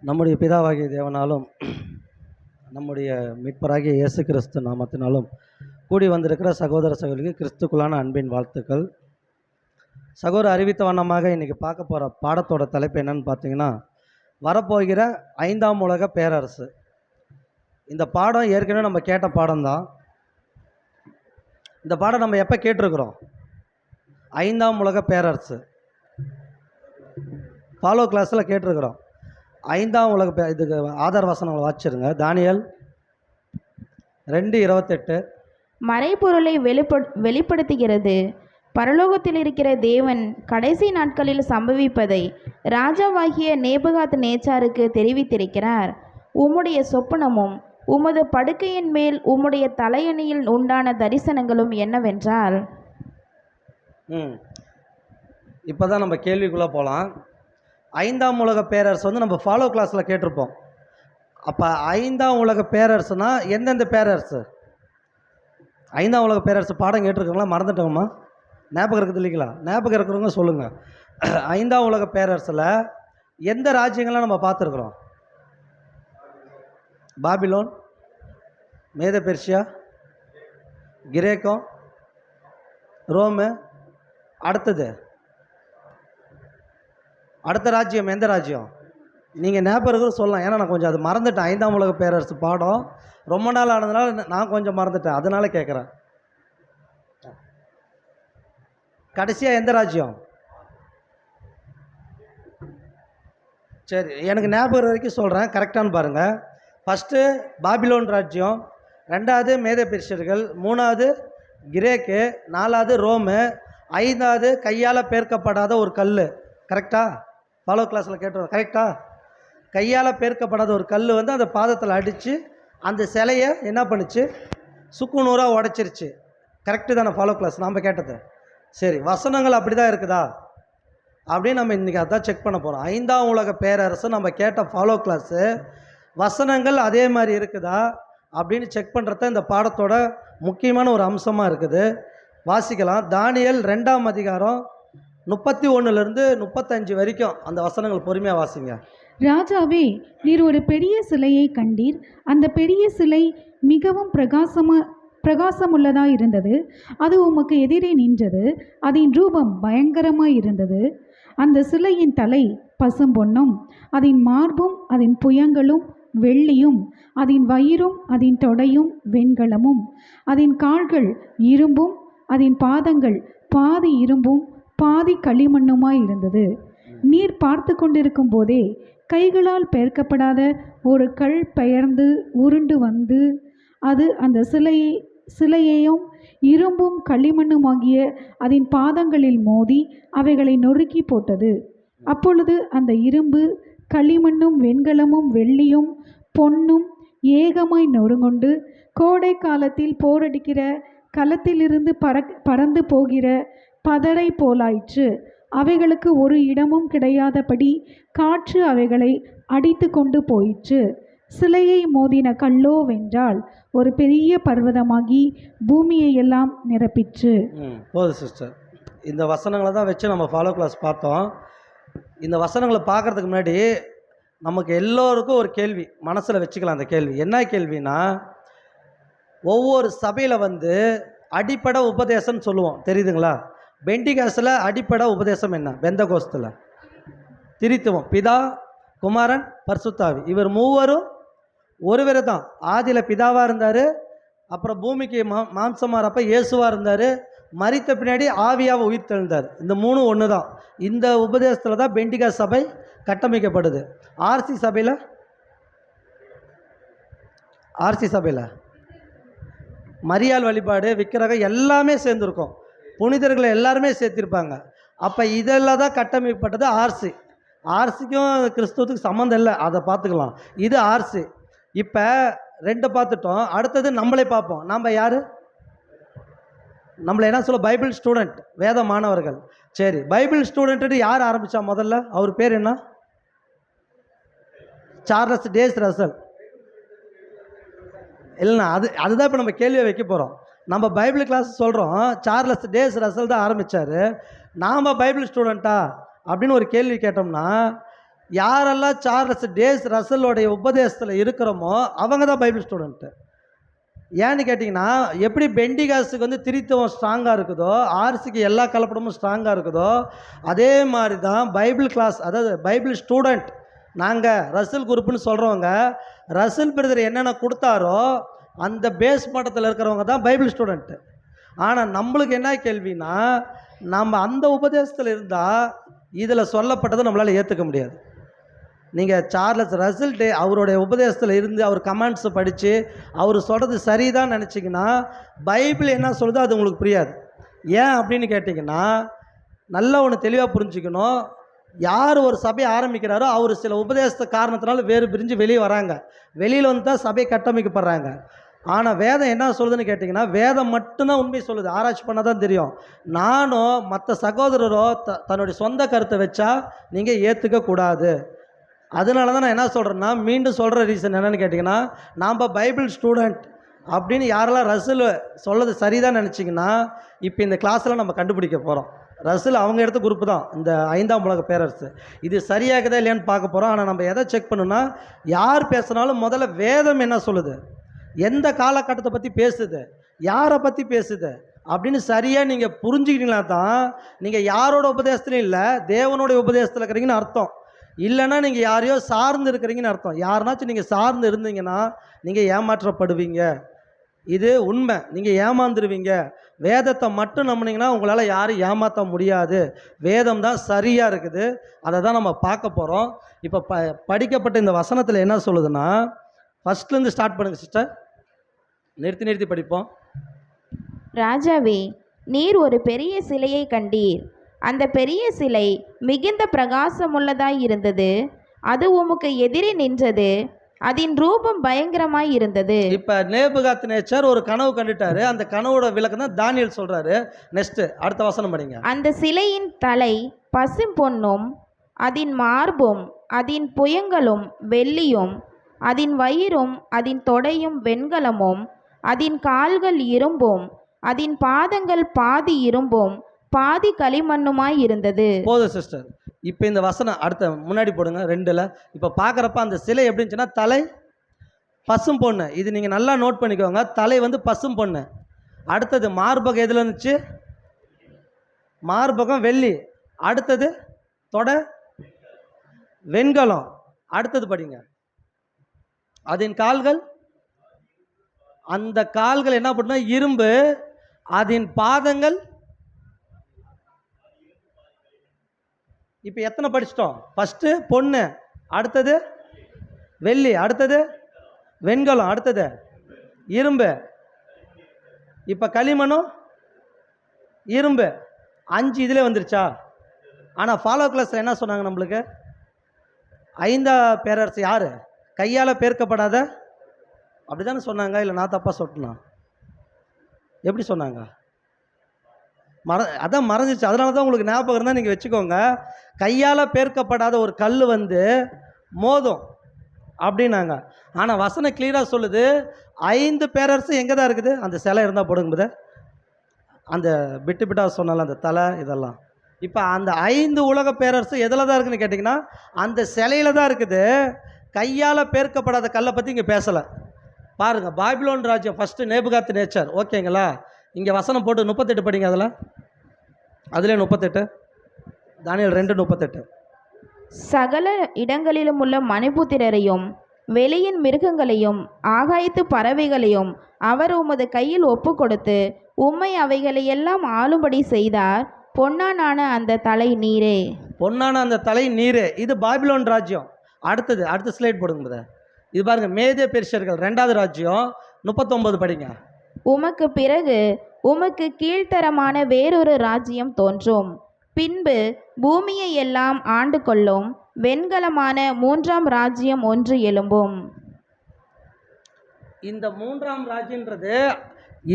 நம்முடைய பிதாவாகிய தேவனாலும் நம்முடைய மீட்பராகிய இயேசு கிறிஸ்து நாமத்தினாலும் கூடி வந்திருக்கிற சகோதர சகோதரிக்கு கிறிஸ்துக்குள்ளான அன்பின் வாழ்த்துக்கள். சகோதர அறிவித்த வண்ணமாக இன்றைக்கி பார்க்க போகிற பாடத்தோட தலைப்பு என்னன்னு பார்த்தீங்கன்னா, வரப்போகிற 5ஆம் உலக பேரரசு. இந்த பாடம் ஏற்கனவே நம்ம கேட்ட பாடம்தான். இந்த பாடம் நம்ம எப்போ கேட்டிருக்கிறோம்? 5ஆம் உலக பேரரசு ஃபாலோ கிளாஸில் கேட்டிருக்கிறோம். 5ஆம் உலக இதுக்கு ஆதார வசனங்களை வாசிச்சிருங்க. தானியேல் 2:28. மறைபொருளை வெளிப்படுத்துகிறது. பரலோகத்தில் இருக்கிற தேவன் கடைசி நாட்களில் சம்பவிப்பதை ராஜாவாகிய நேபுகாத் நேச்சாருக்கு தெரிவித்திருக்கிறார். உம்முடைய சொப்பனமும் உமது படுக்கையின் மேல் உம்முடைய தலையணியில் உண்டான தரிசனங்களும் என்னவென்றால். இப்போ தான் நம்ம கேள்விக்குள்ளே போகலாம். 5ஆம் உலக பேரரசு நம்ம ஃபாலோ கிளாஸில் கேட்டிருப்போம். அப்போ 5ஆம் உலக பேரரசுனா எந்தெந்த பேரரசு? 5ஆம் உலக பேரரசு பாடம் கேட்டிருக்கீங்களா? மறந்துட்டோமா? ஞாபகம் இருக்குது இல்லைங்களா? ஞாபகம் இருக்கிறவங்க சொல்லுங்கள். 5ஆம் உலக பேரரசில் எந்த ராஜ்யங்கள்லாம் நம்ம பார்த்துருக்குறோம்? பாபிலோன், மேத பெர்ஷியா, கிரேக்கம், ரோமு. அடுத்த ராஜ்யம் எந்த ராஜ்யம்? நீங்கள் ஞாபகம் இருக்கிற சொல்லலாம். ஏன்னா நான் கொஞ்சம் அது மறந்துட்டேன். 5ஆம் உலக பேரரசு பாடம் ரொம்ப நாள் ஆனதுனால நான் கொஞ்சம் மறந்துட்டேன், அதனால கேட்குறேன். கடைசியாக எந்த ராஜ்யம்? சரி, எனக்கு ஞாபகம் வரைக்கும் சொல்கிறேன், கரெக்டானு பாருங்கள். ஃபஸ்ட்டு பாபிலோன் ராஜ்யம், 2வது மேத பெர்ஷியர்கள், 3வது கிரேக்கு, 4வது ரோமு, 5வது கையால் பேர்க்கப்படாத ஒரு கல். கரெக்டா? ஃபாலோ கிளாஸில் கேட்டுருவோம். கரெக்டா? கையால் பேர்க்கப்படாத ஒரு கல் அந்த பாதத்தில் அடித்து அந்த சிலையை என்ன பண்ணுச்சு? சுக்கு நூறாக உடைச்சிருச்சு. கரெக்டு தானே? ஃபாலோ கிளாஸ் நாம் கேட்டது. சரி, வசனங்கள் அப்படி தான் இருக்குதா அப்படின்னு நம்ம இன்றைக்கி அதான் செக் பண்ண போகிறோம். 5ஆம் உலக பேரரசு நம்ம கேட்ட ஃபாலோ கிளாஸு வசனங்கள் அதே மாதிரி இருக்குதா அப்படின்னு செக் பண்ணுறது இந்த பாடத்தோட முக்கியமான ஒரு அம்சமாக இருக்குது. வாசிக்கலாம். தானியேல் 2ஆம் அதிகாரம் 31லேருந்து 35 வரைக்கும் அந்த வசனங்கள் பொறுமையாக வாசிங்க. ராஜாவே, நீர் ஒரு பெரிய சிலையை கண்டீர். அந்த பெரிய சிலை மிகவும் பிரகாசமுள்ளதாக இருந்தது. அது உமக்கு எதிரே நின்றது. அதன் ரூபம் பயங்கரமாய் இருந்தது. அந்த சிலையின் தலை பசும்பொன்னும், அதன் மார்பும் அதன் புயங்களும் வெள்ளியும், அதன் வயிறும் அதன் தொடையும் வெண்கலமும், அதன் கால்கள் இரும்பும், அதன் பாதங்கள் பாதி இரும்பும் பாதி களிமண்ணுமாய் இருந்தது. நீர் பார்த்து கொண்டிருக்கும் போதே கைகளால் பெயர்க்கப்படாத ஒரு கல் பெயர்ந்து உருண்டு வந்து அது அந்த சிலையையும் இரும்பும் களிமண்ணுமாகிய அதன் பாதங்களில் மோதி அவைகளை நொறுக்கி போட்டது. அப்பொழுது அந்த இரும்பு களிமண்ணும் வெண்கலமும் வெள்ளியும் பொன்னும் ஏகமாய் நொறுங்கொண்டு கோடை காலத்தில் போரடிக்கிற களத்திலிருந்து பறந்து போகிற பதரை போலாயிற்று. அவைகளுக்கு ஒரு இடமும் கிடையாதபடி காற்று அவைகளை அடித்து கொண்டு போயிற்று. சிலையை மோதின கல்லோ வென்றால் ஒரு பெரிய பர்வதமாகி பூமியை எல்லாம் நிரப்பிற்று. போதும் சிஸ்டர். இந்த வசனங்களை தான் வச்சு நம்ம ஃபாலோ கிளாஸ் பார்த்தோம். இந்த வசனங்களை பார்க்குறதுக்கு முன்னாடி நமக்கு எல்லோருக்கும் ஒரு கேள்வி மனசில் வச்சுக்கலாம். அந்த கேள்வி என்ன கேள்வினா, ஒவ்வொரு சபையில் அடிப்படை உபதேசம்னு சொல்லுவோம், தெரியுதுங்களா? பெண்டிகாஸில் அடிப்படை உபதேசம் என்ன? பெந்தகோஸ்தில் திரித்துவம், பிதா, குமாரன், பரிசுத்தாவி. இவர் மூவரும் ஒருவரை தான். ஆதியில் பிதாவாக இருந்தார், அப்புறம் பூமிக்கு மாம்சமாரப்ப இயேசுவாக இருந்தார், மரித்த பின்னாடி ஆவியாவை உயிர் தெழுந்தார். இந்த மூணும் ஒன்று தான். இந்த உபதேசத்தில் தான் பெண்டிகாஸ் சபை கட்டமைக்கப்படுது. ஆர்சி சபையில் மரியாள் வழிபாடு, விக்கிரகம் எல்லாமே சேர்ந்துருக்கும். புனிதர்களை எல்லாருமே சேர்த்திருப்பாங்க. அப்போ இதெல்லாம் தான் கட்டமைக்கப்பட்டது ஆர்சிக்கும் கிறிஸ்துவத்துக்கு சம்மந்தம் இல்லை, அதை பார்த்துக்கலாம். இது ஆர்சி. இப்போ 2 பார்த்துட்டோம். அடுத்தது நம்மளே பார்ப்போம். நம்ம யார்? நம்மளை என்ன சொல்ல? பைபிள் ஸ்டூடெண்ட், வேத மாணவர்கள். சரி, பைபிள் ஸ்டூடெண்ட்டு யார் ஆரம்பித்தா முதல்ல? அவர் பேர் என்ன? Charles days Russell. இல்லைண்ணா, அதுதான் இப்போ நம்ம கேள்வியை வைக்க போகிறோம். நம்ம பைபிள் கிளாஸ் சொல்கிறோம், சார்லஸ் டேஸ் ரசல் தான் ஆரம்பித்தார். நாம் பைபிள் ஸ்டூடெண்ட்டா அப்படின்னு ஒரு கேள்வி கேட்டோம்னா யாரெல்லாம் சார்லஸ் டேஸ் ரசலோடைய உபதேசத்தில் இருக்கிறோமோ அவங்க தான் பைபிள் ஸ்டூடெண்ட்டு. ஏன்னு கேட்டிங்கன்னா, எப்படி பெண்டிகாஸுக்கு வந்து திரித்துவம் ஸ்ட்ராங்காக இருக்குதோ, ஆர்சிக்கு எல்லா கலப்படமும் ஸ்ட்ராங்காக இருக்குதோ, அதே மாதிரி தான் பைபிள் கிளாஸ், அதாவது பைபிள் ஸ்டூடெண்ட் நாங்கள் ரசல் குரூப்புன்னு சொல்கிறவங்க, ரசல் பிரதர் என்னென்ன கொடுத்தாரோ அந்த பேஸ் மட்டத்தில் இருக்கிறவங்க தான் பைபிள் ஸ்டூடெண்ட்டு. ஆனால் நம்மளுக்கு என்ன கேள்வினா, நம்ம அந்த உபதேசத்தில் இருந்தால் இதில் சொல்லப்பட்டதை நம்மளால் ஏற்றுக்க முடியாது. நீங்கள் சார்லஸ் ரசல் டே அவருடைய உபதேசத்தில் இருந்து அவர் கமெண்ட்ஸை படித்து அவர் சொல்கிறது சரிதான் நினச்சிங்கன்னா பைபிள் என்ன சொல்லுதோ அது உங்களுக்கு புரியாது. ஏன் அப்படின்னு கேட்டிங்கன்னா, நல்லா ஒன்று தெளிவாக புரிஞ்சுக்கணும். யார் ஒரு சபையை ஆரம்பிக்கிறாரோ அவர் சில உபதேச காரணத்தினால வேறு பிரிஞ்சு வெளியே வராங்க. வெளியில் வந்து தான் சபை கட்டமைக்கப்படுறாங்க. ஆனால் வேதம் என்ன சொல்லுதுன்னு கேட்டிங்கன்னா, வேதம் மட்டும்தான் உண்மை சொல்லுது. ஆராய்ச்சி பண்ணால் தான் தெரியும். நானும் மற்ற சகோதரரோ தன்னுடைய சொந்த கருத்தை வச்சா நீங்கள் ஏற்றுக்கக்கூடாது. அதனால தான் நான் என்ன சொல்கிறேன்னா, மீண்டும் சொல்கிற ரீசன் என்னென்னு கேட்டிங்கன்னா, நாம் பைபிள் ஸ்டூடெண்ட் அப்படின்னு யாரெல்லாம் ரசல் சொல்லது சரிதான் நினச்சிங்கன்னா, இப்போ இந்த கிளாஸில் நம்ம கண்டுபிடிக்க போகிறோம். ரசல் அவங்க எடுத்த குரூப்பு தான் இந்த 5ஆம் உலக பேரரசு. இது சரியாகுதா இல்லையான்னு பார்க்க போகிறோம். ஆனால் நம்ம எதை செக் பண்ணணும்னா, யார் பேசினாலும் முதல்ல வேதம் என்ன சொல்லுது, எந்த காலகட்டத்தை பற்றி பேசுது, யாரை பற்றி பேசுது அப்படின்னு சரியாக நீங்கள் புரிஞ்சுக்கிட்டீங்களா தான் நீங்கள் யாரோட உபதேசத்துலையும் இல்லை, தேவனுடைய உபதேசத்தில் இருக்கிறீங்கன்னு அர்த்தம். இல்லைன்னா நீங்கள் யாரையோ சார்ந்து இருக்கிறீங்கன்னு அர்த்தம். யாருனாச்சும் நீங்கள் சார்ந்து இருந்தீங்கன்னா நீங்கள் ஏமாற்றப்படுவீங்க. இது உண்மை. நீங்கள் ஏமாந்துருவீங்க. வேதத்தை மட்டும் நம்பினீங்கன்னா உங்களால் யாரும் ஏமாற்ற முடியாது. வேதம் தான் சரியாக இருக்குது. அதை தான் நம்ம பார்க்க போகிறோம். இப்போ படிக்கப்பட்ட இந்த வசனத்தில் என்ன சொல்லுதுன்னா, ஃபஸ்ட்லேருந்து ஸ்டார்ட் பண்ணுங்கள் சிஸ்டர். நிறுத்தி படிப்போம். ராஜாவே, நீர் ஒரு பெரிய சிலையை கண்டீர். அந்த பெரிய சிலை மிகுந்த பிரகாசமுள்ளதாய் இருந்தது. அது உமக்கு எதிரே நின்றது. அதன் ரூபம் பயங்கரமாய் இருந்தது. இப்போ நேபுகாத்நேச்சர் ஒரு கனவு கண்டுட்டாரு. அந்த கனவோட விளக்கம் தான் தானியேல் சொல்றாரு. நெக்ஸ்ட் அடுத்த வசனம் படிங்க. அந்த சிலையின் தலை பசும் பொன்னும், அதன் மார்பும் அதன் புயங்களும் வெள்ளியும், அதன் வயிறும் அதன் தொடையும் வெண்கலமும், அதன் கால்கள் இரும்பும், அதன் பாதங்கள் பாதி இரும்பும் பாதி களிமண்ணுமாய் இருந்தது. போதும் சிஸ்டர். இப்போ இந்த வசனம் அடுத்த முன்னாடி போடுங்க 2ல். இப்போ பார்க்குறப்ப அந்த சிலை எப்படி இருந்துச்சுன்னா, தலை பசும் பொண்ணு. இது நீங்கள் நல்லா நோட் பண்ணிக்கோங்க. தலை வந்து பசும் பொண்ணு. அடுத்தது மார்பகம் எதில் இருந்துச்சு? மார்பகம் வெள்ளி. அடுத்தது தொடை வெண்கலம். அடுத்தது படிங்க. அதன் கால்கள், அந்த கால்கள் என்ன பண்ணுன்னா இரும்பு. அதன் பாதங்கள், இப்போ எத்தனை படிச்சிட்டோம்? ஃபஸ்ட்டு பொண்ணு, அடுத்தது வெள்ளி, அடுத்தது வெண்கலம், அடுத்தது இரும்பு, இப்போ களிமண்ணும் இரும்பு. 5 இதில் வந்துருச்சா? ஆனால் ஃபாலோ கிளாஸில் என்ன சொன்னாங்க நம்மளுக்கு? 5ஆம் பேரரசு யார்? கையால் பேர்க்கப்படாத, அப்படி தானே சொன்னாங்க? இல்லை நான் தப்பாக சொல்லிட்டேனா? எப்படி சொன்னாங்க? அதான் மறைஞ்சிச்சு. அதனால தான் உங்களுக்கு ஞாபகம் இருந்தால் நீங்கள் வச்சுக்கோங்க. கையால் பேர்க்கப்படாத ஒரு கல் வந்து மோதும் அப்படின்னாங்க. ஆனால் வசனம் கிளியராக சொல்லுது, 5 பேரரசு எங்கே தான் இருக்குது? அந்த சிலை இருந்தால் போடுங்கும்போது அந்த பிட்டாக சொன்னால அந்த தலை இதெல்லாம். இப்போ அந்த 5 உலக பேரரசு எதில் தான் இருக்குதுன்னு கேட்டிங்கன்னா, அந்த சிலையில் தான் இருக்குது. கையால் பேர்க்கப்படாத கல்லை பற்றி இங்கே பேசலை. பாருங்கள், பாபிலோன் ராஜ்யம் ஃபஸ்ட்டு நேபுகாத்நேச்சர். ஓகேங்களா? இங்கே வசனம் போட்டு 38 படிங்க. அதில் 38, தானியேல் 2:38. சகல இடங்களிலும் உள்ள மனுபுத்திரரையும் வெளியின் மிருகங்களையும் ஆகாயத்து பறவைகளையும் அவர் உமது கையில் ஒப்பு கொடுத்து உம்மை அவைகளை எல்லாம் ஆளும்படி செய்தார். பொன்னான அந்த தலை நீரே. பொன்னான அந்த தலை நீரே. இது பாபிலோன் ராஜ்யம். அடுத்த ஸ்லைட் போடுங்க. இது பாருங்க, மேதே பெர்ஷியர்கள் 2வது ராஜ்யம். 39 படிங்க. உமக்கு பிறகு உமக்கு கீழ்த்தரமான வேறொரு ராஜ்யம் தோன்றும். பின்பு பூமியை எல்லாம் ஆண்டு கொள்ளும் வெண்கலமான 3ஆம் ராஜ்யம் ஒன்று எழும்பும். இந்த 3ஆம் ராஜ்யன்றது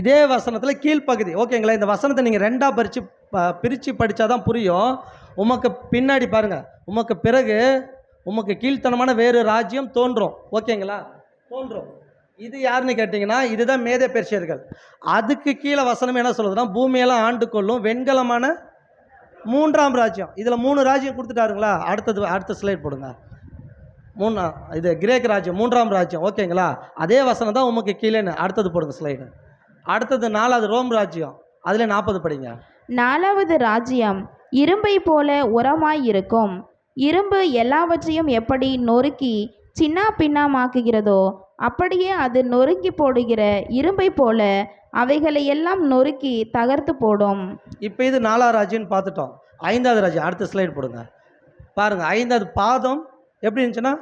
இதே வசனத்தில் கீழ்ப்பகுதி. ஓகேங்களா? இந்த வசனத்தை நீங்கள் 2ஆக பிரித்து படித்தா தான் புரியும். உமக்கு பின்னாடி பாருங்கள், உமக்கு பிறகு உமக்கு கீழ்த்தனமான வேறு ராஜ்யம் தோன்றும். ஓகேங்களா? தோன்றும். இது யாருன்னு கேட்டிங்கன்னா, இதுதான் மேதே பெர்ஷியர்கள். அதுக்கு கீழே வசனம் என்ன சொல்லுதுன்னா, பூமியெல்லாம் ஆண்டு கொள்ளும் வெண்கலமான மூன்றாம் ராஜ்யம். இதில் 3 ராஜ்யம் கொடுத்துட்டாருங்களா? அடுத்த ஸ்லைட் போடுங்க. இது கிரேக் ராஜ்யம், 3ஆம் ராஜ்யம். ஓகேங்களா? அதே வசனம் தான் உமக்கு கீழேன்னு. அடுத்தது போடுங்க ஸ்லைடு. அடுத்தது 4வது ரோம் ராஜ்யம். அதில் 40 படிங்க. 4வது ராஜ்யம் இரும்பை போல உரமாயிருக்கும். இரும்பு எல்லாவற்றையும் எப்படி நொறுக்கி சின்ன பின்னமாக்குகிறதோ அப்படியே அது நொறுக்கி போடுகிற இரும்பை போல அவைகளை எல்லாம் நொறுக்கி தகர்த்து போடும். இப்போ இது 4ஆம் ராஜ்யம்னு பார்த்துட்டோம். 5வது ராஜ்யம். அடுத்த ஸ்லைடு போடுங்க. பாருங்கள், 5வது பாதம் எப்படி இருந்துச்சுன்னா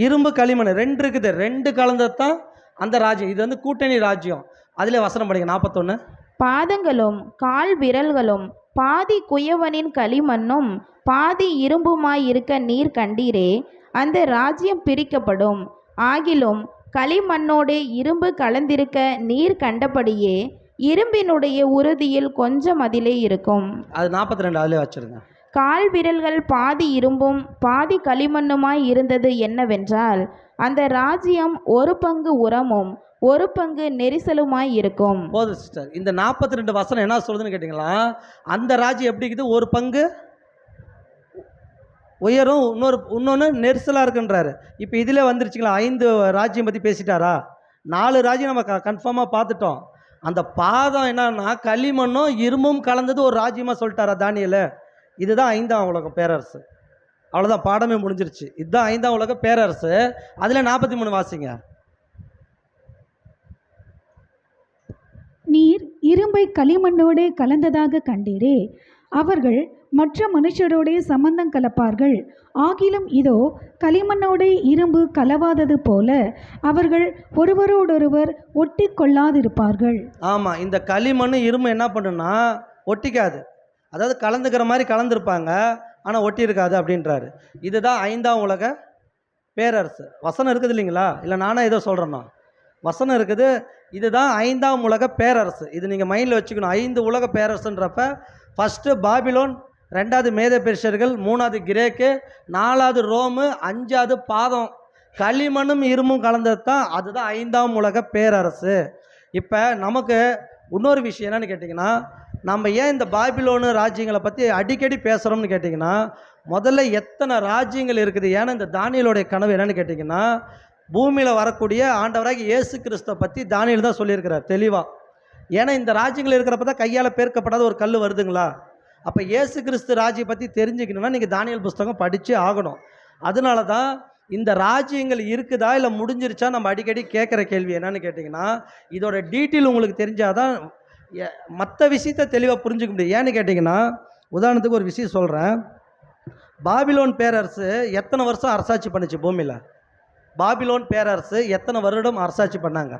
இரும்பு களிமண் 2 இருக்குது. 2 கலந்தது தான் அந்த ராஜ்யம். இது வந்து கூட்டணி ராஜ்யம். அதிலே வசனம் படிங்க 41. பாதங்களும் கால் விரல்களும் பாதி குயவனின் களிமண்ணும் பாதி இரும்புமாயிருக்க நீர் கண்டீரே. அந்த ராஜ்யம் பிரிக்கப்படும். ஆகிலும் களிமண்ணோடே இரும்பு கலந்திருக்க நீர் கண்டபடியே இரும்பினுடைய உறுதியில் கொஞ்சம் அதிலே இருக்கும். அது 42 அதிலே வச்சுருங்க. கால் விரல்கள் பாதி இரும்பும் பாதி களிமண்ணுமாய் இருந்தது என்னவென்றால், அந்த ராஜ்யம் ஒரு பங்கு உரமும் ஒரு பங்கு நெரிசலுமாய் இருக்கும். போதும் சிஸ்டர். இந்த 42 வசனம் என்ன சொல்லுதுன்னு கேட்டிங்களா? அந்த ராஜ்யம் எப்படி இருக்குது? ஒரு பங்கு உயரும், இன்னொன்று நெரிசலாக இருக்குன்றாரு. இப்போ இதில் வந்துருச்சுங்களா? 5 ராஜ்யம் பற்றி பேசிட்டாரா? 4 ராஜ்யம் நம்ம கன்ஃபார்மாக பார்த்துட்டோம். அந்த பாதம் என்னன்னா களிமண்ணும் இரும்பும் கலந்தது ஒரு ராஜ்யமாக சொல்லிட்டாரா தானியேல்? இதுதான் 5ஆம் உலக பேரரசு. அவ்வளோதான், பாடமே முடிஞ்சிருச்சு. இதுதான் 5ஆம் உலக பேரரசு. அதில் 43 வாசிங்க. நீர் இரும்பை களிமண்ணோடே கலந்ததாக கண்டீரே. அவர்கள் மற்ற மனுஷரோடே சம்பந்தம் கலப்பார்கள். ஆகிலும் இதோ களிமண்ணோடே இரும்பு கலவாதது போல அவர்கள் ஒருவரோடொருவர் ஒட்டி கொள்ளாதிருப்பார்கள். ஆமாம், இந்த களிமண் இரும்பு என்ன பண்ணுன்னா ஒட்டிக்காது. அதாவது கலந்துக்கிற மாதிரி கலந்துருப்பாங்க, ஆனால் ஒட்டி இருக்காது அப்படின்றாரு. இதுதான் 5ஆம் உலக பேரரசு. வசனம் இருக்குது இல்லைங்களா? இல்லை நானே ஏதோ சொல்கிறேன்னா? வசனம் இருக்குது. இதுதான் 5ஆம் உலக பேரரசு. இது நீங்கள் மைண்டில் வச்சுக்கணும். 5 உலக பேரரசுன்றப்ப ஃபஸ்ட்டு பாபிலோன், 2வது மேத பெர்ஷியர்கள், 3வது கிரேக்கு, 4வது ரோமு, 5வது பாதம். களிமண்ணும் இரும்பும் கலந்தது தான், அதுதான் 5ஆம் உலக பேரரசு. இப்போ நமக்கு இன்னொரு விஷயம் என்னென்னு கேட்டிங்கன்னா, நம்ம ஏன் இந்த பாபிலோனு ராஜ்யங்களை பற்றி அடிக்கடி பேசுகிறோம்னு கேட்டிங்கன்னா, முதல்ல எத்தனை ராஜ்யங்கள் இருக்குது. ஏன்னா இந்த தானியேலுடைய கனவு என்னென்னு கேட்டிங்கன்னா, பூமியில் வரக்கூடிய ஆண்டவராக இயேசு கிறிஸ்துவை பற்றி தானியேல் தான் சொல்லியிருக்கிறார் தெளிவாக. ஏன்னா இந்த ராஜ்யங்கள் இருக்கிறப்ப தான் கையால் பேர்க்கப்படாத ஒரு கல் வருதுங்களா? அப்போ இயேசு கிறிஸ்து ராஜ்யை பற்றி தெரிஞ்சுக்கணுன்னா நீங்கள் தானியேல் புஸ்தகம் படித்து ஆகணும். அதனால தான் இந்த ராஜ்யங்கள் இருக்குதா இல்லை முடிஞ்சிருச்சா நம்ம அடிக்கடி கேட்குற கேள்வி என்னன்னு கேட்டிங்கன்னா, இதோட டீட்டெயில் உங்களுக்கு தெரிஞ்சாதான் மற்ற விஷயத்தை தெளிவாக புரிஞ்சுக்க முடியும். ஏன்னு கேட்டிங்கன்னா, உதாரணத்துக்கு ஒரு விஷயம் சொல்கிறேன். பாபிலோன் பேரரசு எத்தனை வருஷம் அரசாட்சி பண்ணுச்சு பூமியில்? பாபிலோன் பேரரசு எத்தனை வருடம் அரசாட்சி பண்ணாங்க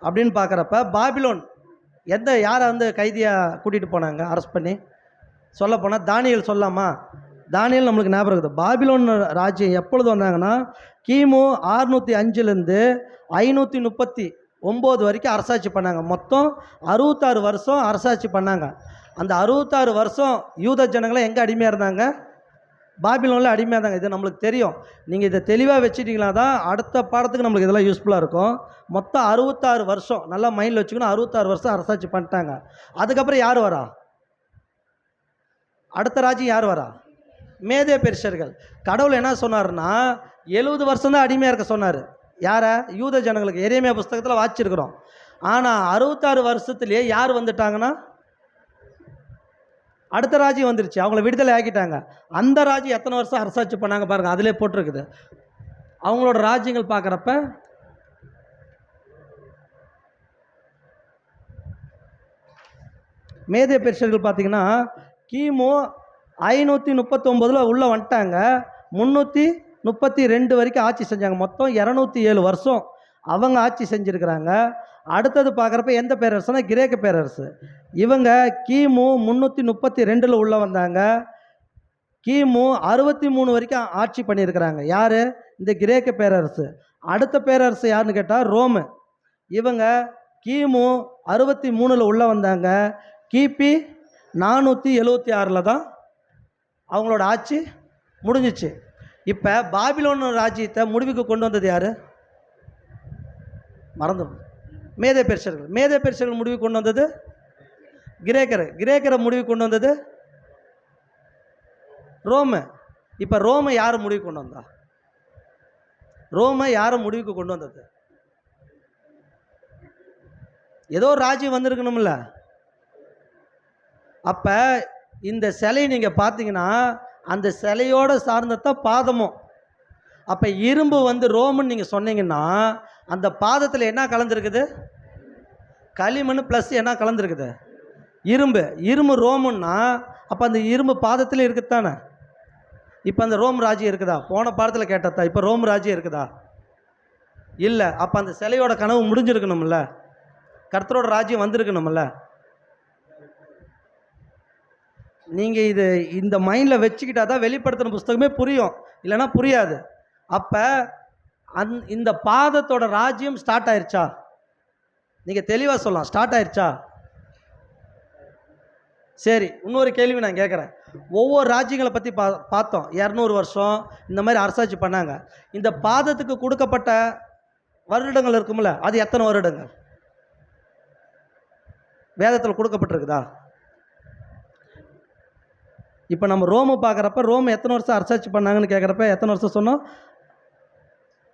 அப்படின்னு பார்க்குறப்ப, பாபிலோன் யாரை வந்து கைதியாக கூட்டிகிட்டு போனாங்க அரெஸ்ட் பண்ணி? சொல்ல போனால் தானியேல் சொல்லாமா? தானியேல் நம்மளுக்கு ஞாபகம் இருக்குது. பாபிலோன் ராஜ்யம் எப்பொழுது வந்தாங்கன்னா, கிமு 605லேருந்து 539 வரைக்கும் அரசாட்சி பண்ணாங்க. மொத்தம் 66 வருஷம் அரசாட்சி பண்ணாங்க. அந்த 66 வருஷம் யூத ஜனங்களை எங்கே அடிமையாக இருந்தாங்க? பாபிலோனில் அடிமையாக இருந்தாங்க. இது நம்மளுக்கு தெரியும். நீங்கள் இதை தெளிவாக வச்சுட்டிங்களா தான் அடுத்த பாடத்துக்கு நம்மளுக்கு இதெல்லாம் யூஸ்ஃபுல்லாக இருக்கும். மொத்தம் 66 வருஷம் நல்லா மைண்டில் வச்சுக்கணும். 66 வருஷம் அரசாட்சி பண்ணிட்டாங்க. அதுக்கப்புறம் யார் வரா? அடுத்த ராஜ்யம் யார் வரா? மேதே பெர்ஷியர்கள். கடவுள் என்ன சொன்னார்னா 70 வருஷம் தான் அடிமையாக இருக்க சொன்னார். யாரை? யூத ஜனங்களுக்கு. எரேமியா புஸ்தகத்தில் வாசிச்சிருக்கிறோம். ஆனால் 66 வருஷத்துலேயே யார் வந்துட்டாங்கன்னா அடுத்த ராஜ்யம் வந்துருச்சு. அவங்கள விடுதலை ஆக்கிட்டாங்க. அந்த ராஜ்யம் எத்தனை வருஷம் அரசாட்சி பண்ணாங்க பாருங்கள், அதிலே போட்டிருக்குது. அவங்களோட ராஜ்யங்கள் பார்க்குறப்ப மேதே பெர்ஷியர்கள் பார்த்திங்கன்னா கிமு 539 உள்ளே வந்துட்டாங்க. 332 வரைக்கும் ஆட்சி செஞ்சாங்க. மொத்தம் 207 வருஷம் அவங்க ஆட்சி செஞ்சுருக்கிறாங்க. அடுத்தது பார்க்குறப்ப எந்த பேரரசுனா கிரேக்க பேரரசு. இவங்க கிமு 332 உள்ளே வந்தாங்க. கிமு 63 வரைக்கும் ஆட்சி பண்ணியிருக்கிறாங்க. யார்? இந்த கிரேக்க பேரரசு. அடுத்த பேரரசு யாருன்னு கேட்டால் ரோமு. இவங்க கிமு 63 உள்ளே வந்தாங்க. கிபி 476 தான் அவங்களோட ஆட்சி முடிஞ்சிச்சு. இப்போ பாபிலோன் ராஜ்யத்தை முடிவுக்கு கொண்டு வந்தது யார்? மறந்து மேதே பெர்ஷியர்கள். மேதே பெர்ஷியர்கள் முடிவுக்கு கொண்டு வந்தது கிரேக்கரை முடிவு கொண்டு வந்தது ரோமு. இப்போ ரோமை யார் முடிவு கொண்டு வந்தா? ரோமை யாரை முடிவுக்கு கொண்டு வந்தது? ஏதோ ஒரு ராஜ்யம் வந்திருக்கணும்ல. அப்போ இந்த சிலையை நீங்கள் பார்த்தீங்கன்னா அந்த சிலையோட சார்ந்ததான் பாதமும். அப்போ இரும்பு வந்து ரோமுன்னு நீங்கள் சொன்னீங்கன்னா அந்த பாதத்தில் என்ன கலந்துருக்குது? களிமண் ப்ளஸ் என்ன கலந்துருக்குது? இரும்பு ரோமுன்னா அப்போ அந்த இரும்பு பாதத்தில் இருக்குதானே. இப்போ அந்த ரோம் ராஜ்யம் இருக்குதா? போன பாடத்தில் கேட்டதா. இப்போ ரோம் ராஜ்யம் இருக்குதா? இல்லை. அப்போ அந்த சிலையோட கனவு முடிஞ்சிருக்கணும்ல, கர்த்தரோட ராஜ்யம் வந்திருக்கணும்ல. நீங்கள் இந்த மைண்டில் வச்சுக்கிட்டா தான் வெளிப்படுத்தின புஸ்தகமே புரியும், இல்லைன்னா புரியாது. அப்போ இந்த பாதத்தோட ராஜ்யம் ஸ்டார்ட் ஆயிடுச்சா? நீங்கள் தெளிவாக சொல்லலாம், ஸ்டார்ட் ஆயிடுச்சா? சரி, இன்னொரு கேள்வி நான் கேட்குறேன். ஒவ்வொரு ராஜ்யங்களை பற்றி பார்த்தோம். 200 வருஷம் இந்த மாதிரி அரசாட்சி பண்ணாங்க. இந்த பாதத்துக்கு கொடுக்கப்பட்ட வருடங்கள் இருக்கும்ல, அது எத்தனை வருடங்கள் வேதத்தில் கொடுக்கப்பட்டிருக்குதா? இப்போ நம்ம ரோமு பார்க்குறப்ப ரோம் எத்தனை வருஷம் அரசாட்சி பண்ணாங்கன்னு கேட்குறப்ப எத்தனை வருஷம் சொன்னோம்?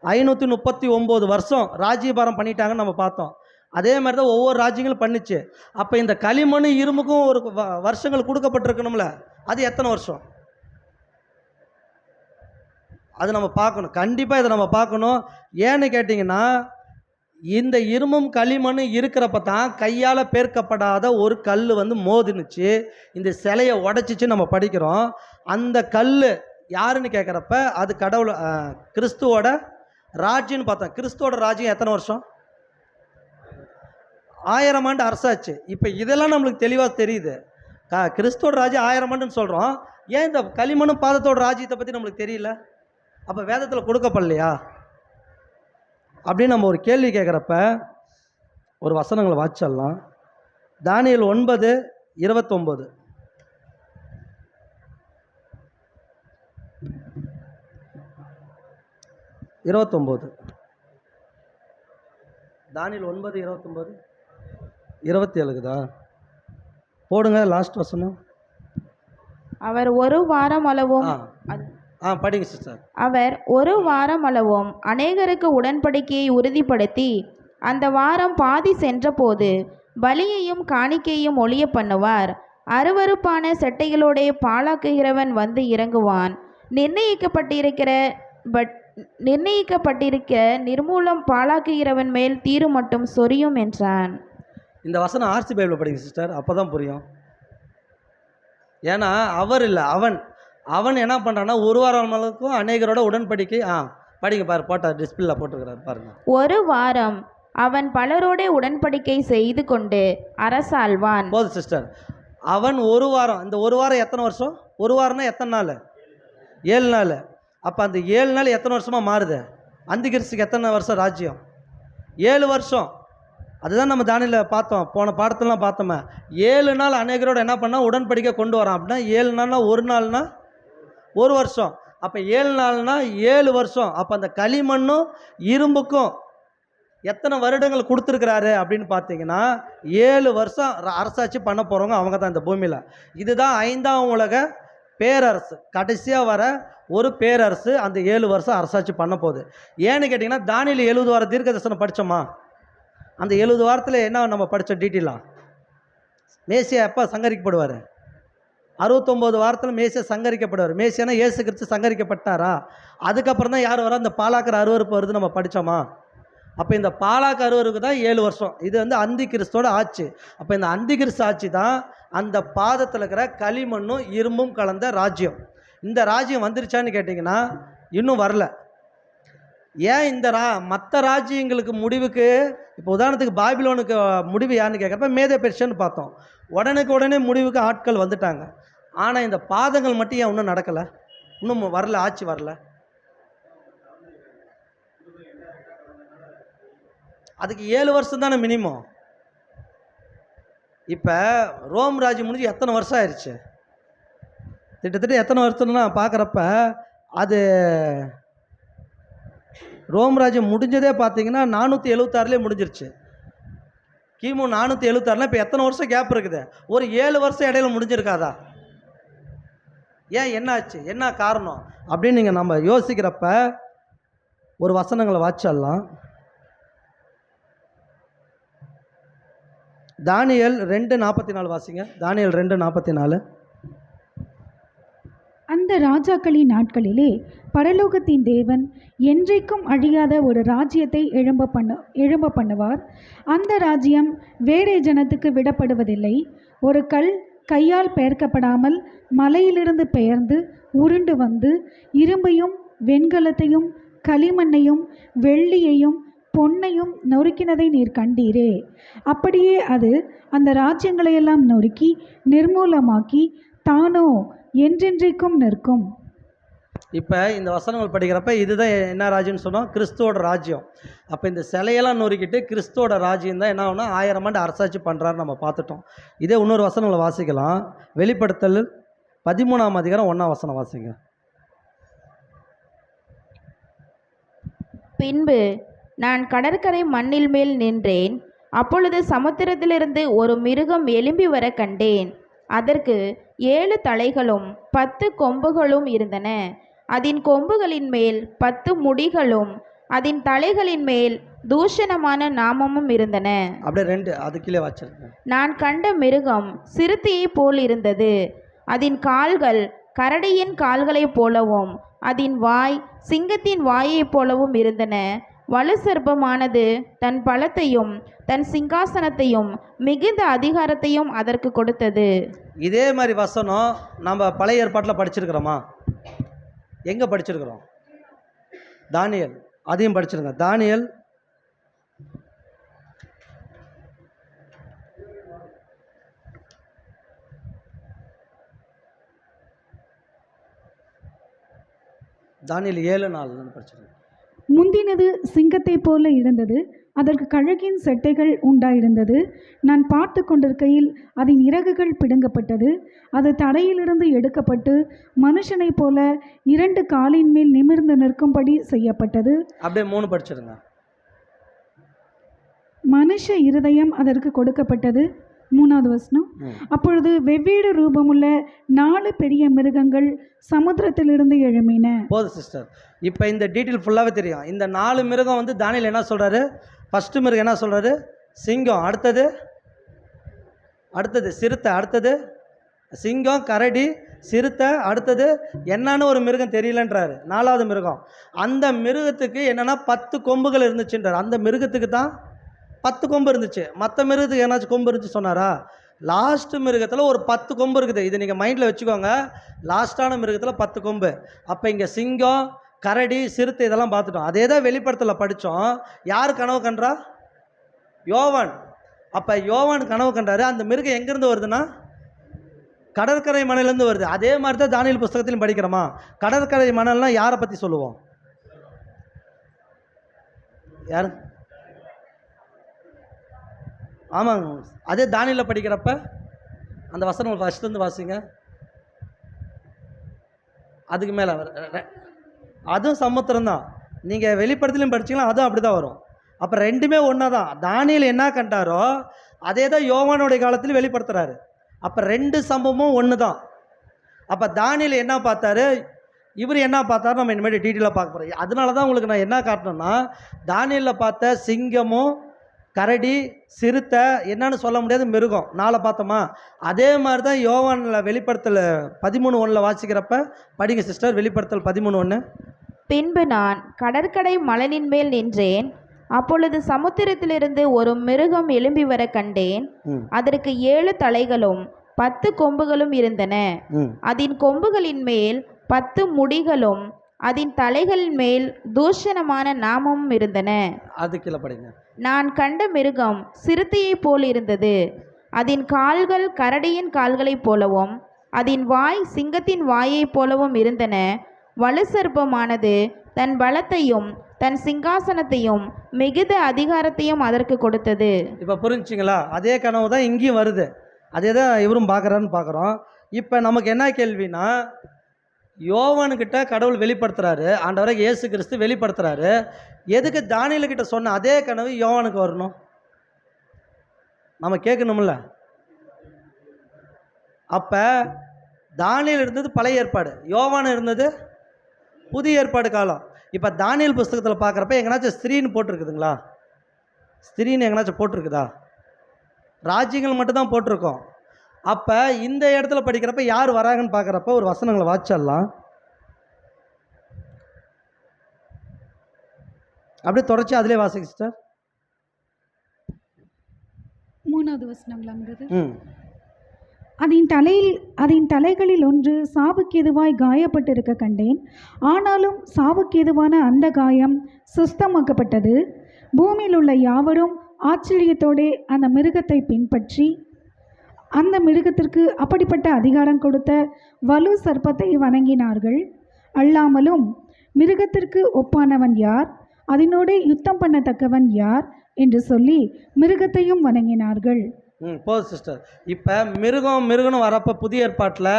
539 வருஷம் ராஜ்யபாரம் பண்ணிட்டாங்கன்னு நம்ம பார்த்தோம். அதே மாதிரி தான் ஒவ்வொரு ராஜ்யங்களும் பண்ணிச்சு. அப்போ இந்த களிமண் இரும்புக்கும் ஒரு வருஷங்கள் கொடுக்கப்பட்டிருக்கணும்ல, அது எத்தனை வருஷம்? அது நம்ம பார்க்கணும், கண்டிப்பாக இதை நம்ம பார்க்கணும். ஏன்னு கேட்டிங்கன்னா இந்த இரும்பும் களிமண் இருக்கிறப்ப தான் கையால் பேர்க்கப்படாத ஒரு கல் வந்து மோதினுச்சு, இந்த சிலையை உடைச்சிச்சு நம்ம படிக்கிறோம். அந்த கல் யாருன்னு கேட்குறப்ப அது கடவுள் கிறிஸ்துவோட ராஜ்யம்னு பார்த்தோம். கிறிஸ்துவோட ராஜ்யம் எத்தனை வருஷம்? 1000 ஆண்டு அரசாச்சு. இப்போ இதெல்லாம் நம்மளுக்கு தெளிவாக தெரியுது. கிறிஸ்துவோட ராஜ்யம் 1000 ஆண்டுன்னு சொல்கிறோம். ஏன் இந்த களிமண்ணும் பாதத்தோட ராஜ்யத்தை பற்றி நம்மளுக்கு தெரியல? அப்போ வேதத்தில் கொடுக்கப்படலையா அப்படின்னு நம்ம ஒரு கேள்வி கேட்குறப்ப ஒரு வசனங்களை வாசிச்சிடலாம். தானியேல் 9:29. தானியேல் 9:29 27 போடுங்க. லாஸ்ட் வசனம். அவர் ஒரு வாரம் அளவும் படிங்க சிஸ்டர். அவர் ஒரு வாரம் அளவும் அநேகருக்கு உடன்படிக்கையை உறுதிப்படுத்தி அந்த வாரம் பாதி சென்றபோது பலியையும் காணிக்கையும் ஒழிய பண்ணுவார். அருவருப்பான செட்டைகளோட பாழாக்குகிறவன் வந்து இறங்குவான். நிர்ணயிக்கப்பட்டிருக்க நிர்மூலம் பாழாக்குகிறவன் மேல் தீரு மட்டும் சொரியும் என்றான். இந்த வசனம் ஆர்சி பைபிள் படிங்க சிஸ்டர், அப்போ தான் புரியும். ஏன்னா அவர் இல்லை, அவன் என்ன பண்ணுறான்னா ஒரு வாரம் அளவுக்கும் அநேகரோட உடன்படிக்கை படிங்க பாரு, போட்ட டிஸ்பிளேல போட்டுக்கிறார் பாருங்க. ஒரு வாரம் அவன் பலரோட உடன்படிக்கை செய்து கொண்டு அரசாள்வான். போது சிஸ்டர், அவன் ஒரு வாரம். இந்த ஒரு வாரம் எத்தனை வருஷம்? ஒரு வாரம்னா எத்தனை நாள்? 7 நாள். அப்போ அந்த 7 நாள் எத்தனை வருஷமாக மாறுது? அந்தி கிறிஸ்துக்கு எத்தனை வருஷம் ராஜ்யம்? 7 வருஷம். அதுதான் நம்ம தானியேலில் பார்த்தோம், போன பாடத்துலாம் பார்த்தோமே. 7 நாள் அநேகரோட என்ன பண்ணால் உடன்படிக்கை கொண்டு வரான். அப்படின்னா 7 நாள்னா ஒரு நாள்னா ஒரு வருஷம். அப்போ 7 நாள்னா 7 வருஷம். அப்போ அந்த களிமண்ணும் இரும்புக்கும் எத்தனை வருடங்கள் கொடுத்துருக்கிறாரு அப்படின்னு பார்த்தீங்கன்னா 7 வருஷம் அரசாட்சி பண்ண போகிறவங்க அவங்க தான் இந்த பூமியில். இதுதான் 5ஆம் உலக பேரரசு, கடைசியாக வர ஒரு பேரரசு அந்த 7 வருஷம் அரசாட்சி பண்ண போகுது. ஏன்னு கேட்டிங்கன்னா தானியேல் 70 வார தீர்க்க தரிசனம் படித்தோமா? அந்த 70 வாரத்தில் என்ன நம்ம படித்தோம் டீட்டெயிலாக? மேசியா எப்போ சங்கரிக்கப்படுவார்? 69 வாரத்தில் மேசியா சங்கரிக்கப்படுவார். மேசியானா இயேசு கிறிஸ்து சங்கரிக்கப்பட்டாரா? அதுக்கப்புறம் தான் யார் வர அந்த பாலாக்கிற அருவருப்பு வருது நம்ம படித்தோமா? அப்போ இந்த பாலாக்கு அருவருக்கு தான் 7 வருஷம். இது வந்து அந்தி கிறிஸ்தோட ஆட்சி. அப்போ இந்த அந்தி கிறிஸ்து ஆட்சி தான் அந்த பாதத்தில் இருக்கிற களிமண்ணும் இரும்பும் கலந்த ராஜ்யம். இந்த ராஜ்யம் வந்துருச்சான்னு கேட்டிங்கன்னா இன்னும் வரல. ஏன் இந்த மற்ற ராஜ்யங்களுக்கு முடிவுக்கு, இப்போ உதாரணத்துக்கு பாபிலோனுக்கு முடிவு யாருன்னு கேட்குறப்ப மேதே பெர்ஷியான்னு பார்த்தோம். உடனே முடிவுக்கு ஆட்கள் வந்துட்டாங்க. ஆனால் இந்த பாதங்கள் மட்டும் ஏன் இன்னும் நடக்கலை? இன்னும் வரல, ஆட்சி வரல. அதுக்கு 7 வருஷம் தானே மினிமம். இப்போ ரோம் ராஜ்யம் முடிஞ்சு எத்தனை வருஷம் ஆயிடுச்சு? கிட்டத்தட்ட எத்தனை வருஷம்னா பார்க்குறப்ப அது ரோம் ராஜ்யம் முடிஞ்சதே பார்த்தீங்கன்னா 476 முடிஞ்சிருச்சு. கிமு 476. இப்போ எத்தனை வருஷம் கேப் இருக்குது? ஒரு 7 வருஷம் இடையில முடிஞ்சிருக்காதா? ஏன், என்ன ஆச்சு, என்ன காரணம் அப்படின்னு நீங்கள் நம்ம யோசிக்கிறப்ப ஒரு வசனங்களை வாசிச்சிடலாம். தானியேல் 2:44 வாசிங்க. தானியேல் 2:44. அந்த ராஜாக்களின் நாட்களிலே பரலோகத்தின் தேவன் என்றைக்கும் அழியாத ஒரு ராஜ்யத்தை எழும்ப பண்ணுவார். அந்த ராஜ்யம் வேறே ஜனத்துக்கு விடப்படுவதில்லை. ஒரு கல் கையால் பெயர்க்கப்படாமல் மலையிலிருந்து பெயர்ந்து உருண்டு வந்து இரும்பையும் வெண்கலத்தையும் களிமண்ணையும் வெள்ளியையும் பொன்னையும் நொறுக்கினதை நீர் கண்டீரே. அப்படியே அது அந்த ராஜ்யங்களையெல்லாம் நொறுக்கி நிர்மூலமாக்கி தானோ என்றென்றைக்கும் நிற்கும். இப்போ இந்த வசனங்கள் படிக்கிறப்ப இதுதான் என்ன ராஜ்யம்னு சொன்னோம்? கிறிஸ்துவோட ராஜ்யம். அப்போ இந்த சிலையெல்லாம் நொறுக்கிட்டு கிறிஸ்துவோட ராஜ்யம் தான் என்ன ஆகுனா 1000 ஆண்டு அரசாட்சி பண்ணுறாருன்னு நம்ம பார்த்துட்டோம். இதே இன்னொரு வசனங்களை வாசிக்கலாம். வெளிப்படுத்தல் 13ஆம் அதிகாரம் 1ஆம் வசனம் வாசிங்க. பின்பு நான் கடற்கரை மண்ணில் மேல் நின்றேன். அப்பொழுது சமுத்திரத்திலிருந்து ஒரு மிருகம் எழும்பி வர கண்டேன். அதற்கு 7 தலைகளும் 10 கொம்புகளும் இருந்தன. அதன் கொம்புகளின் மேல் 10 முடிகளும் அதன் தலைகளின் மேல் தூஷணமான நாமமும் இருந்தன. அப்படியே 2 அது கீழே வச்சிருக்கேன். நான் கண்ட மிருகம் சிறுத்தையைப் போல் இருந்தது. அதன் கால்கள் கரடியின் கால்களைப் போலவும் அதன் வாய் சிங்கத்தின் வாயைப் போலவும் இருந்தன. வலு சர்ப்பமானது தன் பலத்தையும் தன் சிங்காசனத்தையும் மிகுந்த அதிகாரத்தையும் அதற்கு கொடுத்தது. இதே மாதிரி வசனம் நம்ம பழைய ஏற்பாட்டில் படிச்சிருக்கிறோமா? எங்கே படிச்சிருக்கிறோம்? தானியேல். அதையும் படிச்சிருங்க. தானியேல் தானியேல் 7:4 படிச்சிருங்க. முந்தினது சிங்கத்தை போல இருந்தது. அதற்கு கழுகின் செட்டைகள் உண்டாயிருந்தது. நான் பார்த்து கொண்டிருக்கையில் அதன் இறகுகள் பிடுங்கப்பட்டது. அது தரையிலிருந்து எடுக்கப்பட்டு மனுஷனைப் போல 2 காலின் மேல் நிமிர்ந்து நிற்கும்படி செய்யப்பட்டது. அப்படியே 3 படிச்சிருங்க. மனுஷ இருதயம் அதற்கு கொடுக்கப்பட்டது. 3வது வசனம். அப்பொழுது வெவ்வேறு ரூபமுள்ள 4 பெரிய மிருகங்கள் சமுத்திரத்திலிருந்து எழும்பின. போதும் சிஸ்டர். இப்போ இந்த டீட்டெயில் ஃபுல்லாகவே தெரியும். இந்த 4 மிருகம் வந்து தானியேல் என்ன சொல்கிறாரு? ஃபஸ்ட்டு மிருகம் என்ன சொல்கிறாரு? சிங்கம். அடுத்தது சிறுத்தை. அடுத்தது சிங்கம், கரடி, சிறுத்தை. அடுத்தது என்னன்னு ஒரு மிருகம் தெரியலன்றாரு. 4வது மிருகம். அந்த மிருகத்துக்கு என்னென்னா 10 கொம்புகள் இருந்துச்சுன்றார். அந்த மிருகத்துக்கு தான் 10 கொம்பு இருந்துச்சு. மற்ற மிருகத்துக்கு ஏன்னாச்சும் கொம்பு இருந்துச்சு சொன்னாரா? லாஸ்ட் மிருகத்தில் ஒரு 10 கொம்பு இருக்குது. இது நீங்கள் மைண்டில் வச்சுக்கோங்க. லாஸ்ட்டான மிருகத்தில் 10 கொம்பு. அப்போ இங்கே சிங்கம், கரடி, சிறுத்தை இதெல்லாம் பார்த்துட்டோம். அதே தான் வெளிப்படத்தில் படித்தோம். யார் கனவு கன்றா? யோவான். அப்போ யோவான் கனவு கண்டாரு. அந்த மிருகம் எங்கேருந்து வருதுன்னா கடற்கரை மணலேருந்து வருது. அதே மாதிரி தான் தானியேல் புஸ்தகத்திலும் படிக்கிறோமா? கடற்கரை மணல்னால் யாரை பற்றி சொல்லுவோம்? யார்? ஆமாங்க. அதே தானியேலில் படிக்கிறப்ப அந்த வசனம் ஃபஸ்ட்டு வாசிங்க. அதுக்கு மேலே அதுவும் சமுத்திரம் தான். நீங்கள் வெளிப்படத்துலையும் படிச்சிக்கலாம், அதுவும் அப்படி தான் வரும். அப்போ ரெண்டுமே ஒன்றா தான். தானியேல் என்ன கண்டாரோ அதே தான் யோவானுடைய காலத்தில் வெளிப்படுத்துகிறாரு. அப்போ 2 சம்பவமும் ஒன்று தான். அப்போ தானியேல் என்ன பார்த்தாரு, இவர் என்ன பார்த்தாரு, நம்ம இனிமேல் டீட்டெயிலாக பார்க்க போகிறோம். அதனால தான் உங்களுக்கு நான் என்ன காட்டணும்னா, தானியேலில் பார்த்த சிங்கமும் கரடி, சிறுத்தை என்னன்னு சொல்ல முடியாது, மிருகம் 4 பார்த்தோமா? அதே மாதிரி தான் யோவானில் வெளிப்படுத்தல் 13:1 வாசிக்கிறப்ப படிங்க சிஸ்டர். வெளிப்படுத்தல் 13:1. பின்பு நான் கடற்கரை மணலின் மேல் நின்றேன். அப்பொழுது சமுத்திரத்திலிருந்து ஒரு மிருகம் எழும்பி வர கண்டேன். அதற்கு 7 தலைகளும் 10 கொம்புகளும் இருந்தன. அதன் கொம்புகளின் மேல் 10 முடிகளும் அதன் தலைகளின் மேல் தூஷணமான நாமமும் இருந்தன. அது கீழே படிங்க. நான் கண்ட மிருகம் சிறுத்தையைப் போல் இருந்தது. அதன் கால்கள் கரடியின் கால்களைப் போலவும் அதன் வாய் சிங்கத்தின் வாயைப் போலவும் இருந்தன. வலு சர்ப்பமானது தன் பலத்தையும் தன் சிங்காசனத்தையும் மிகுந்த அதிகாரத்தையும் அதற்கு கொடுத்தது. இப்போ புரிஞ்சுங்களா? அதே கனவு தான் இங்கேயும் வருது. அதே தான் இவரும் பார்க்குறாருன்னு பார்க்குறோம். இப்போ நமக்கு என்ன கேள்வினா, யோவானுக்கிட்ட கடவுள் வெளிப்படுத்துகிறாரு, ஆண்டவரை இயேசு கிறிஸ்து வெளிப்படுத்துகிறாரு. எதுக்கு தானியேலுக்கிட்ட சொன்ன அதே கனவு யோவானுக்கு வரணும்? நம்ம கேட்கணும்ல. அப்போ தானியேல் இருந்தது பழைய ஏற்பாடு, யோவான் இருந்தது புதிய ஏற்பாடு காலம். இப்போ தானியேல் புஸ்தகத்தில் பார்க்குறப்ப எங்கேனாச்சும் ஸ்திரீன்னு போட்டிருக்குதுங்களா? ஸ்திரீன்னு எங்கேனாச்சும் போட்டிருக்குதா? ராஜ்யங்கள் மட்டும்தான் போட்டிருக்கோம். அப்போ இந்த இடத்துல படிக்கிறப்ப யார் வராங்கன்னு பார்க்குறப்ப ஒரு வசனங்களை வாசிச்சிடலாம். அப்படியே தொடர்ச்சி அதிலே வாசிங்க சிஸ்டர். 3வது வசனங்களாங்கிறது. ம் அதன் தலைகளில் ஒன்று சாவுக்கேதுவாய் காயப்பட்டிருக்க கண்டேன். ஆனாலும் சாவுக்கேதுவான அந்த காயம் சுஸ்தமாக்கப்பட்டது. பூமியில் உள்ள யாவரும் ஆச்சரியத்தோடே அந்த மிருகத்தை பின்பற்றி அந்த மிருகத்திற்கு அப்படிப்பட்ட அதிகாரம் கொடுத்த வலு சர்ப்பத்தை வணங்கினார்கள். அல்லாமலும் மிருகத்திற்கு ஒப்பானவன் யார், அதனோடு யுத்தம் பண்ணத்தக்கவன் யார் என்று சொல்லி மிருகத்தையும் வணங்கினார்கள். போதும் சிஸ்டர். இப்போ மிருகம்னு வரப்போ புதிய ஏற்பாட்டில்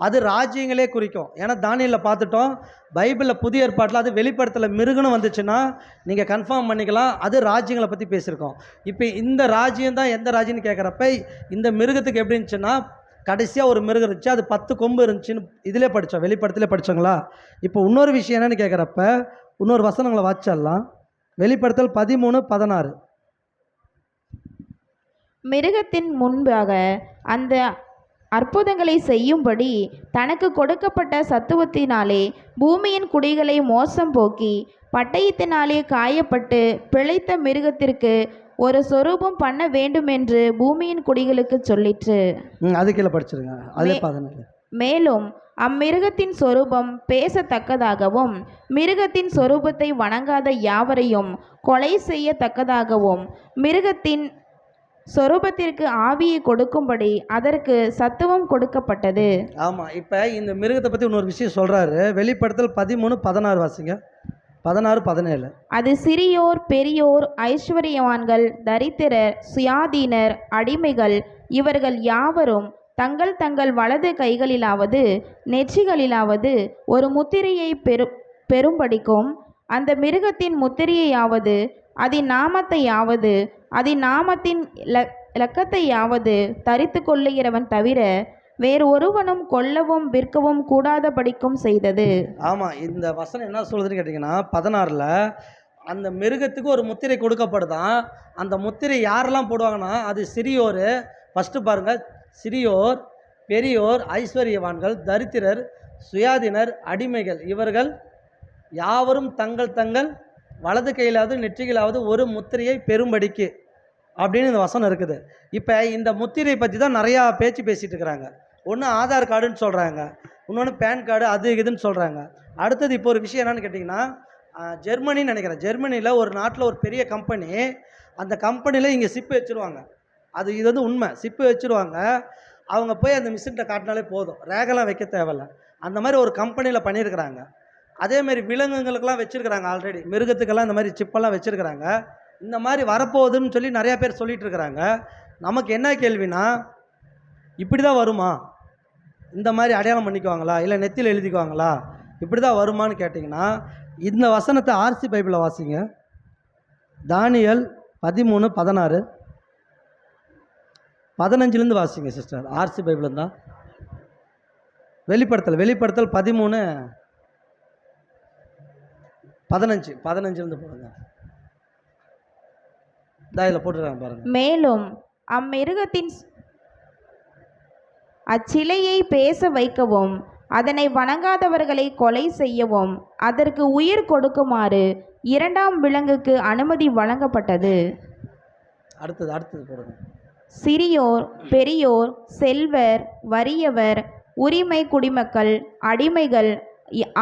அது ராஜ்யங்களே குறிக்கும். ஏன்னா தானியேலில் பார்த்துட்டோம், பைபிளில் புதிய ஏற்பாட்டில் அது வெளிப்படுத்தல மிருகம்னு வந்துச்சுன்னா நீங்கள் கன்ஃபார்ம் பண்ணிக்கலாம், அது ராஜ்யங்களை பற்றி பேசியிருக்கோம். இப்போ இந்த ராஜ்யம் தான் எந்த ராஜ்யம்னு கேட்குறப்ப இந்த மிருகத்துக்கு எப்படி இருந்துச்சுன்னா, கடைசியாக ஒரு மிருகம் இருந்துச்சு, அது 10 கொம்பு இருந்துச்சுன்னு இதிலே படித்தோம், வெளிப்படத்திலே படித்தோங்களா. இப்போ இன்னொரு விஷயம் என்னென்னு கேட்குறப்ப இன்னொரு வசனங்களை வாசிச்சிடலாம். வெளிப்படுத்தல் 13:16. மிருகத்தின் முன்பாக அந்த அற்புதங்களை செய்யும்படி தனக்கு கொடுக்கப்பட்ட சத்துவத்தினாலே பூமியின் குடிகளை மோசம் போக்கி பட்டயத்தினாலே காயப்பட்டு பிழைத்த மிருகத்திற்கு ஒரு சொரூபம் பண்ண வேண்டுமென்று பூமியின் குடிகளுக்கு சொல்லிற்று. அது கீழே படிச்சிருங்க. அதே 14. மேலும் அம்மிருகத்தின் சொரூபம் பேசத்தக்கதாகவும் மிருகத்தின் சொரூபத்தை வணங்காத யாவரையும் கொலை செய்யத்தக்கதாகவும் மிருகத்தின் சொரூபத்திற்கு ஆவியை கொடுக்கும்படி அதற்கு சத்துவம் கொடுக்கப்பட்டது. ஆமாம். இப்போ இந்த மிருகத்தை பற்றி இன்னொரு விஷயம் சொல்கிறாரு. வெளிப்படுத்தல் 13:16 வாசிங்க. 16-17. அது சிறியோர் பெரியோர் ஐஸ்வர்யவான்கள் தரித்திரர் சுயாதீனர் அடிமைகள் இவர்கள் யாவரும் தங்கள் தங்கள் வலது கைகளிலாவது நெற்றிகளிலாவது ஒரு முத்திரையை பெறும்படிக்கும் அந்த மிருகத்தின் முத்திரையாவது அதன் நாமத்தையாவது அதன் நாமத்தின் இலக்கத்தையாவது தரித்து கொள்ளுகிறவன் தவிர வேறு ஒருவனும் கொல்லவும் விற்கவும் கூடாதபடிக்கும் செய்தது. ஆமாம். இந்த வசனம் என்ன சொல்லுதுன்னு கேட்டிங்கன்னா 16ல் அந்த மிருகத்துக்கு ஒரு முத்திரை கொடுக்கப்படுதான். அந்த முத்திரை யாரெல்லாம் போடுவாங்கன்னா அது சிறியோர், ஃபஸ்ட்டு பாருங்கள், சிறியோர் பெரியோர் ஐஸ்வர்யவான்கள் தரித்திரர் சுயாதீனர் அடிமைகள் இவர்கள் யாவரும் தங்கள் தங்கள் வலது கையிலாவது நெற்றிகளாவது ஒரு முத்திரையை பெரும்படிக்கு அப்படின்னு இந்த வசனம் இருக்குது. இப்போ இந்த முத்திரை பற்றி தான் நிறையா பேச்சு பேசிகிட்டு இருக்கிறாங்க. ஒன்று ஆதார் கார்டுன்னு சொல்கிறாங்க, இன்னொன்று பேன் கார்டு, அது இதுன்னு சொல்கிறாங்க. அடுத்தது இப்போ ஒரு விஷயம் என்னென்னு கேட்டிங்கன்னா, ஜெர்மனின்னு நினைக்கிறேன். ஜெர்மனியில் ஒரு நாட்டில் ஒரு பெரிய கம்பெனி, அந்த கம்பெனியில் இங்கே சிப்பு வச்சுருவாங்க. இது வந்து உண்மை, சிப்பு வச்சுருவாங்க. அவங்க போய் அந்த மிஷின்கிட்ட காட்டினாலே போதும், ரேகெல்லாம் வைக்க தேவையில்ல. அந்த மாதிரி ஒரு கம்பெனியில் பண்ணியிருக்கிறாங்க. அதேமாதிரி விலங்குகளுக்கெல்லாம் வச்சுருக்கிறாங்க. ஆல்ரெடி மிருகத்துக்கெல்லாம் இந்த மாதிரி சிப்பெல்லாம் வச்சுருக்கிறாங்க. இந்த மாதிரி வரப்போகுதுன்னு சொல்லி நிறையா பேர் சொல்லிகிட்டு இருக்கிறாங்க. நமக்கு என்ன கேள்வினா, இப்படி தான் வருமா, இந்த மாதிரி அடையாளம் பண்ணிக்குவாங்களா, இல்லை நெத்தியில் எழுதிக்குவாங்களா, இப்படி தான் வருமானு கேட்டிங்கன்னா இந்த வசனத்தை ஆர்சி பைபிளில் வாசிங்க. தானியேல் 13:16 15 வாசிங்க சிஸ்டர். ஆர்சி பைபிள் தான். வெளிப்படுத்தல் 13:15 போடுங்க. இதில் போட்டுருக்காங்க பாருங்க. மேலும் அம்மிருகத்தின் அச்சிலையை பேச வைக்கவும் அதனை வணங்காதவர்களை கொலை செய்யவும் அதற்கு உயிர் கொடுக்குமாறு 2ஆம் விலங்குக்கு அனுமதி வழங்கப்பட்டது. அடுத்தது போடுங்க. சிறியோர் பெரியோர் செல்வர் வறியவர் உரிமை குடிமக்கள் அடிமைகள்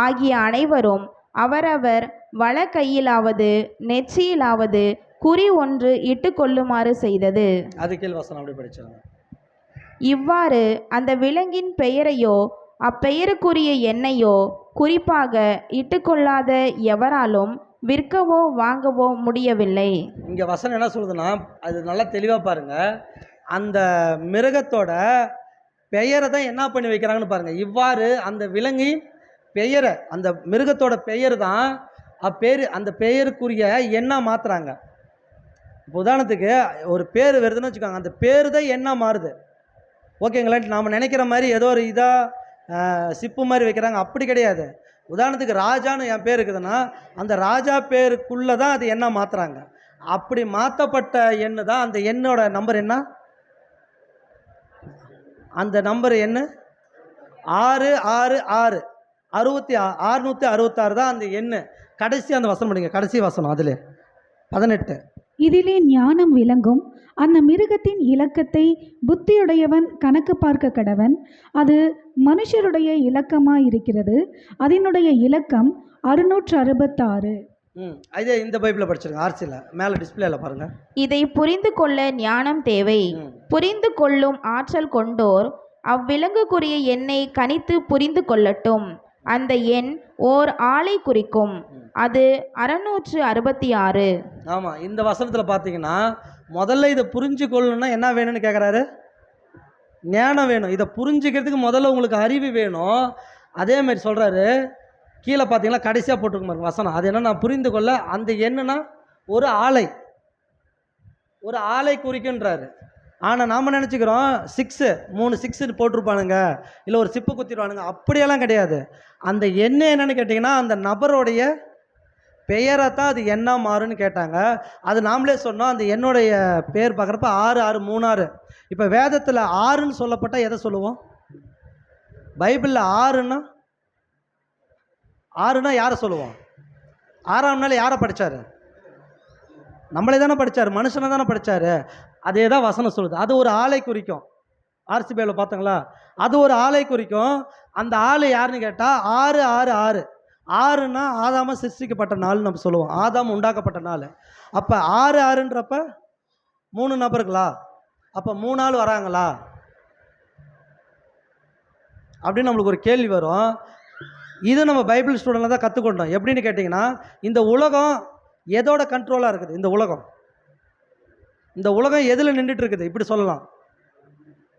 ஆகிய அனைவரும் அவரவர் வல கையிலாவது நெற்றியிலாவது குறி ஒன்று இட்டு கொள்ளுமாறு செய்தது. அது கீழ் வசனம் அப்படி படிச்சாங்க. இவ்வாறு அந்த விலங்கின் பெயரையோ அப்பெயருக்குரிய எண்ணையோ குறிப்பாக இட்டுக்கொள்ளாத எவராலும் விற்கவோ வாங்கவோ முடியவில்லை. இங்கே வசனம் என்ன சொல்லுதுன்னா, அது நல்லா தெளிவாக பாருங்கள். அந்த மிருகத்தோட பெயரை தான் என்ன பண்ணி வைக்கிறாங்கன்னு பாருங்கள். இவ்வாறு அந்த விலங்கின் பெயரை, அந்த மிருகத்தோட பெயர் தான் அந்த பெயருக்குரிய எண்ணா மாற்றுறாங்க. இப்போ உதாரணத்துக்கு ஒரு பேர் வருதுன்னு வச்சுக்கோங்க, அந்த பேர் தான் என்ன மாறுது. ஓகேங்களா? நாம் நினைக்கிற மாதிரி ஏதோ ஒரு இதாக சிப்பு மாதிரி வைக்கிறாங்க, அப்படி கிடையாது. உதாரணத்துக்கு ராஜான்னு என் பேர் இருக்குதுன்னா, அந்த ராஜா பேருக்குள்ளே தான் அது என்ன மாற்றுறாங்க. அப்படி மாற்றப்பட்ட எண்ணு தான் அந்த எண்ணோட நம்பர் என்ன, அந்த நம்பர் என்ன 666 666 தான் அந்த எண்ணு. கடைசி அந்த வசனம் படிங்க, கடைசி வசனம் அதில் 18. இதிலே ஞானம் விளங்கும். அந்த மிருகத்தின் இலக்கத்தை புத்தியுடையவன் கணக்கு பார்க்க கடவன். அது மனுஷருடைய இலக்கமாயிருக்கிறது. அதனுடைய இலக்கம் 666. இதே இந்த பைபிளில் படிச்சிருங்க, ஆர்சியில் மேலே டிஸ்பிளேல பாருங்க. இதை புரிந்து கொள்ள ஞானம் தேவை. புரிந்து கொள்ளும் ஆற்றல் கொண்டோர் அவ்விலங்குக்குரிய எண்ணை கணித்து புரிந்து கொள்ளட்டும். அந்த எண் ஓர் ஆளை குறிக்கும். அது 666. ஆமாம், இந்த வசனத்தில் பார்த்தீங்கன்னா முதல்ல இதை புரிஞ்சு கொள்ளணும்னா என்ன வேணும்னு கேட்குறாரு, ஞானம் வேணும். இதை புரிஞ்சுக்கிறதுக்கு முதல்ல உங்களுக்கு அறிவு வேணும். அதேமாதிரி சொல்கிறாரு கீழே பார்த்தீங்கன்னா கடைசியாக போட்டிருக்க மாதிரி வசனம், அது என்ன, நான் புரிந்து கொள்ள அந்த எண்ணுனா ஒரு ஆளை குறிக்குன்றாரு. ஆனால் நாம் நினச்சிக்கிறோம் 3 6 போட்டிருப்பானுங்க, இல்லை ஒரு சிப்பு குத்திடுவானுங்க, அப்படியெல்லாம் கிடையாது. அந்த எண்ணு என்னன்னு கேட்டிங்கன்னா அந்த நபருடைய பெயரை தான் அது என்ன மாறுன்னு கேட்டாங்க. அது நாமளே சொன்னோம், அந்த என்னுடைய பேர் பார்க்குறப்ப 6636. இப்போ வேதத்தில் 6ன்னு சொல்லப்பட்டால் எதை சொல்லுவோம்? பைபிளில் 6ன்னா யாரை சொல்லுவோம்? 6ஆம் நாள் யாரை படித்தார்? நம்மளே தானே படித்தார், மனுஷனை தானே படித்தார். அதே தான் வசனம் சொல்லுது. அது ஒரு ஆளை குறிக்கும். ஆர்சி பைபிளில் பார்த்தங்களா, அது ஒரு ஆளை குறிக்கும். அந்த ஆள் யாருன்னு கேட்டால் 666. 6ன்னா ஆதாம சிருஷ்டிக்கப்பட்ட நாள்னு நம்ம சொல்லுவோம், ஆதாம் உண்டாக்கப்பட்ட நாள். அப்போ 66ன்றப்ப 3 நபர்களா? அப்போ 3 ஆள் வராங்களா அப்படின்னு நம்மளுக்கு ஒரு கேள்வி வரும். இது நம்ம பைபிள் ஸ்டூடெண்ட்டில் தான் கற்றுக்கொண்டோம். எப்படின்னு கேட்டிங்கன்னா, இந்த உலகம் எதோட கண்ட்ரோலாக இருக்குது? இந்த உலகம் எதில் நின்றுட்டு இருக்குது இப்படி சொல்லலாம்.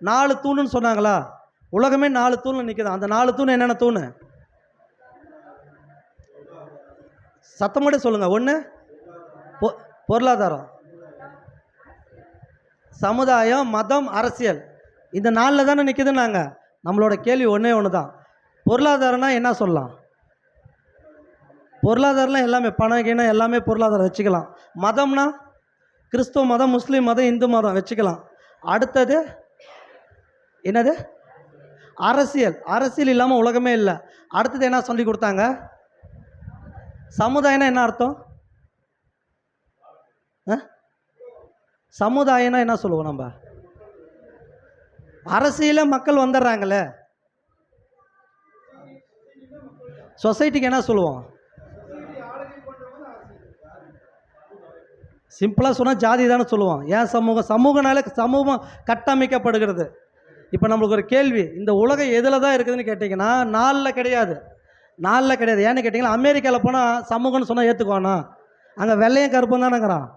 4 தூணுன்னு சொன்னாங்களா, உலகமே 4 தூணில் நிற்குது. அந்த 4 தூண் என்னென்ன தூணு? சத்தமோட சொல்லுங்கள். 1 பொருளாதாரம், சமுதாயம், மதம், அரசியல். இந்த 4ல் தானே நிற்குதுன்னாங்க. நம்மளோட கேள்வி ஒன்று தான். பொருளாதாரம்னா என்ன சொல்லலாம்? பொருளாதாரம்லாம் எல்லாமே பணம் கிணம் எல்லாமே பொருளாதாரம் வச்சுக்கலாம். மதம்னா கிறிஸ்துவ மதம், முஸ்லீம் மதம், இந்து மதம் வச்சுக்கலாம். அடுத்தது என்னது? அரசியல் இல்லாமல் உலகமே இல்லை. அடுத்தது என்ன சொல்லி கொடுத்தாங்க? சமுதாயம்னா என்ன அர்த்தம்? சமுதாயம்னா என்ன சொல்லுவோம் நம்ம? அரசியல மக்கள் வந்துடுறாங்களே, சொசைட்டிக்கு என்ன சொல்லுவோம்? சிம்பிளாக சொன்னால் ஜாதி தானே சொல்லுவோம். ஏன் சமூகனால சமூகம் கட்டமைக்கப்படுகிறது. இப்போ நம்மளுக்கு ஒரு கேள்வி, இந்த உலகம் எதில் தான் இருக்குதுன்னு கேட்டிங்கன்னா 4ல் கிடையாது. ஏன்னு கேட்டிங்கன்னா அமெரிக்காவில் போனால் சமூகம்னு சொன்னால் ஏற்றுக்குவானா? அங்கே வெள்ளையும் கருப்பும் தானேங்கிறான்.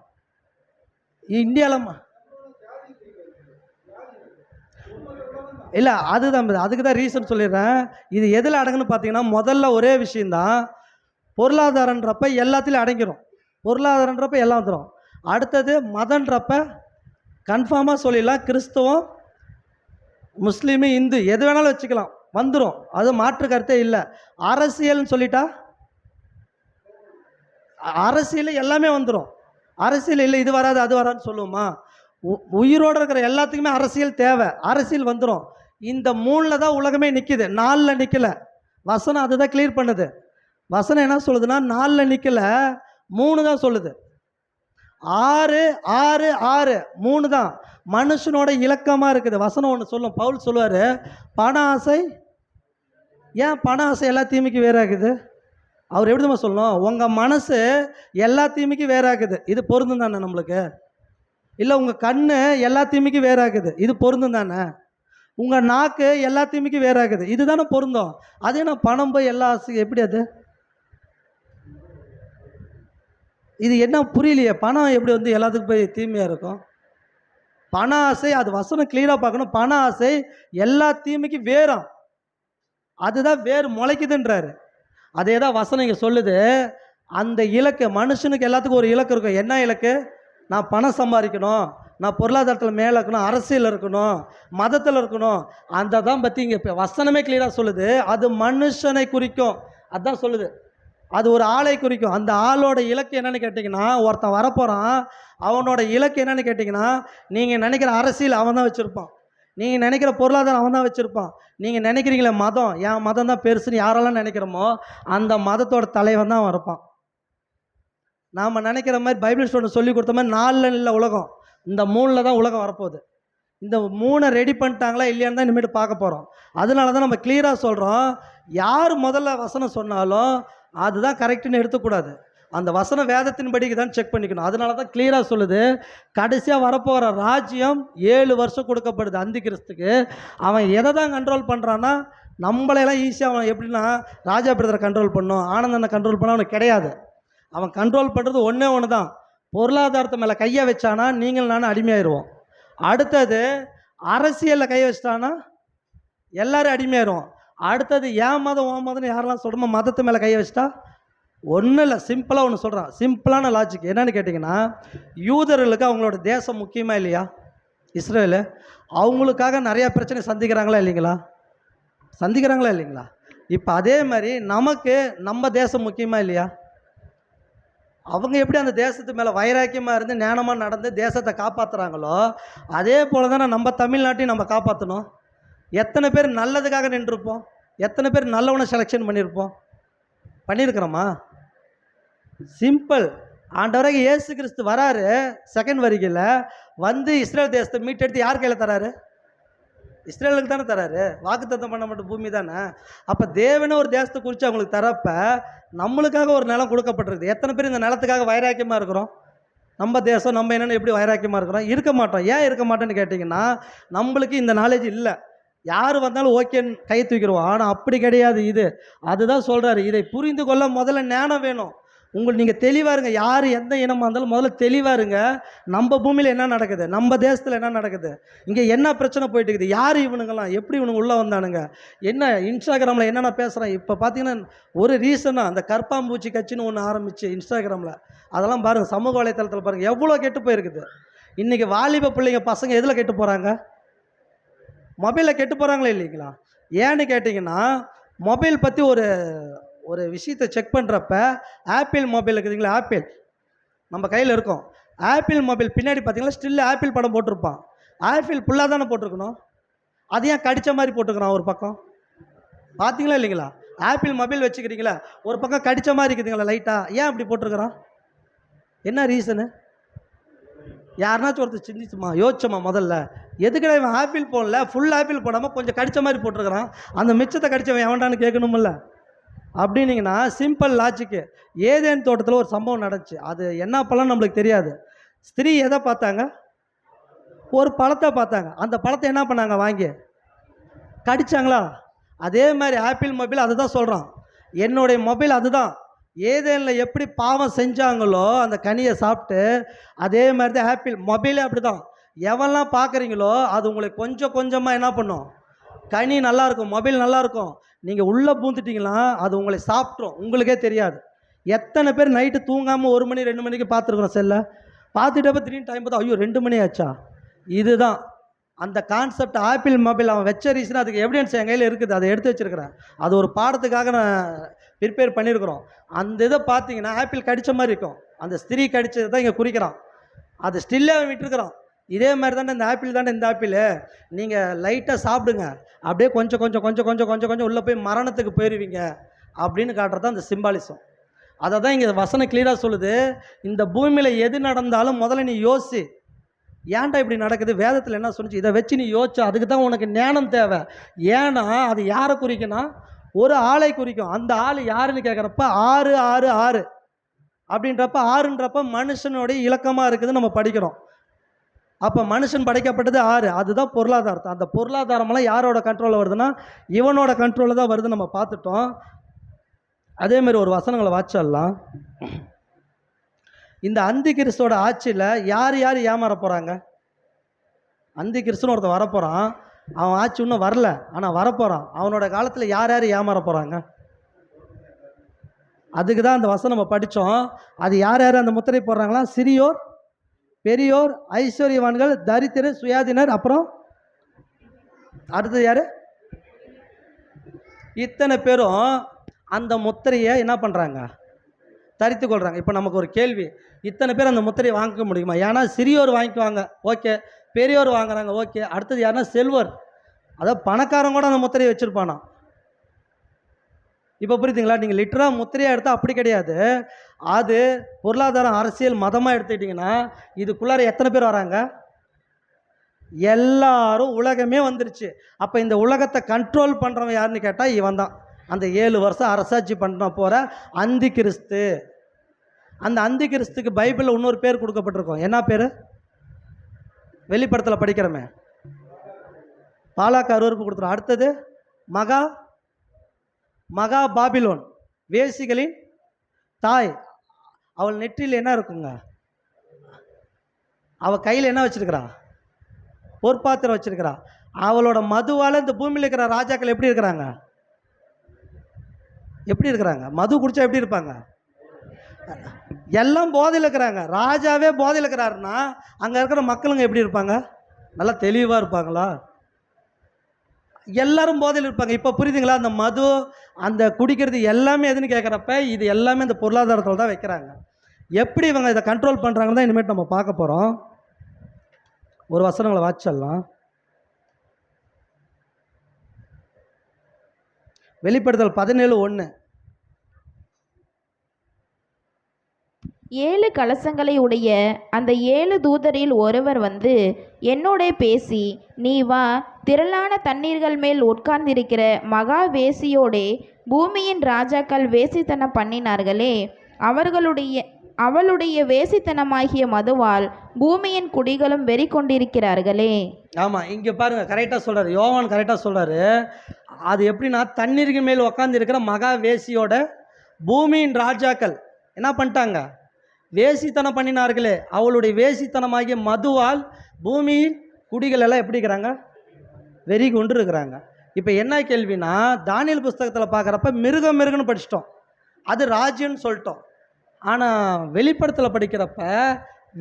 இந்தியாவில் இல்லை, அதுக்கு தான் ரீசன் சொல்லிடுறேன். இது எதில் அடங்குன்னு பார்த்தீங்கன்னா, முதல்ல ஒரே விஷயந்தான், பொருளாதாரன்றப்ப எல்லாத்துலேயும் அடங்கிடும். பொருளாதாரன்றப்ப எல்லாம் வந்துடும். அடுத்தது மதன்றப்ப கன்ஃபார்மாக சொல்லிடலாம், கிறிஸ்தவம், முஸ்லீமு, இந்து எது வேணாலும் வச்சுக்கலாம், வந்துடும். அது மாற்று கருத்தே இல்லை. அரசியல்னு சொல்லிட்டா அரசியல் எல்லாமே வந்துடும். அரசியல் இல்லை இது வராது அது வராதுன்னு சொல்லுவோமா? உயிரோடு இருக்கிற எல்லாத்துக்குமே அரசியல் தேவை. அரசியல் வந்துடும். இந்த 3ல் தான் உலகமே நிற்கிது, 4ல் நிற்கலை. வசனம் அதுதான் கிளியர் பண்ணுது. வசனம் என்ன சொல்லுதுன்னா 4ல் நிற்கலை, 3 தான் சொல்லுது. 6 3 தான் மனுஷனோட இலக்கமாக இருக்குது. வசனம் ஒன்று சொல்லும், பவுல் சொல்லுவார், பண ஆசை. ஏன் பண ஆசை எல்லா தீமைக்கு வேறாகுது? அவர் எப்படி தான் சொல்லணும், உங்கள் மனசு எல்லா தீமைக்கு வேறாகுது, இது பொருந்தும் தானே நம்மளுக்கு? இல்லை உங்கள் கண் எல்லா தீமைக்கு வேறாகுது, இது பொருந்தும் தானே? உங்கள் நாக்கு எல்லா தீமைக்கு வேறாகுது, இது தானே பொருந்தும். அதே நான் பணம் போய் எல்லா ஆசை எப்படி அது? இது என்ன புரியலையே, பணம் எப்படி வந்து எல்லாத்துக்கும் போய் தீமையாக இருக்கும்? பண ஆசை, அது வசனம் கிளியராக பார்க்கணும். பண ஆசை எல்லா தீமைக்கும் வேறாம், அதுதான் வேறு முளைக்குதுன்றாரு. அதே தான் வசனம் இங்கே சொல்லுது. அந்த இலக்கு, மனுஷனுக்கு எல்லாத்துக்கும் ஒரு இலக்கு இருக்கும். என்ன இலக்கு? நான் பணம் சம்பாதிக்கணும், நான் பொருளாதாரத்தில் மேலே இருக்கணும், அரசியல் இருக்கணும், மதத்தில் இருக்கணும், அந்த தான் பற்றி இங்கே இப்போ வசனமே கிளியராக சொல்லுது. அது மனுஷனை குறிக்கும், அதுதான் சொல்லுது. அது ஒரு ஆளை குறிக்கும். அந்த ஆளோட இலக்கு என்னன்னு கேட்டிங்கன்னா, ஒருத்தன் வரப்போகிறான், அவனோட இலக்கு என்னன்னு கேட்டிங்கன்னா, நீங்கள் நினைக்கிற அரசியல் அவன் தான் வச்சுருப்பான், நீங்கள் நினைக்கிற பொருளாதாரம் அவன் தான் வச்சுருப்பான், நீங்கள் நினைக்கிறீங்களே மதம், என் மதம் தான் பெருசுன்னு யாரெல்லாம் நினைக்கிறோமோ அந்த மதத்தோட தலைவன் தான் அவன் இருப்பான். நாம் நினைக்கிற மாதிரி பைபிள் ஸ்டூடெண்ட் சொல்லி கொடுத்த மாதிரி 4 இல்லை உலகம், இந்த 3 தான் உலகம் வரப்போகுது. இந்த 3 ரெடி பண்ணிட்டாங்களா இல்லையான்னு தான் இனிமேட்டு பார்க்க போகிறோம். அதனால தான் நம்ம கிளியராக சொல்கிறோம், யார் முதல்ல வசனம் சொன்னாலும் அதுதான் கரெக்டுன்னு எடுத்துக்கூடாது. அந்த வசனம் வேதத்தின்படிக்கு தான் செக் பண்ணிக்கணும். அதனால தான் கிளியராக சொல்லுது, கடைசியாக வரப்போகிற ராஜ்யம் 7 வருஷம் கொடுக்கப்படுது அந்தி கிறிஸ்துக்கு. அவன் எதை தான் கண்ட்ரோல் பண்ணுறான்னா, நம்மளையெல்லாம் ஈஸியாக அவன் எப்படின்னா ராஜா பிரதரை கண்ட்ரோல் பண்ணும், ஆனந்தனை கண்ட்ரோல் பண்ண அவனுக்கு கிடையாது. அவன் கண்ட்ரோல் பண்ணுறது ஒன்றே ஒன்று தான், பொருளாதாரத்து மேலே கையை வச்சானா நீங்கள் நானும் அடிமையாயிருவோம். அடுத்தது அரசியலில் கையை வச்சிட்டானா எல்லோரும் அடிமையாயிருவோம். அடுத்தது ஏன் மதம் ஓ மதம்னு யாரெல்லாம் சொல்கிறோமோ மதத்து மேலே கையை வச்சிட்டா ஒன்றும் இல்லை. சிம்பிளாக ஒன்று சொல்கிறான், சிம்பிளான லாஜிக் என்னன்னு கேட்டிங்கன்னா, யூதர்களுக்கு அவங்களோட தேசம் முக்கியமாக இல்லையா? இஸ்ரேலு அவங்களுக்காக நிறையா பிரச்சனை சந்திக்கிறாங்களா இல்லைங்களா? சந்திக்கிறாங்களா இல்லைங்களா? இப்போ அதே மாதிரி நமக்கு நம்ம தேசம் முக்கியமாக இல்லையா? அவங்க எப்படி அந்த தேசத்து மேலே வைராக்கியமாக இருந்து ஞானமாக நடந்து தேசத்தை காப்பாற்றுறாங்களோ அதே போல் தானே நம்ம தமிழ்நாட்டையும் நம்ம காப்பாற்றணும். எத்தனை பேர் நல்லதுக்காக நின்றுருப்போம், எத்தனை பேர் நல்லவனை செலெக்ஷன் பண்ணியிருக்கிறோமா? சிம்பிள். ஆண்டவராக இயேசு கிறிஸ்து வராரு செகண்ட் வருகையில் வந்து இஸ்ரேல் தேசத்தை மீட்டெடுத்து யார் கையில் தராரு? இஸ்ரேலுக்கு தானே தராரு. வாக்குத்தத்தம் பண்ண மட்டும் பூமி தானே. அப்போ தேவனே ஒரு தேசத்தை குறித்து அவங்களுக்கு தரப்ப நம்மளுக்காக ஒரு நிலம் கொடுக்கப்பட்டிருக்கு. எத்தனை பேர் இந்த நிலத்துக்காக வைராக்கியமாக இருக்கிறோம்? நம்ம தேசம் நம்ம என்னென்னு எப்படி வைராக்கியமாக இருக்கிறோம்? இருக்க மாட்டோம். ஏன் இருக்க மாட்டோன்னு கேட்டிங்கன்னா, நம்மளுக்கு இந்த நாலேஜ் இல்லை. யார் வந்தாலும் ஓகேன்னு கை தூக்கிடுவோம். ஆனால் அப்படி கிடையாது இது. அதுதான் சொல்கிறாரு, இதை புரிந்து கொள்ள முதல்ல ஞானம் வேணும். நீங்கள் தெளிவாக இருங்க. யார் எந்த இனமாக இருந்தாலும் முதல்ல தெளிவாக இருங்க. நம்ம பூமியில் என்ன நடக்குது, நம்ம தேசத்தில் என்ன நடக்குது, இங்கே என்ன பிரச்சனை போயிட்டு இருக்குது, யார் இவனுங்கெல்லாம், எப்படி இவனுங்க உள்ளே வந்தானுங்க, என்ன இன்ஸ்டாகிராமில் என்னென்ன பேசுகிறேன். இப்போ பார்த்தீங்கன்னா ஒரு ரீசனாக அந்த கற்பாம்பூச்சி கட்சின்னு ஒன்று ஆரம்பிச்சு இன்ஸ்டாகிராமில், அதெல்லாம் பாருங்கள், சமூக வலைத்தளத்தில் பாருங்கள் எவ்வளோ கெட்டு போயிருக்குது. இன்றைக்கி வாலிப பிள்ளைங்க பசங்க எதில் கெட்டு போகிறாங்க? மொபைலில் கெட்டு போகிறாங்களே இல்லைங்களா? ஏன்னு கேட்டிங்கன்னா, மொபைல் பற்றி ஒரு விஷயத்தை செக் பண்ணுறப்ப, ஆப்பிள் மொபைல் இருக்குதுங்களா, ஆப்பிள் நம்ம கையில் இருக்கும். ஆப்பிள் மொபைல் பின்னாடி பார்த்தீங்கன்னா ஸ்டில் ஆப்பிள் படம் போட்டிருப்பான். ஆப்பிள் ஃபுல்லாக தானே போட்டிருக்கணும், அது ஏன் கடித்த மாதிரி போட்டுக்கிறான் ஒரு பக்கம்? பார்த்தீங்களா இல்லைங்களா? ஆப்பிள் மொபைல் வச்சுக்கிறீங்களா, ஒரு பக்கம் கடித்த மாதிரி இருக்குதுங்களா லைட்டாக, ஏன் அப்படி போட்டிருக்கிறான்? என்ன ரீசனு? யாருனாச்சும் ஒருத்தர் சிந்திச்சுமா, யோசிச்சோமா முதல்ல? எதுக்கடா இவன் ஆப்பிள் போடல, ஃபுல் ஆப்பிள் போடாமல் கொஞ்சம் கடித்த மாதிரி போட்டிருக்கிறான், அந்த மிச்சத்தை கடிச்சவன் எவன்டான்னு கேட்கணுமில்ல? அப்படின்னீங்கன்னா சிம்பிள் லாஜிக்கு. ஏதேன் தோட்டத்தில் ஒரு சம்பவம் நடந்துச்சு. அது என்ன பழம் நம்மளுக்கு தெரியாது. ஸ்திரீ எதை பார்த்தாங்க? ஒரு பழத்தை பார்த்தாங்க. அந்த பழத்தை என்ன பண்ணாங்க? வாங்கி கடிச்சாங்களா? அதே மாதிரி ஆப்பிள் மொபைல் அதுதான் சொல்கிறான். என்னுடைய மொபைல் அதுதான். ஏதேனில் எப்படி பாவம் செஞ்சாங்களோ அந்த கனியை சாப்பிட்டு, அதே மாதிரி தான் ஆப்பிள் மொபைலே அப்படி தான். எவெல்லாம் பார்க்குறீங்களோ அது உங்களுக்கு கொஞ்சம் கொஞ்சமாக என்ன பண்ணும்? கனி நல்லாயிருக்கும், மொபைல் நல்லாயிருக்கும். நீங்கள் உள்ளே பூந்துட்டிங்களா அது உங்களை சாப்பிட்ரும், உங்களுக்கே தெரியாது. எத்தனை பேர் நைட்டு தூங்காமல் 1 மணி 2 மணிக்கு பார்த்துருக்குறோம் செல்லை. பார்த்துட்டப்ப திடீர்னு டைம் பார்த்தா ஐயோ 2 மணி ஆச்சா? இதுதான் அந்த கான்செப்ட். ஆப்பிள் மொபைல் அவன் வச்ச ரீசன், அதுக்கு எவிடன்ஸ் என் கையில் இருக்குது, அதை எடுத்து வச்சுருக்கிறேன். அது ஒரு பாடத்துக்காக நான் ப்ரிப்பேர் பண்ணியிருக்கிறோம். அந்த இதை பார்த்தீங்கன்னா ஆப்பிள் கடித்த மாதிரி இருக்கும். அந்த ஸ்திரீ கடித்ததை தான் இங்கே குறிக்கிறான். அது ஸ்டில்லே அவன் விட்டுருக்குறான். இதே மாதிரி தானே இந்த ஆப்பிள் தானே, இந்த ஆப்பிள் நீங்கள் லைட்டாக சாப்பிடுங்க, அப்படியே கொஞ்சம் கொஞ்சம் கொஞ்சம் கொஞ்சம் கொஞ்சம் கொஞ்சம் உள்ளே போய் மரணத்துக்கு போயிடுவீங்க அப்படின்னு காட்டுறது தான் இந்த சிம்பாலிசம். அதை தான் இங்கே வசனம் கிளியராக சொல்லுது. இந்த பூமியில் எது நடந்தாலும் முதல்ல நீ யோசி, ஏன்டா இப்படி நடக்குது, வேதத்தில் என்ன சொல்லிச்சு, இதை வச்சு நீ யோசிச்சா அதுக்கு தான் உனக்கு ஞானம் தேவை. ஏன்னா அது யாரை குறிக்குன்னா ஒரு ஆளை குறிக்கும். அந்த ஆள் யாருன்னு கேட்குறப்ப 6 6 6 அப்படின்றப்ப 6ன்றப்ப மனுஷனுடைய இலக்கமாக இருக்குது நம்ம படிக்கிறோம். அப்போ மனுஷன் படைக்கப்பட்டது 6, அதுதான் பொருளாதாரத்தை. அந்த பொருளாதாரமெல்லாம் யாரோட கண்ட்ரோலில் வருதுன்னா இவனோட கண்ட்ரோலில் தான் வருது, நம்ம பார்த்துட்டோம். அதேமாதிரி ஒரு வசனங்களை வாட்சல்லாம், இந்த அந்தி கிறிஸ்தோட ஆட்சியில் யார் யார் ஏமாற போகிறாங்க? அந்தி கிறிஸ்துன்னு ஒருத்தன் வரப்போகிறான், அவன் ஆட்சி இன்னும் வரல, ஆனால் வரப்போகிறான். அவனோட காலத்தில் யார் யார் ஏமாற போகிறாங்க? அதுக்கு தான் அந்த வசனம் நம்ம படித்தோம். அது யார் யார் அந்த முத்திரை போடுறாங்களா? சிறியோர் பெரியோர், ஐஸ்வர்யவான்கள், தரித்திரர், சுயாதீனர், அப்புறம் அடுத்தது யார்? இத்தனை பேரும் அந்த முத்திரையை என்ன பண்ணுறாங்க? தரித்து கொள்கிறாங்க. இப்போ நமக்கு ஒரு கேள்வி, இத்தனை பேர் அந்த முத்திரையை வாங்க முடியுமா? ஏன்னா சிறியோர் வாங்கிக்குவாங்க, ஓகே. பெரியோர் வாங்குறாங்க, ஓகே. அடுத்தது யாருன்னா செல்வர், அதாவது பணக்காரங்க கூட அந்த முத்திரையை வச்சுருப்பானா. இப்போ புரியுதுங்களா? நீங்கள் லிட்டராக முத்திரையாக எடுத்தால் அப்படி கிடையாது. அது பொருளாதாரம், அரசியல், மதமாக எடுத்துக்கிட்டிங்கன்னா இதுக்குள்ளார எத்தனை பேர் வராங்க? எல்லாரும், உலகமே வந்துருச்சு. அப்போ இந்த உலகத்தை கண்ட்ரோல் பண்ணுறவன் யாருன்னு கேட்டால் இவன் தான். அந்த 7 வருஷம் அரசாட்சி பண்ண போகிற அந்தி கிறிஸ்து. அந்த அந்தி கிறிஸ்துக்கு பைபிளில் இன்னொரு பேர் கொடுக்கப்பட்டிருக்கோம். என்ன பேர்? வெளிப்படத்தில் படிக்கிறோமே, பாலாக்கு அருவருப்பு கொடுத்துரும். அடுத்தது மகா பாபிலோன், வேசிகளின் தாய். அவள் நெற்றியில் என்ன இருக்குங்க? அவள் கையில் என்ன வச்சிருக்கிறா? பொற்பாத்திரம் வச்சிருக்கிறா. அவளோட மதுவால் இந்த பூமியில் இருக்கிற ராஜாக்கள் எப்படி இருக்கிறாங்க? எப்படி இருக்கிறாங்க? மது குடிச்சா எப்படி இருப்பாங்க? எல்லாம் போதையில் இருக்கிறாங்க. ராஜாவே போதையில் இருக்கிறாருன்னா அங்கே இருக்கிற மக்களுங்க எப்படி இருப்பாங்க? நல்லா தெளிவாக இருப்பாங்களா? எல்லாரும் போதையில் இருப்பாங்க. இப்போ புரியுதுங்களா? அந்த மது, அந்த குடிக்கிறது எல்லாமே எதுன்னு கேட்குறப்ப இது எல்லாமே இந்த பொருளாதாரத்தில் தான் வைக்கிறாங்க. எப்படி இவங்க இதை கண்ட்ரோல் பண்ணுறாங்கன்னு தான் இனிமேட்டு நம்ம பார்க்க போகிறோம். ஒரு வசனங்களை வாசிச்சிடலாம். வெளிப்படுத்தல் 17:1. 7 கலசங்களை உடைய அந்த 7 தூதரில் ஒருவர் வந்து என்னோடே பேசி, நீ வா, திரளான தண்ணீர்கள் மேல் உட்கார்ந்திருக்கிற மகா வேசியோடே பூமியின் ராஜாக்கள் வேசித்தனம் பண்ணினார்களே, அவளுடைய வேசித்தனமாகிய மதுவால் பூமியின் குடிகளும் வெறி கொண்டிருக்கிறார்களே. ஆமாம், இங்கே பாருங்கள், கரெக்டாக சொல்கிறார் யோவான், கரெக்டாக சொல்கிறாரு. அது எப்படின்னா, தண்ணீருக்கு மேல் உட்காந்து இருக்கிற மகா வேசியோட பூமியின் ராஜாக்கள் என்ன பண்ணிட்டாங்க? வேசித்தனம் பண்ணினார்களே, அவளுடைய வேசித்தனமாகிய மதுவால் பூமியின் குடிகள் எல்லாம் எப்படி இருக்கிறாங்க? வெறி கொண்டு இருக்கிறாங்க. இப்போ என்ன கேள்வினா, தானியேல் புஸ்தகத்தில் பார்க்குறப்ப மிருகம்னு படிச்சிட்டோம், அது ராஜ்யன்னு சொல்லிட்டோம். ஆனால் வெளிப்படத்தில் படிக்கிறப்ப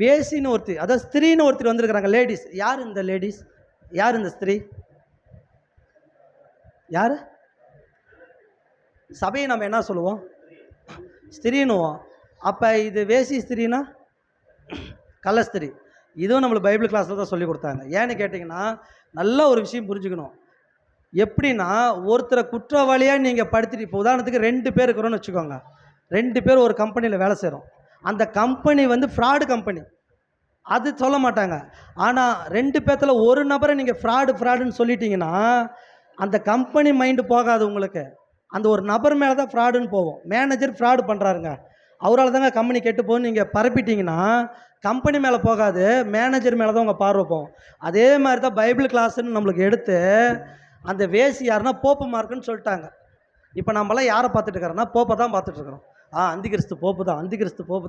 வேசின்னு ஒருத்தர், அதாவது ஸ்திரீன்னு ஒருத்தர் வந்திருக்கிறாங்க, லேடிஸ். யார் இந்த லேடிஸ்? யார் இந்த ஸ்திரீ? யார்? சபையை நம்ம என்ன சொல்லுவோம்? ஸ்திரீன்னுவோம். அப்போ இது வேசி ஸ்திரீனா கள்ளஸ்திரீ. இதுவும் நம்மளுக்கு பைபிள் கிளாஸில் தான் சொல்லி கொடுத்தாங்க. ஏன்னு கேட்டிங்கன்னா, நல்ல ஒரு விஷயம் புரிஞ்சுக்கணும். எப்படின்னா, ஒருத்தரை குற்றவாளியாக நீங்கள் படுத்திட்டு, இப்போ உதாரணத்துக்கு 2 பேர் இருக்கிறோன்னு வச்சுக்கோங்க. 2 பேர் ஒரு கம்பெனியில் வேலை செய்கிறோம். அந்த கம்பெனி வந்து ஃப்ராடு கம்பெனி, அது சொல்ல மாட்டாங்க. ஆனால் 2 பேர்த்தில் ஒரு நபரை நீங்கள் ஃப்ராடுன்னு சொல்லிட்டீங்கன்னா அந்த கம்பெனி மைண்டு போகாது உங்களுக்கு, அந்த ஒரு நபர் மேலே தான் ஃப்ராடுன்னு போவோம். மேனேஜர் ஃப்ராடு பண்ணுறாருங்க, அவரால் தாங்க கம்பெனி கெட்டு போகணும் நீங்கள் பரப்பிட்டீங்கன்னா கம்பெனி மேலே போகாது, மேனேஜர் மேலே தான் உங்கள் பார்வை போகும். அதே மாதிரி தான் பைபிள் கிளாஸ்ன்னு நம்மளுக்கு எடுத்து அந்த வேசி யாருன்னா போப்பு மார்க்குன்னு சொல்லிட்டாங்க. இப்போ நம்மளாம் யாரை பார்த்துட்டு இருக்கிறோன்னா போப்பை தான் பார்த்துட்ருக்குறோம். அந்திகிறிஸ்து போப்பு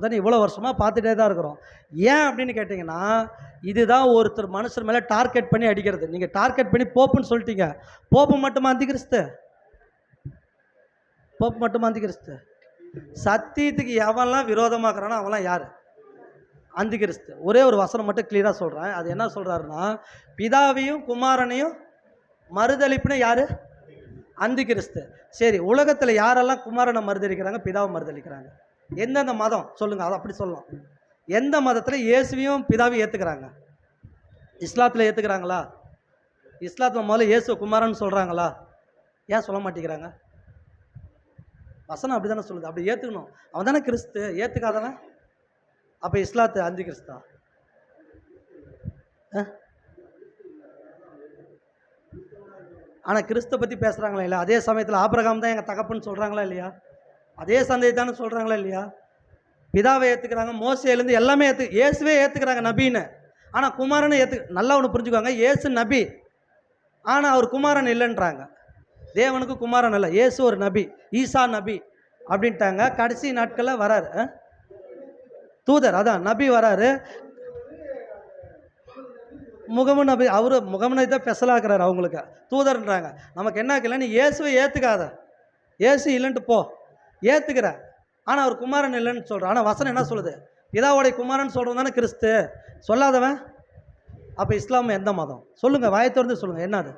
தான் இவ்வளோ வருஷமாக பார்த்துட்டே தான் இருக்கிறோம். ஏன் அப்படின்னு கேட்டிங்கன்னா, இதுதான் ஒருத்தர் மனுஷர் மேலே டார்கெட் பண்ணி அடிக்கிறது. நீங்கள் டார்கெட் பண்ணி போப்புன்னு சொல்லிட்டீங்க. போப்பு மட்டுமா அந்திகிறிஸ்து? போப்பு மட்டுமா அந்திகிறிஸ்து? சத்தியத்துக்கு எவன்லாம் விரோதமாக்குறானோ அவன்லாம் யார்? அந்திகிறிஸ்து. ஒரே ஒரு வசனம் மட்டும் கிளியராக சொல்கிறேன். அது என்ன சொல்கிறாருன்னா, பிதாவையும் குமாரனையும் மறுதளிப்புன்னு யார்? அந்திகிறிஸ்து. சரி, உலகத்தில் யாரெல்லாம் குமாரனை மறுதளிக்கிறாங்க, பிதாவை மறுதளிக்கிறாங்க? எந்தெந்த மதம் சொல்லுங்கள், அதை அப்படி சொல்லலாம். எந்த மதத்தில் இயேசுவையும் பிதாவையும் ஏற்றுக்கிறாங்க? இஸ்லாத்தில் ஏற்றுக்கிறாங்களா? இஸ்லாத்தில் முதல்ல இயேசு குமாரன்னு சொல்கிறாங்களா? ஏன் சொல்ல மாட்டேங்கிறாங்க? வசனம் அப்படி தானே சொல்லுது. அப்படி ஏற்றுக்கணும், அவன் தானே கிறிஸ்து. ஏற்றுக்காதவன் அப்போ இஸ்லாத்து அந்தி கிறிஸ்தா? ஆனால் கிறிஸ்துவ பற்றி பேசுகிறாங்களா இல்லை? அதே சமயத்தில் ஆபிரகாம் தான் எங்கள் தகப்புன்னு சொல்கிறாங்களா இல்லையா? அதே சந்தேகத்தானே சொல்கிறாங்களா இல்லையா? பிதாவை ஏற்றுக்கிறாங்க, மோசேலேருந்து எல்லாமே இயேசுவே ஏற்றுக்கிறாங்க நபின்னு. ஆனால் குமாரனை நல்லா ஒன்று புரிஞ்சுக்குவாங்க, இயேசு நபி, ஆனால் அவர் குமாரன் இல்லைன்றாங்க. தேவனுக்கு குமாரன் இல்லை, இயேசு ஒரு நபி, ஈசா நபி அப்படின்ட்டாங்க. கடைசி நாட்களில் வராரு தூதர், அதான் நபி வராரு. முகமது நபி, அவரு முகமது நபி தான் ஸ்பெஷலாக்குறாரு அவங்களுக்கு, தூதர்ன்றாங்க. நமக்கு என்ன ஆக்கல, நீ இயேசுவை ஏற்றுக்காத, இயேசு இல்லைன்ட்டு போ, ஏற்றுக்கிற, ஆனால் அவர் குமாரன் இல்லைன்னு சொல்கிற. ஆனால் வசனம் என்ன சொல்லுது? பிதாவுடைய குமாரன் சொல்கிறவன் தானே கிறிஸ்து, சொல்லாதவன் அப்போ இஸ்லாம் எந்த மதம் சொல்லுங்கள், வாயை திறந்து சொல்லுங்கள், என்ன அது?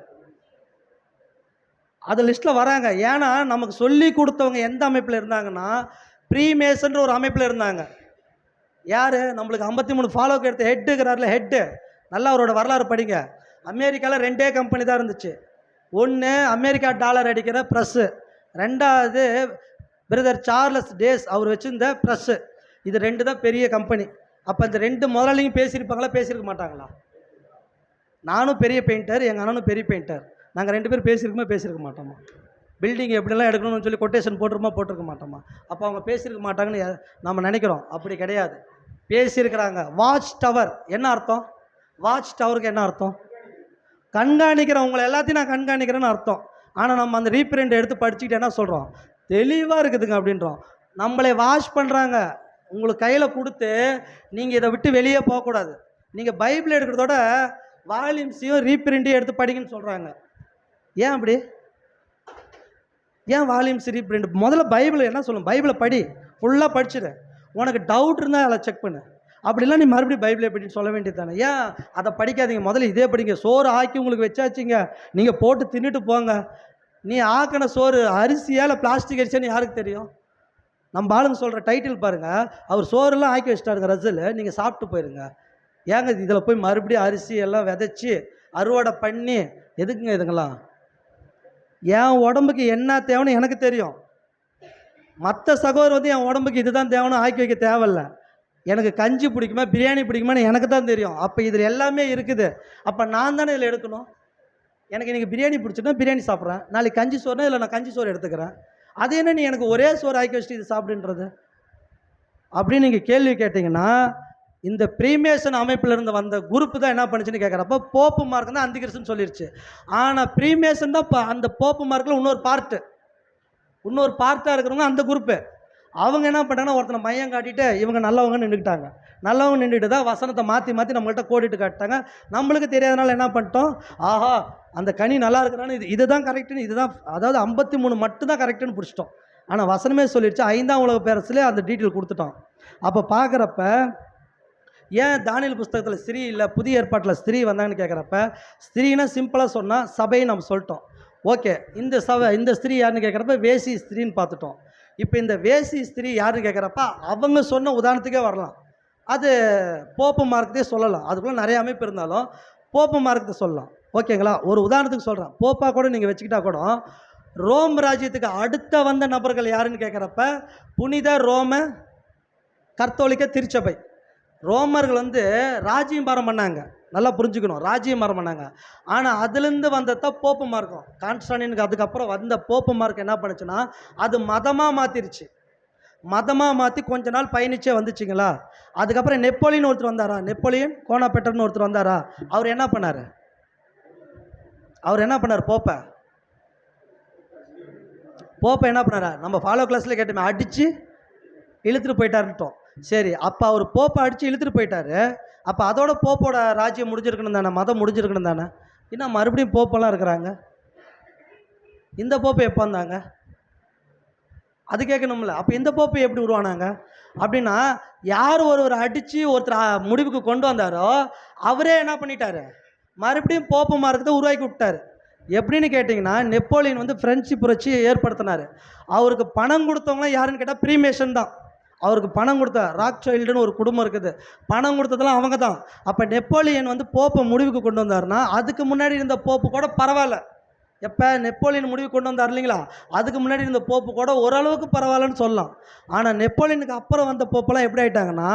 அது லிஸ்ட்டில் வராங்க. ஏன்னா நமக்கு சொல்லி கொடுத்தவங்க எந்த அமைப்பில் இருந்தாங்கன்னா ப்ரீமேசன்ற ஒரு அமைப்பில் இருந்தாங்க. யார்? நம்மளுக்கு 53 ஃபாலோக்கு எடுத்த ஹெட்டுங்கிறார்ல, ஹெட்டு. நல்லா அவரோட வரலாறு படிங்க. அமெரிக்காவில் 2 கம்பெனி தான் இருந்துச்சு. ஒன்று அமெரிக்கா டாலர் அடிக்கிற ப்ரெஸ்ஸு, ரெண்டாவது பிரதர் சார்லஸ் டேஸ் அவர் வச்சுருந்த ப்ரெஸ்ஸு. இது 2 தான் பெரிய கம்பெனி. அப்போ இந்த 2 முதலாளியும் பேசியிருப்பாங்களா, பேசியிருக்க மாட்டாங்களா? நானும் பெரிய பெயிண்டர், எங்கள் அண்ணனும் பெரிய பெயிண்டர். நாங்கள் 2 பேரும் பேசியிருக்க மாட்டோமா? பில்டிங் எப்படிலாம் எடுக்கணும்னு சொல்லி கொட்டேஷன் போட்டிருக்க மாட்டோமா? அப்போ அவங்க பேசியிருக்க மாட்டாங்கன்னு நம்ம நினைக்கிறோம். அப்படி கிடையாது, பேசியிருக்கிறாங்க. வாட்ச் டவர் என்ன அர்த்தம்? வாட்ச் டவருக்கு என்ன அர்த்தம்? கண்காணிக்கிறேன், உங்களை எல்லாத்தையும் நான் கண்காணிக்கிறேன்னு அர்த்தம். ஆனால் நம்ம அந்த ரீப்ரிண்ட் எடுத்து படிச்சுக்கிட்டு என்ன சொல்கிறோம்? தெளிவாக இருக்குதுங்க அப்படின்றோம். நம்மளை வாட்ச் பண்ணுறாங்க. உங்களுக்கு கையில் கொடுத்து நீங்கள் இதை விட்டு வெளியே போகக்கூடாது. நீங்கள் பைபிள் எடுக்கிறதோட வால்யூம்ஸையும் ரீப்ரிண்ட்டையும் எடுத்து படிக்கணும்னு சொல்கிறாங்க. ஏன் அப்படி? ஏன் வால்யூம்ஸ் ரீப்ரிண்ட்? முதல்ல பைபிள் என்ன சொல்லும்? பைபிளை படி, ஃபுல்லாக படிச்சுடு. உனக்கு டவுட் இருந்தால் அதை செக் பண்ணு. அப்படிலாம் நீ மறுபடியும் பைபிளை படின்னு சொல்ல வேண்டியது தானே? ஏன் அதை படிக்காதீங்க? முதல்ல இதே படிங்க. சோறு ஆக்கி உங்களுக்கு வச்சாச்சிங்க, நீங்கள் போட்டு தின்னுட்டு போங்க. நீ ஆக்கின சோறு அரிசியால் பிளாஸ்டிக் அரிசியான்னு யாருக்கு தெரியும்? நம்ம ஆளுங்க சொல்கிற டைட்டில் பாருங்கள், அவர் சோறுலாம் ஆக்கி வச்சிட்டாருங்க ரசல், நீங்கள் சாப்பிட்டு போயிருங்க. ஏங்க இதில் போய் மறுபடியும் அரிசி எல்லாம் விதைச்சி அறுவடை பண்ணி எதுக்குங்க இதுங்களாம்? என் உடம்புக்கு என்ன தேவைன்னு எனக்கு தெரியும். மற்ற சகோதரர் வந்து என் உடம்புக்கு இதுதான் தேவைன்னு ஆக்கி வைக்க தேவையில்லை. எனக்கு கஞ்சி பிடிக்குமா பிரியாணி பிடிக்குமான்னு எனக்கு தான் தெரியும். அப்போ இதில் எல்லாமே இருக்குது. அப்போ நான் தானே இதில் எடுக்கணும். எனக்கு இன்றைக்கி பிரியாணி பிடிச்சின்னா பிரியாணி சாப்பிட்றேன், நாளைக்கு கஞ்சி சோறுனா இல்லை நான் கஞ்சி சோறு எடுத்துக்கிறேன். அது என்ன நீ எனக்கு ஒரே சோறு ஆக்கி வச்சுட்டு இது சாப்பிடுன்றது அப்படின்னு நீங்கள் கேள்வி கேட்டிங்கன்னா, இந்த ப்ரீமேசன் அமைப்பிலிருந்து வந்த குரூப்பு தான் என்ன பண்ணுச்சுன்னு கேட்குறப்ப போப்பு மார்க் தான் அந்திகிறிஸ்துன்னு சொல்லிடுச்சு. ஆனால் ப்ரீமேசன் தான் இப்போ அந்த போப்பு மார்க்கில் இன்னொரு பார்ட்டாக இருக்கிறவங்க அந்த குரூப்பு. அவங்க என்ன பண்ணாங்கன்னா ஒருத்தனை மையம் காட்டிட்டு இவங்க நல்லவங்கன்னு நின்றுக்கிட்டாங்க. நல்லவங்க நின்றுட்டு தான் வசனத்தை மாற்றி நம்மள்கிட்ட கோடிட்டு காட்டாங்க. நம்மளுக்கு தெரியாதனால என்ன பண்ணிட்டோம்? ஆஹா அந்த கனி நல்லா இருக்கிறான்னு இதுதான் கரெக்டுன்னு, இதுதான் அதாவது 53 மட்டும்தான் கரெக்டுன்னு பிடிச்சிட்டோம். ஆனால் வசனமே சொல்லிடுச்சு. 5ஆம் உலக பேரரசுலேயே அந்த டீட்டெயில் கொடுத்துட்டோம். அப்போ பார்க்குறப்ப ஏன் தானியேல் புஸ்தகத்தில் ஸ்திரீ இல்லை, புதிய ஏற்பாட்டில் ஸ்திரீ வந்தாங்கன்னு கேட்குறப்ப, ஸ்திரீனா சிம்பிளாக சொன்னால் சபையை நம்ம சொல்லிட்டோம். ஓகே, இந்த ஸ்திரீ யாருன்னு கேட்குறப்ப வேசி ஸ்திரீன்னு பார்த்துட்டோம். இப்போ இந்த வேசி ஸ்திரீ யாருன்னு கேட்குறப்ப அவங்க சொன்ன உதாரணத்துக்கே வரலாம். அது போப்பு மார்க்கத்தையே சொல்லலாம். அதுக்குள்ளே நிறைய அமைப்பு இருந்தாலும் போப்பு மார்க்கத்தை சொல்லலாம். ஓகேங்களா? ஒரு உதாரணத்துக்கு சொல்கிறேன். போப்பாக கூட நீங்கள் வச்சுக்கிட்டா கூட ரோம் ராஜ்யத்துக்கு அடுத்த வந்த நபர்கள் யாருன்னு கேட்குறப்ப புனித ரோம கத்தோலிக்க திருச்சபை. ரோமர்கள் வந்து ராஜ்யபாரம் பண்ணாங்க, நல்லா புரிஞ்சுக்கணும், ராஜ்யபாரம் பண்ணாங்க. ஆனால் அதுலேருந்து வந்ததான் போப்பு மார்க்கம். கான்ஸ்டான்டினுக்கு அதுக்கப்புறம் வந்த போப்பு மார்க்கம் என்ன பண்ணுச்சுன்னா அது மதமாக மாற்றிருச்சு. மதமாக மாற்றி கொஞ்ச நாள் பயணிச்சே வந்துச்சுங்களா. அதுக்கப்புறம் நெப்போலியன் ஒருத்தர் வந்தாரா, நெப்போலியன் கோனாபெட்டர்னு ஒருத்தர் வந்தாரா. அவர் என்ன பண்ணார்? போப்பை என்ன பண்ணாரா? நம்ம ஃபாலோ கிளாஸில் கேட்டோமே, அடித்து இழுத்துட்டு போயிட்டாருட்டோம். சரி, அப்போ அவர் போப்பை அடித்து இழுத்துட்டு போயிட்டாரு. அப்போ அதோட போப்போட ராஜ்யம் முடிஞ்சிருக்கணும் தானே, மதம் முடிஞ்சிருக்கணும் தானே. இன்னும் மறுபடியும் போப்பெல்லாம் இருக்கிறாங்க. இந்த போப்பை எப்போ வந்தாங்க அது கேட்கணும்ல. அப்போ இந்த போப்பை எப்படி உருவானாங்க அப்படின்னா, யார் ஒருவர் அடித்து ஒருத்தர் முடிவுக்கு கொண்டு வந்தாரோ அவரே என்ன பண்ணிட்டாரு, மறுபடியும் போப்பு மார்க்கத்தை உருவாக்கி விட்டார். எப்படின்னு கேட்டிங்கன்னா, நெப்போலியன் வந்து பிரெஞ்சு புரட்சியை ஏற்படுத்தினார். அவருக்கு பணம் கொடுத்தவங்களாம் யாருன்னு கேட்டால் ப்ரீமேஷன் தான். அவருக்கு பணம் கொடுத்த ராக் சைல்டுன்னு ஒரு குடும்பம் இருக்குது, பணம் கொடுத்ததெல்லாம் அவங்க தான். அப்போ நெப்போலியன் வந்து போப்பை முடிவுக்கு கொண்டு வந்தார்னா அதுக்கு முன்னாடி இருந்த போப்பு கூட பரவாயில்ல. எப்போ நெப்போலியன் முடிவு கொண்டு வந்தார் இல்லைங்களா, அதுக்கு முன்னாடி இருந்த போப்பு கூட ஓரளவுக்கு பரவாயில்லன்னு சொல்லலாம். ஆனால் நெப்போலியனுக்கு அப்புறம் வந்த போப்பெல்லாம் எப்படி ஆகிட்டாங்கன்னா,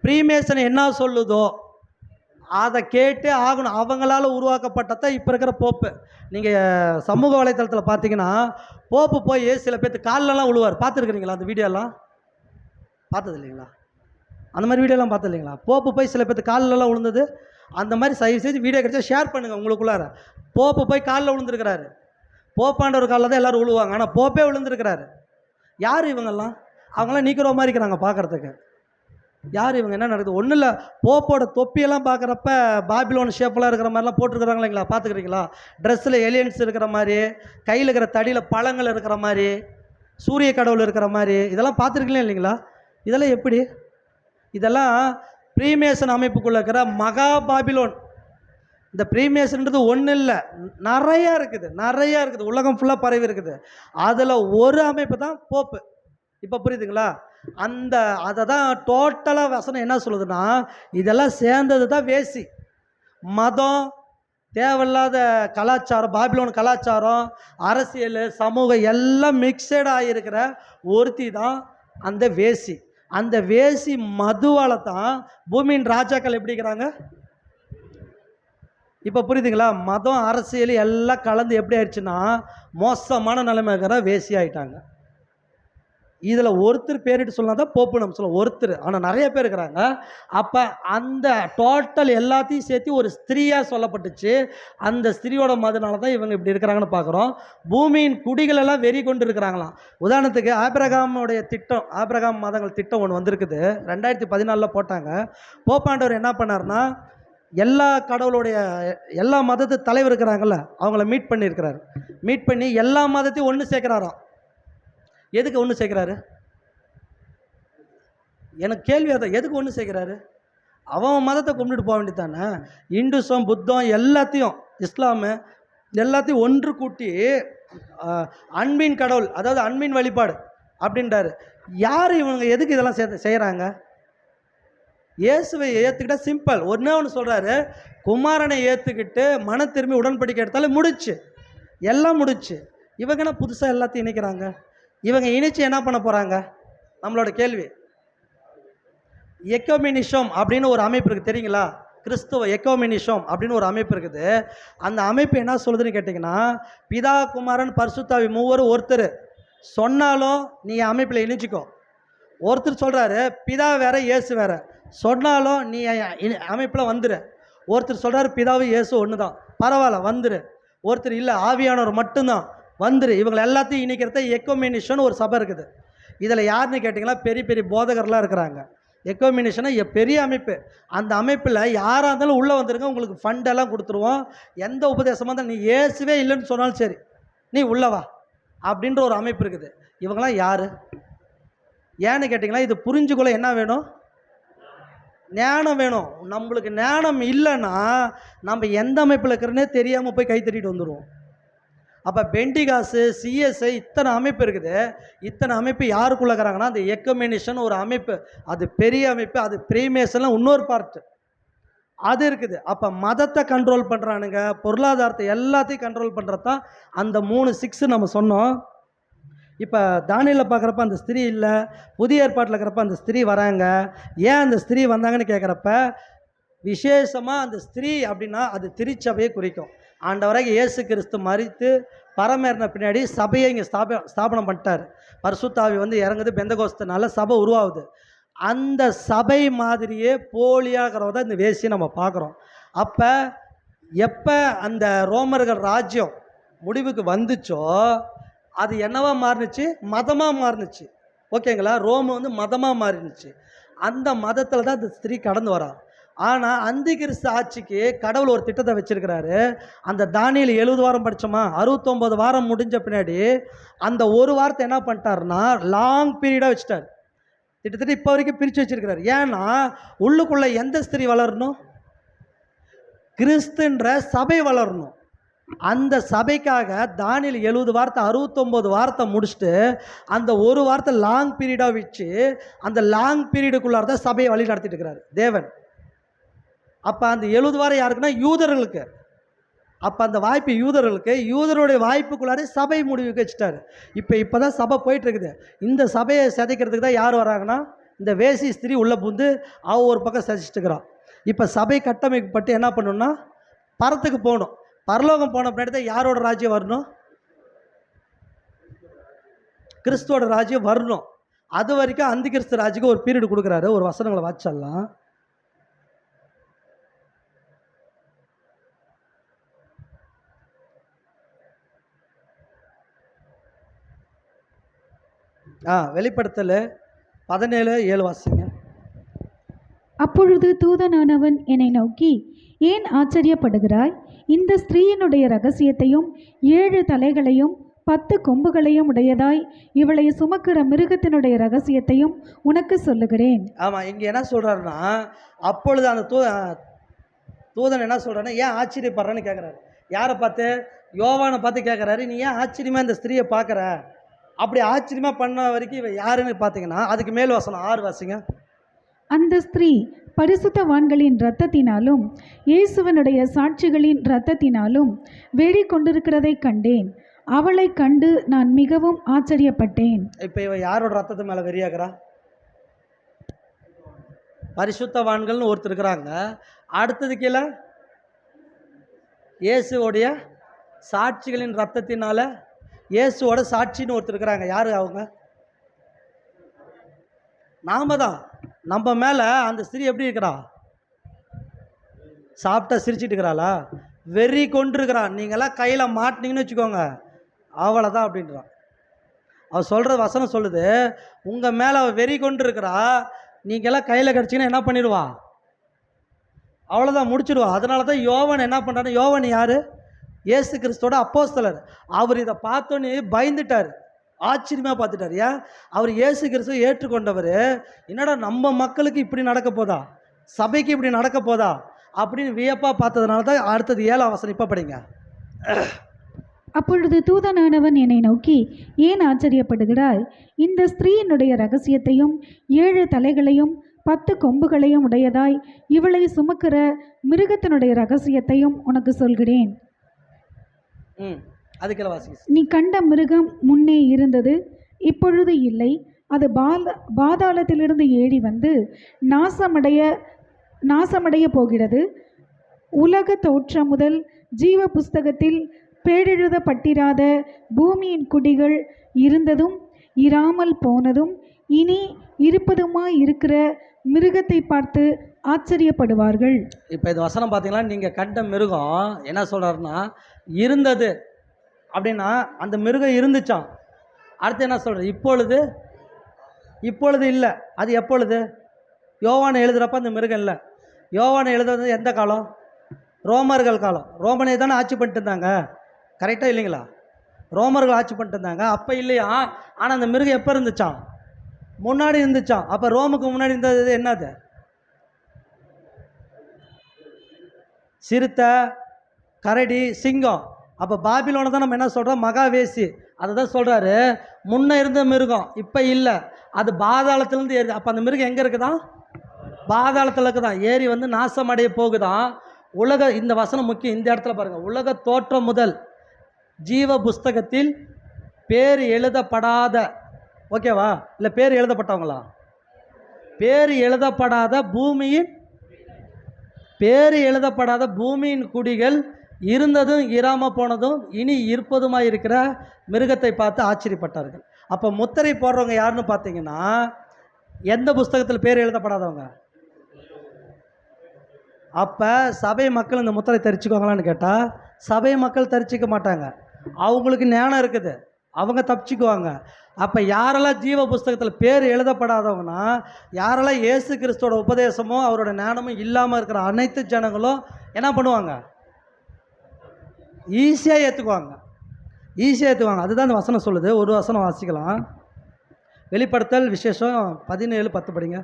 ப்ரீமேசன் என்ன சொல்லுதோ அதை கேட்டு ஆகணும். அவங்களால உருவாக்கப்பட்டதான் இப்போ இருக்கிற போப்பு. நீங்கள் சமூக வலைத்தளத்தில் பார்த்தீங்கன்னா போப்பு போய் சில பேர்த்து காலிலலாம் விழுவார். பார்த்துருக்குறீங்களா அந்த வீடியோலாம்? பார்த்தது இல்லைங்களா? அந்த மாதிரி வீடியோலாம் பார்த்தது இல்லைங்களா? போப்பு போய் சில பேர்த்து காலிலலாம் விழுந்தது. அந்த மாதிரி செய்து வீடியோ கிடைச்சா ஷேர் பண்ணுங்கள் உங்களுக்குள்ளார. போப்பு போய் காலில் விழுந்துருக்கிறாரு. போப்பாண்ட ஒரு காலில் தான் எல்லோரும் விழுவாங்க, ஆனால் போப்பே விழுந்துருக்கிறாரு. யார் இவங்கெல்லாம்? அவங்களாம் நீக்கிற மாதிரி இருக்கிறாங்க பார்க்குறதுக்கு. யார் இவங்க? என்ன நடக்குது? ஒன்றும் இல்லை, போப்போட தொப்பியெல்லாம் பார்க்குறப்ப பாபிலோன் ஷேப்பெல்லாம் இருக்கிற மாதிரிலாம் போட்டிருக்கிறாங்க இல்லைங்களா, பார்த்துக்கிறீங்களா? ட்ரெஸ்ஸில் எலியன்ஸ் இருக்கிற மாதிரி, கையில் இருக்கிற தடியில் பழங்கள் இருக்கிற மாதிரி, சூரிய கடவுள் இருக்கிற மாதிரி, இதெல்லாம் பார்த்துருக்கீங்களா இல்லைங்களா? இதெல்லாம் எப்படி? இதெல்லாம் ப்ரீமேசன் அமைப்புக்குள்ளே இருக்கிற மகா பாபிலோன். இந்த ப்ரீமேசன்ன்றது ஒன்றும் இல்லை, நிறையா இருக்குது, உலகம் ஃபுல்லாக பரவி இருக்குது. அதில் ஒரு அமைப்பு தான் போப்பு. இப்போ புரியுதுங்களா? அதை தான் டோட்டலாக வசனம் என்ன சொல்லுதுன்னா, இதெல்லாம் சேர்ந்தது தான் வேசி. மதம், தேவையில்லாத கலாச்சாரம், பாபிலோன் கலாச்சாரம், அரசியல், சமூகம் எல்லாம் மிக்சட் ஆகியிருக்கிற ஒருத்தி தான் அந்த வேசி. அந்த வேசி மதுவால் தான் பூமியின் ராஜாக்கள் எப்படி இருக்கிறாங்க? இப்போ புரியுதுங்களா? மதம், அரசியல் எல்லாம் கலந்து எப்படி ஆயிடுச்சுன்னா மோசமான நிலைமை இருக்கிற வேசி ஆகிட்டாங்க. இதில் ஒருத்தர் பேரிட்டு சொல்லலாம் தான் போப்பு நம்ம சொல்ல ஒருத்தர், ஆனால் நிறைய பேர் இருக்கிறாங்க. அப்போ அந்த டோட்டல் எல்லாத்தையும் சேர்த்து ஒரு ஸ்திரீயாக சொல்லப்பட்டுச்சு. அந்த ஸ்திரீயோட மதனால தான் இவங்க இப்படி இருக்கிறாங்கன்னு பார்க்குறோம். பூமியின் குடிகள் எல்லாம் வெறி கொண்டு இருக்கிறாங்களாம். உதாரணத்துக்கு ஆபிரகாமுடைய திட்டம், ஆபிரகாம் மதங்கள் திட்டம் ஒன்று வந்திருக்குது, 2014 போட்டாங்க. போப்பாண்டவர் என்ன பண்ணார்னா, எல்லா கடவுளுடைய எல்லா மதத்து தலைவர் இருக்கிறாங்கல்ல, அவங்கள மீட் பண்ணியிருக்கிறாரு. மீட் பண்ணி எல்லா மதத்தையும் ஒன்று சேர்க்குறாராம். எதுக்கு ஒன்று சேர்க்குறாரு? எனக்கு கேள்வி அதான், எதுக்கு ஒன்று சேர்க்குறாரு? அவன் மதத்தை கும்பிட்டுட்டு போக வேண்டியதானே. இந்துசம், புத்தம் எல்லாத்தையும், இஸ்லாமு எல்லாத்தையும் ஒன்று கூட்டி அன்பின் கடவுள், அதாவது அன்பின் வழிபாடு அப்படின்றாரு. யார் இவங்க? எதுக்கு இதெல்லாம் செய்கிறாங்க? இயேசுவை ஏற்றுக்கிட்டால் சிம்பிள். ஒன்று சொல்கிறாரு, குமாரனை ஏற்றுக்கிட்டு மன திரும்பி உடன்படிக்கை எடுத்தாலும் முடிச்சு, எல்லாம் முடிச்சு. இவங்க என்ன புதுசாக எல்லாத்தையும் இணைக்கிறாங்க? இவங்க இணைச்சு என்ன பண்ண போகிறாங்க? நம்மளோட கேள்வி. எக்கோமினிசம் அப்படின்னு ஒரு அமைப்பு இருக்குது, தெரியுங்களா? கிறிஸ்துவ எக்கோமினிசம் அப்படின்னு ஒரு அமைப்பு இருக்குது. அந்த அமைப்பு என்ன சொல்லுதுன்னு கேட்டிங்கன்னா, பிதா, குமாரன், பரிசுத்தாவி மூவரும் ஒருத்தர் சொன்னாலும் நீ அமைப்பில் இணைச்சிக்கோ. ஒருத்தர் சொல்கிறாரு பிதா வேற இயேசு வேற, சொன்னாலும் நீ அமைப்பில் வந்துரு. ஒருத்தர் சொல்கிறாரு பிதாவு இயேசு ஒன்று தான், பரவாயில்ல வந்துரு. ஒருத்தர் இல்லை ஆவியானவர் மட்டும்தான், வந்துரு. இவங்களை எல்லாத்தையும் இணைக்கிறத எக்கோமினிஷன் ஒரு சபை இருக்குது. இதில் யாருன்னு கேட்டிங்கன்னா பெரிய பெரிய போதகர்லாம் இருக்கிறாங்க. எக்கோமினிஷனை பெரிய அமைப்பு. அந்த அமைப்பில் யாராக இருந்தாலும் உள்ளே வந்துருங்க, உங்களுக்கு ஃபண்டெல்லாம் கொடுத்துருவோம். எந்த உபதேசமாக இருந்தாலும் நீ இயேசுவே இல்லைன்னு சொன்னாலும் சரி, நீ உள்ளவா அப்படின்ற ஒரு அமைப்பு இருக்குது. இவங்களாம் யார் ஏன்னு கேட்டிங்கன்னா, இது புரிஞ்சுக்கொள்ள என்ன வேணும்? ஞானம் வேணும். நம்மளுக்கு ஞானம் இல்லைன்னா நம்ம எந்த அமைப்பில் இருக்கிறனே தெரியாமல் போய் கை தட்டிட்டு வந்துடுவோம். அப்போ பெண்டிகாசு, சிஎஸ்ஐ இத்தனை அமைப்பு இருக்குது. இத்தனை அமைப்பு யாருக்குள்ளே இருக்கிறாங்கன்னா அந்த எக்கோமினிஷன் ஒரு அமைப்பு, அது பெரிய அமைப்பு. அது ப்ரீமேசன்லாம் இன்னொரு பார்ட்டு அது இருக்குது. அப்போ மதத்தை கண்ட்ரோல் பண்ணுறானுங்க, பொருளாதாரத்தை எல்லாத்தையும் கண்ட்ரோல் பண்ணுறது தான் அந்த 3 நம்ம சொன்னோம். இப்போ தானியேலில் பார்க்குறப்ப அந்த ஸ்திரீ இல்லை, புதிய ஏற்பாட்டில் இருக்கிறப்ப அந்த ஸ்திரீ வராங்க. ஏன் அந்த ஸ்திரீ வந்தாங்கன்னு கேட்குறப்ப விசேஷமாக அந்த ஸ்திரீ அப்படின்னா அது திருச்சபையை குறிக்கும். ஆண்டவராக இயேசு கிறிஸ்து மரித்து பரமேறின பின்னாடி சபையை இங்கே ஸ்தாபனம் பண்ணிட்டார். பரிசுத்த ஆவி வந்து இறங்குது, பெந்தகோஸ்துனால சபை உருவாகுது. அந்த சபை மாதிரியே போலியாகிறத இந்த வேசியை நம்ம பார்க்குறோம். அப்போ எப்போ அந்த ரோமர்கள் ராஜ்யம் முடிவுக்கு வந்துச்சோ அது என்னவா மாறினுச்சு? மதமாக மாறினுச்சு. ஓகேங்களா? ரோம் வந்து மதமாக மாறினுச்சு. அந்த மதத்தில் தான் அந்த ஸ்திரீ கடந்து வரா. ஆனால் அந்தி கிறிஸ்து ஆட்சிக்கு கடவுள் ஒரு திட்டத்தை வச்சுருக்கிறாரு. அந்த தானியேல் 70 வாரம் படித்தோமா, 69 வாரம் முடிஞ்ச பின்னாடி அந்த ஒரு வாரத்தை என்ன பண்ணிட்டாருன்னா லாங் பீரியடாக வச்சுட்டார். கிட்டத்தட்ட இப்போ வரைக்கும் பிரித்து வச்சுருக்கிறார். ஏன்னா உள்ளுக்குள்ளே எந்த ஸ்திரீ வளரணும்? கிறிஸ்துன்ற சபை வளரணும். அந்த சபைக்காக தானியேல் 70 வாரத்தை 69 வாரத்தை முடிச்சுட்டு அந்த ஒரு வாரத்தை லாங் பீரியடாக வச்சு அந்த லாங் பீரியடுக்குள்ளார தான் சபையை வழி நடத்திட்டு இருக்கிறார் தேவன். அப்போ அந்த 70 வாரம் யாருக்குன்னா யூதர்களுக்கு. அப்போ அந்த வாய்ப்பு யூதர்களுக்கு, யூதருடைய வாய்ப்புக்குள்ளாரே சபை முடிவுக்கு வச்சுட்டாரு. இப்போ தான் சபை போயிட்டுருக்குது. இந்த சபையை சிதைக்கிறதுக்கு தான் யார் வராங்கன்னா இந்த வேசி ஸ்திரீ உள்ளே புந்து அவ ஒரு பக்கம் சிதைச்சிட்டு இருக்கிறான். இப்போ சபை கட்டமைக்கப்பட்டு என்ன பண்ணணும்னா பரத்துக்கு போகணும். பரலோகம் போன பின்னாடி தான் யாரோட ராஜ்யம் வரணும்? கிறிஸ்துவோட ராஜ்யம் வரணும். அது வரைக்கும் அந்தி கிறிஸ்து ராஜ்யக்கு ஒரு பீரியட் கொடுக்குறாரு. ஒரு வசனங்களை வாசிச்சிடலாம். வெளிப்படுத்தல் 17:7 வாசிங்க. அப்பொழுது தூதனானவன் என்னை நோக்கி, ஏன் ஆச்சரியப்படுகிறாய்? இந்த ஸ்திரீயினுடைய ரகசியத்தையும் 7 தலைகளையும் 10 கொம்புகளையும் உடையதாய் இவளை சுமக்கிற மிருகத்தினுடைய ரகசியத்தையும் உனக்கு சொல்லுகிறேன். ஆமாம், இங்கே என்ன சொல்கிறாருன்னா, அப்பொழுது அந்த தூதன் என்ன சொல்கிறாருன்னா, ஏன் ஆச்சரியப்படுறேன்னு கேட்குறாரு. யாரை பார்த்து? யோவானை பார்த்து கேட்குறாரு, நீ ஏன் ஆச்சரியமாக இந்த ஸ்திரீயை பார்க்குற? அப்படி ஆச்சரியமாக பண்ண வரைக்கும் இவ யாருன்னு பார்த்தீங்கன்னா, அதுக்கு மேல் வசனம் 6 வாசிங்க. அந்த ஸ்திரீ பரிசுத்தவான்களின் இரத்தத்தினாலும் இயேசுவனுடைய சாட்சிகளின் இரத்தத்தினாலும் வெறி கொண்டிருக்கிறதை கண்டேன். அவளை கண்டு நான் மிகவும் ஆச்சரியப்பட்டேன். இப்போ இவ யாரோட ரத்தத்து மேலே வெறியாகிறா? பரிசுத்தவான்கள்னு ஒருத்தர் இருக்கிறாங்க. அடுத்தது கீழே இயேசுவோடைய சாட்சிகளின் ரத்தத்தினால இயேசுவோட சாட்சின்னு ஒருத்தர் இருக்கிறாங்க. யார் அவங்க? நாம தான். நம்ம மேலே அந்த ஸ்திரீ எப்படி இருக்கிறா? சாப்பிட்டா சிரிச்சிட்டு இருக்கிறாளா? வெறி கொண்டிருக்கிறான். நீங்களாம் கையில் மாட்டினீங்கன்னு வச்சுக்கோங்க, அவளை தான் அப்படின்றான். அவள் சொல்கிற வசனம் சொல்லுது, உங்கள் மேலே அவள் வெறி கொண்டு இருக்கிறா, நீங்களாம் கையில் கிடச்சிங்கன்னா என்ன பண்ணிடுவா? அவ்வளோதான், முடிச்சிடுவா. அதனால தான் யோவான் என்ன பண்ணுறாரு? யோவான் யார்? இயேசு கிறிஸ்துவோட அப்போஸ்தலர். அவர் இதை பார்த்தோன்னே பயந்துட்டார், ஆச்சரியமாக பார்த்துட்டார். ஏன்? அவர் இயேசு கிறிஸ்துவை ஏற்றுக்கொண்டவர். என்னடா நம்ம மக்களுக்கு இப்படி நடக்க போதா, சபைக்கு இப்படி நடக்க போதா அப்படின்னு வியப்பாக பார்த்ததுனால தான் அடுத்தது 7ஆம் வசனம் இப்போ படிங்க. அப்பொழுது தூதனானவன் என்னை நோக்கி, ஏன் ஆச்சரியப்படுகிறாய்? இந்த ஸ்திரீயினுடைய ரகசியத்தையும் 7 தலைகளையும் 10 கொம்புகளையும் உடையதாய் இவளை சுமக்கிற மிருகத்தினுடைய ரகசியத்தையும் உனக்கு சொல்கிறேன். அதுக்கெல்லாம் வாசிங்க. நீ கண்ட மிருகம் முன்னே இருந்தது, இப்பொழுது இல்லை. அது பாதாளத்திலிருந்து ஏறி வந்து நாசமடைய போகிறது. உலக தோற்றம் முதல் ஜீவ புஸ்தகத்தில் பேரெழுதப்பட்டிராத பூமியின் குடிகள் இருந்ததும் இராமல் போனதும் இனி இருப்பதுமாய் இருக்கிற மிருகத்தை பார்த்து ஆச்சரியப்படுவார்கள். இப்போ இந்த வசனம் பார்த்தீங்கன்னா, நீங்கள் கண்ட மிருகம் என்ன சொல்கிறாருன்னா, இருந்தது அப்படின்னா அந்த மிருகம் இருந்துச்சான். அடுத்து என்ன சொல்கிறது? இப்பொழுது இல்லை. அது எப்பொழுது? யோவானை எழுதுகிறப்ப அந்த மிருகம் இல்லை. யோவானை எழுதுறது எந்த காலம்? ரோமர்கள் காலம். ரோமனை தானே ஆட்சி பண்ணிட்டு இருந்தாங்க, கரெக்டாக இல்லைங்களா? ரோமர்கள் ஆட்சி பண்ணிட்டு இருந்தாங்க, அப்போ இல்லையா? ஆனால் அந்த மிருகம் எப்போ இருந்துச்சான்? முன்னாடி இருந்துச்சான். அப்போ ரோமுக்கு முன்னாடி இருந்தது என்னது? சிறுத்தை, கரடி, சிங்கம். அப்போ பாபிலோனை தான் நம்ம என்ன சொல்கிறோம்? மகாவேசி. அதை தான் சொல்கிறாரு, முன்னே இருந்த மிருகம் இப்போ இல்லை, அது பாதாளத்துலேருந்து ஏறி. அப்போ அந்த மிருகம் எங்கே இருக்குதான்? பாதாளத்தில் இருக்குதான், ஏறி வந்து நாசமடைய போகுதான். இந்த வசனம் முக்கியம். இந்த இடத்துல பாருங்கள், உலக தோற்றம் முதல் ஜீவ புஸ்தகத்தில் பேர் எழுதப்படாத, ஓகேவா? இல்லை பேர் எழுதப்பட்டவங்களா? பேர் எழுதப்படாத பூமியின் குடிகள் இருந்ததும் இராமல் போனதும் இனி இருப்பதுமாய் இருக்கிற மிருகத்தை பார்த்து ஆச்சரியப்பட்டார்கள். அப்போ முத்திரை போடுறவங்க யாருன்னு பார்த்தீங்கன்னா, எந்த புஸ்தகத்தில் பேர் எழுதப்படாதவங்க? அப்போ சபை மக்கள் இந்த முத்திரை தரிச்சுக்குவாங்களான்னு கேட்டால், சபை மக்கள் தரிச்சிக்க மாட்டாங்க. அவங்களுக்கு ஞானம் இருக்குது, அவங்க தப்பிச்சுக்குவாங்க. அப்போ யாரெல்லாம் ஜீவ புஸ்தகத்தில் பேர் எழுதப்படாதவங்கன்னா, யாரெல்லாம் இயேசு கிறிஸ்துவோட உபதேசமும் அவரோட ஞானமும் இல்லாமல் இருக்கிற அனைத்து ஜனங்களும் என்ன பண்ணுவாங்க? ஈஸியாக ஏற்றுக்குவாங்க. அதுதான் அந்த வசனம் சொல்லுது. ஒரு வசனம் வாசிக்கலாம். வெளிப்படுத்தல் விசேஷம் 17:10 படிங்க.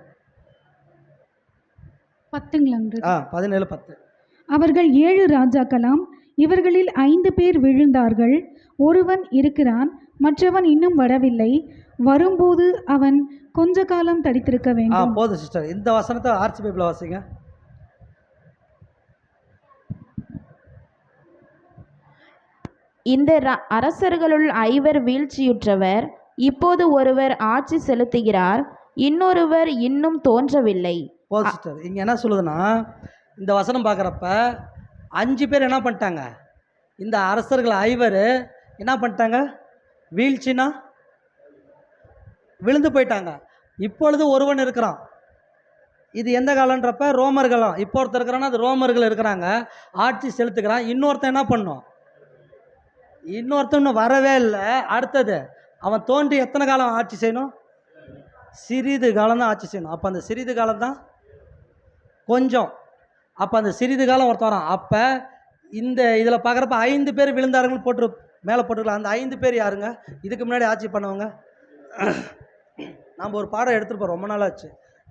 10ங்களா? 17:10. அவர்கள் 7 ராஜாக்களாம். இவர்களில் 5 பேர் விழுந்தார்கள். ஒருவன் இருக்கிறான், மற்றவன் இன்னும் வரவில்லை. வரும்போது அவன் கொஞ்ச காலம் தரித்திருக்க வேண்டும். போதும் சிஸ்டர், இந்த வசனத்தை ஆர்ட்ஸ் பைபிள் வாசிங்க. இந்த அரசர்களுள் 5 வீழ்ச்சியுற்றவர், இப்போது ஒருவர் ஆட்சி செலுத்துகிறார், இன்னொருவர் இன்னும் தோன்றவில்லை. போதும் சிஸ்டர், இங்கே என்ன சொல்லுதுன்னா, இந்த வசனம் பார்க்குறப்ப 5 பேர் என்ன பண்ணிட்டாங்க? இந்த அரசர்கள் 5 என்ன பண்ணிட்டாங்க? வீழ்ச்சினா விழுந்து போயிட்டாங்க. இப்பொழுது ஒருவன் இருக்கிறான். இது எந்த காலன்றப்ப ரோமர்களாம். இப்போ ஒருத்தர் இருக்கிறான்னா அது ரோமர்கள் இருக்கிறாங்க, ஆட்சி செலுத்துக்கிறான். இன்னொருத்தன் என்ன பண்ணும்? இன்னொருத்தன் இன்னும் வரவே இல்லை. அடுத்தது அவன் தோன்றி எத்தனை காலம் ஆட்சி செய்யணும்? சிறிது காலம் தான் ஆட்சி செய்யணும். அப்போ அந்த சிறிது காலம் தான் கொஞ்சம். அப்போ அந்த சிறிது காலம் ஒருத்தர் வரான். அப்போ இந்த இதில் பார்க்குறப்ப 5 பேர் விழுந்தார்கள் மேலே போட்டுக்கலாம். அந்த 5 பேர் யாருங்க? இதுக்கு முன்னாடி ஆட்சி பண்ணவங்க. நாம் ஒரு பாடம் எடுத்துருப்போம், ரொம்ப நாள் ஆச்சு.